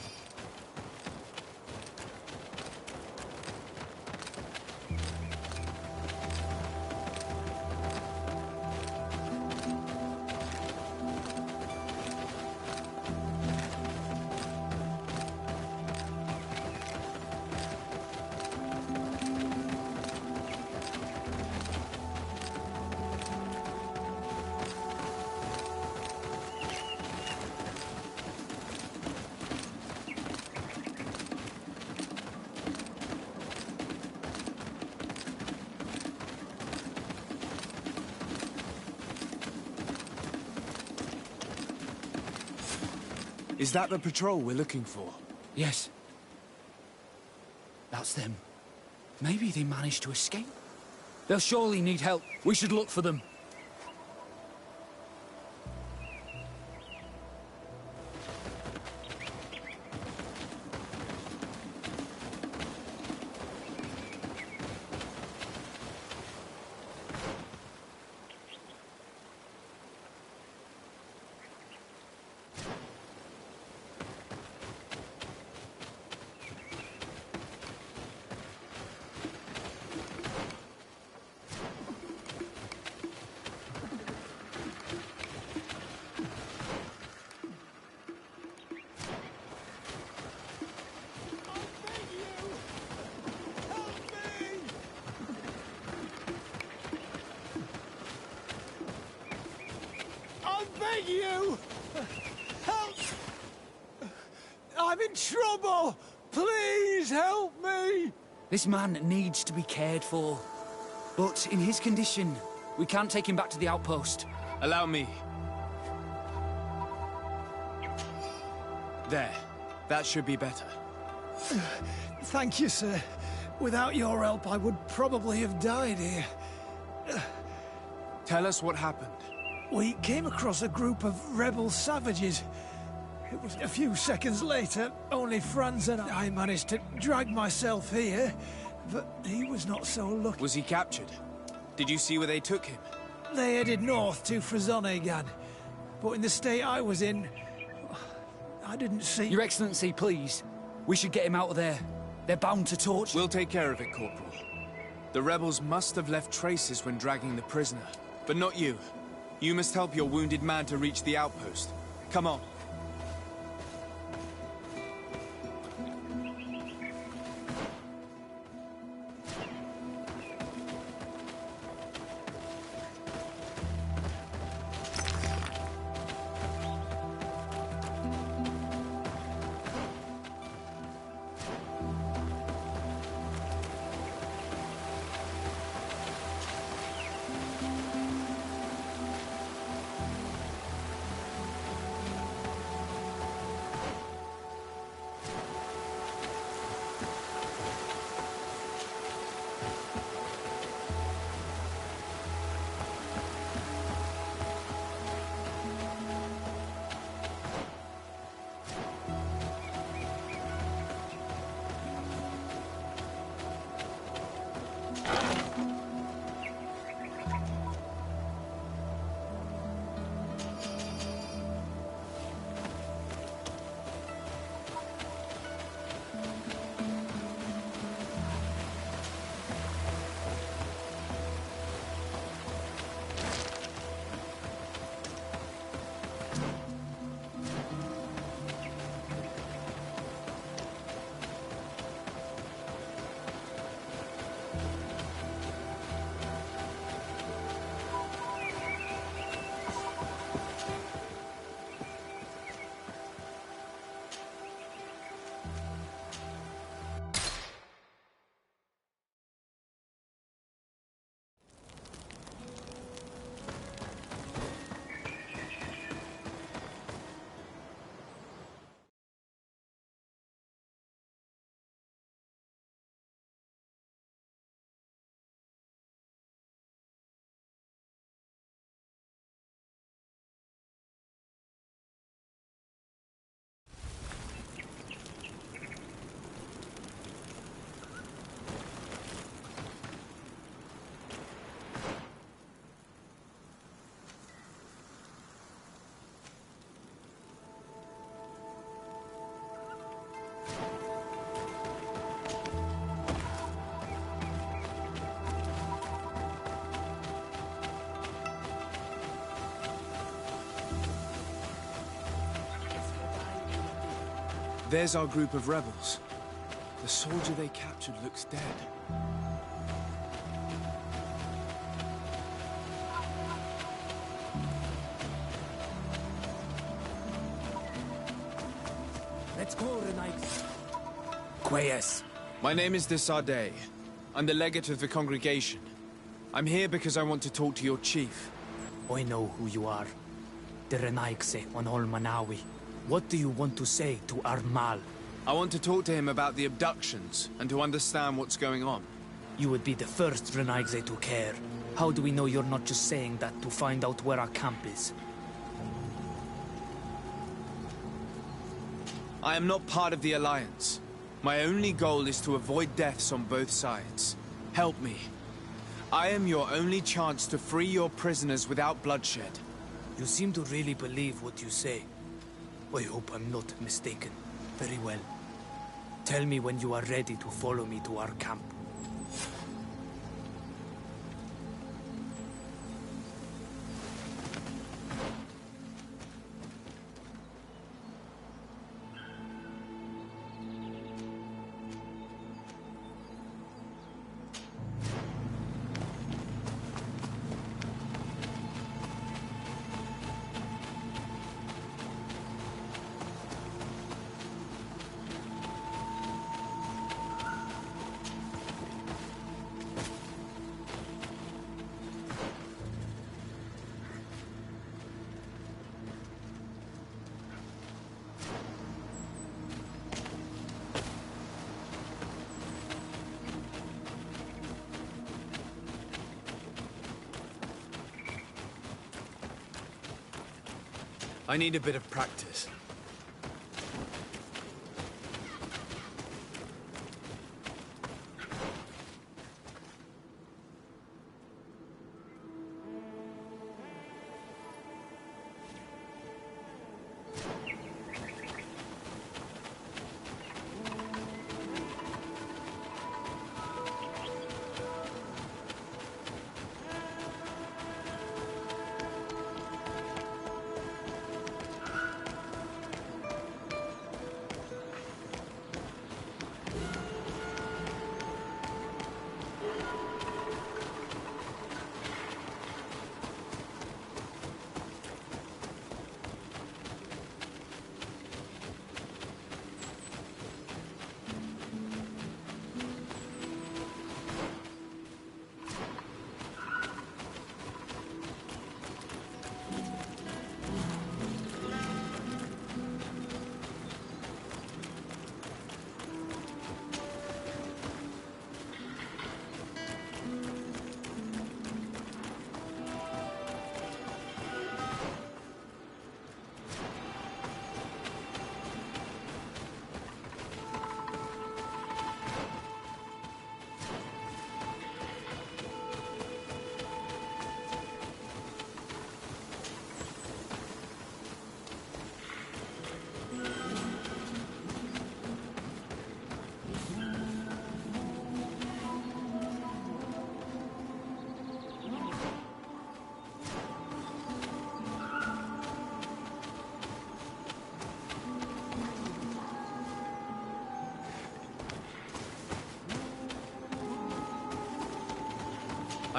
Is that the patrol we're looking for? Yes. That's them. Maybe they managed to escape. They'll surely need help. We should look for them. You! Help! I'm in trouble! Please help me! This man needs to be cared for. But in his condition, we can't take him back to the outpost. Allow me. There. That should be better. Thank you, sir. Without your help, I would probably have died here. Tell us what happened. We came across a group of rebel savages. It was a few seconds later, only Franz and I managed to drag myself here, but he was not so lucky. Was he captured? Did you see where they took him? They headed north to Frazonegan, but in the state I was in, I didn't see... Your Excellency, please. We should get him out of there. They're bound to torture. We'll take care of it, Corporal. The rebels must have left traces when dragging the prisoner, but not you. You must help your wounded man to reach the outpost. Come on. There's our group of rebels. The soldier they captured looks dead. Let's go, Renais. Quayes. My name is de Sardet. I'm the legate of the congregation. I'm here because I want to talk to your chief. I know who you are. The Renaigse on Olmanawi. What do you want to say to Armal, I want to talk to him about the abductions, and to understand what's going on. You would be the first Renaigse to care. How do we know you're not just saying that to find out where our camp is? I am not part of the Alliance. My only goal is to avoid deaths on both sides. Help me. I am your only chance to free your prisoners without bloodshed. You seem to really believe what you say. I hope I'm not mistaken. Very well. Tell me when you are ready to follow me to our camp. I need a bit of practice.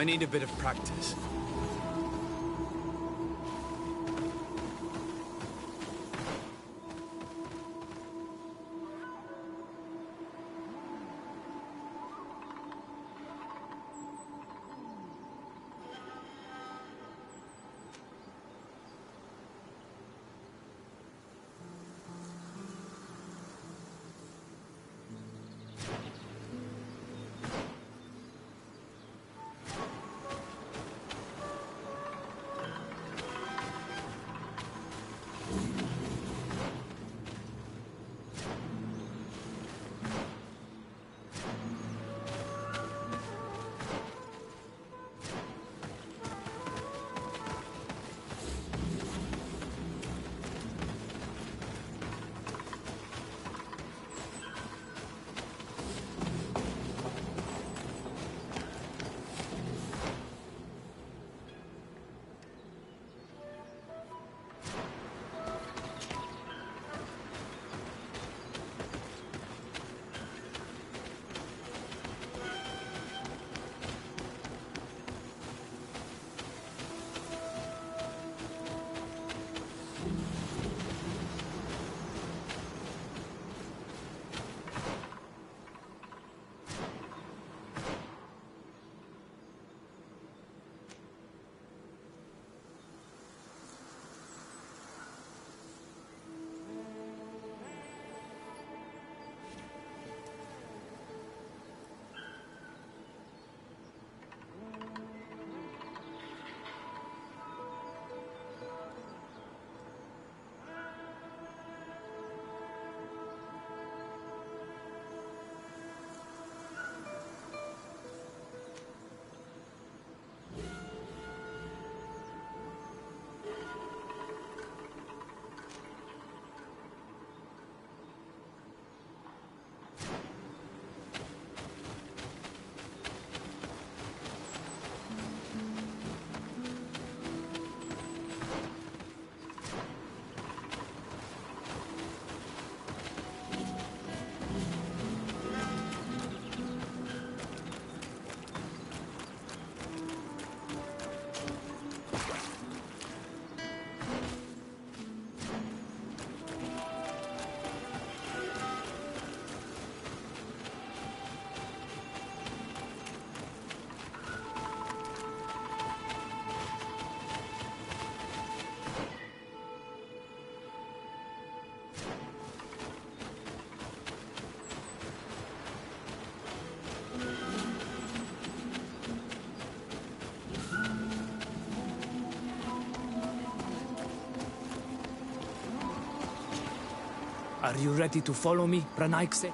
I need a bit of practice. Are you ready to follow me, Renaigse?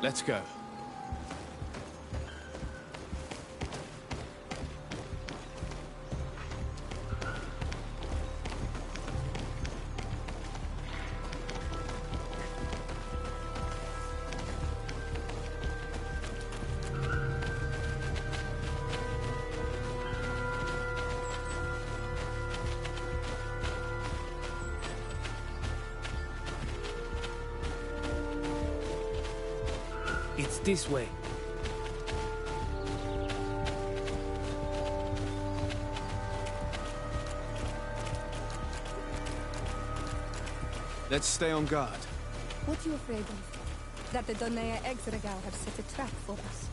Let's go. It's this way. Let's stay on guard. What are you afraid of? That the Donea Exregal have set a trap for us?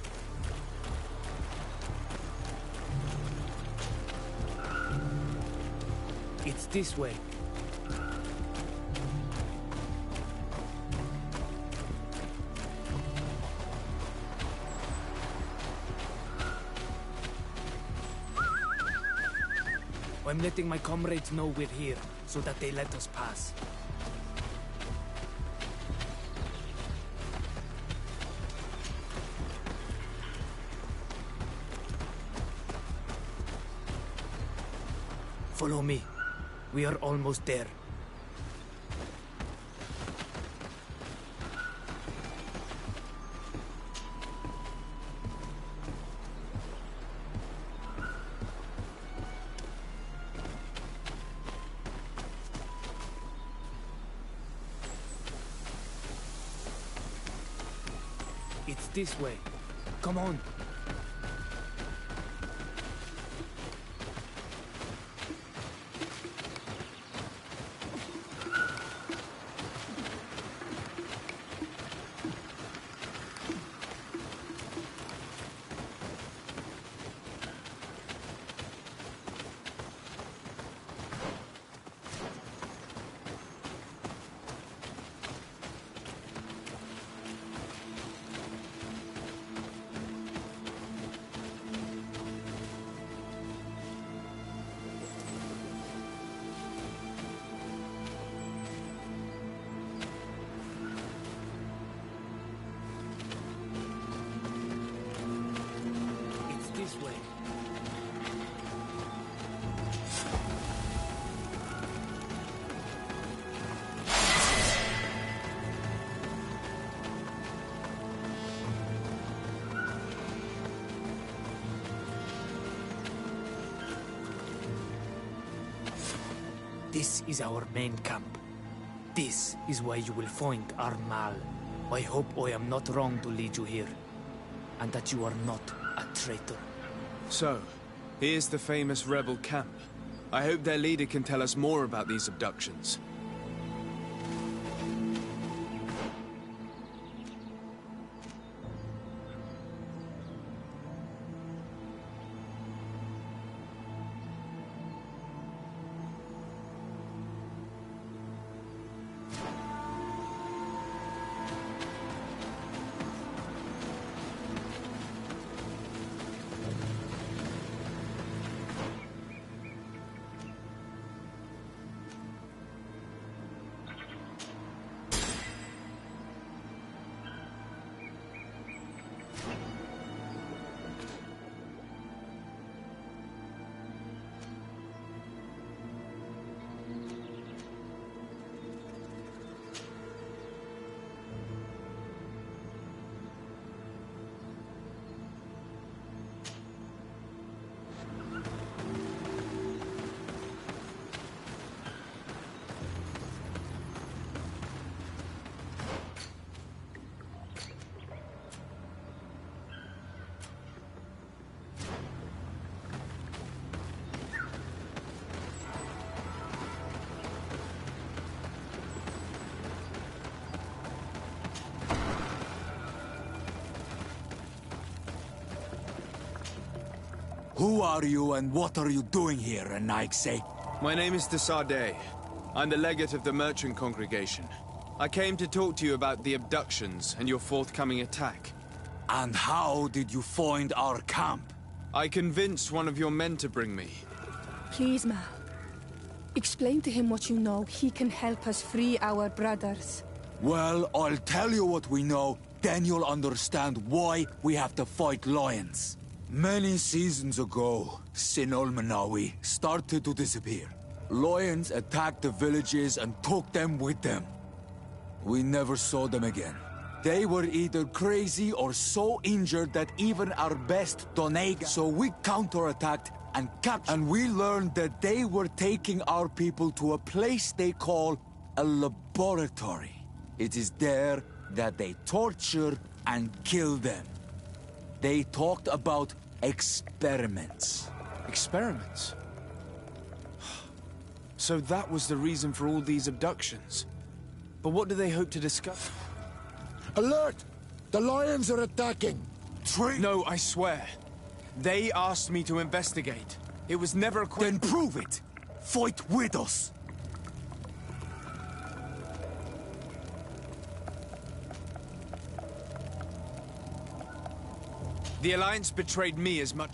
It's this way. I'm letting my comrades know we're here, so that they let us pass. Follow me. We are almost there. It's this way. Come on. This way. This is our main camp. This is where you will find our Mal. I hope I am not wrong to lead you here, and that you are not a traitor. So, here's the famous rebel camp. I hope their leader can tell us more about these abductions. Who are you and what are you doing here, Renaigse? My name is Desardet. I'm the legate of the merchant congregation. I came to talk to you about the abductions and your forthcoming attack. And how did you find our camp? I convinced one of your men to bring me. Please, Ma. Explain to him what you know. He can help us free our brothers. Well, I'll tell you what we know, then you'll understand why we have to fight lions. Many seasons ago, Sin Ulmanawi started to disappear. Lions attacked the villages and took them with them. We never saw them again. They were either crazy or so injured that even our best Donega... So we counterattacked and captured... And we learned that they were taking our people to a place they call a laboratory. It is there that they torture and kill them. They talked about experiments. Experiments? So that was the reason for all these abductions. But what do they hope to discover? Alert! The lions are attacking! No, I swear. They asked me to investigate. It was never a question. Then prove it! Fight with us! The Alliance betrayed me as much...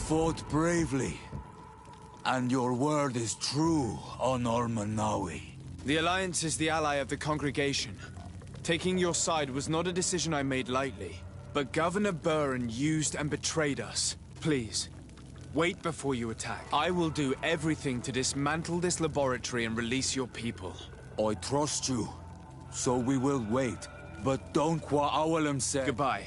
Fought bravely, and your word is true on Ulmanawi. The Alliance is the ally of the congregation. Taking your side was not a decision I made lightly, but Governor Burren used and betrayed us. Please, wait before you attack. I will do everything to dismantle this laboratory and release your people. I trust you, so we will wait, but don't qua awalem say. Goodbye.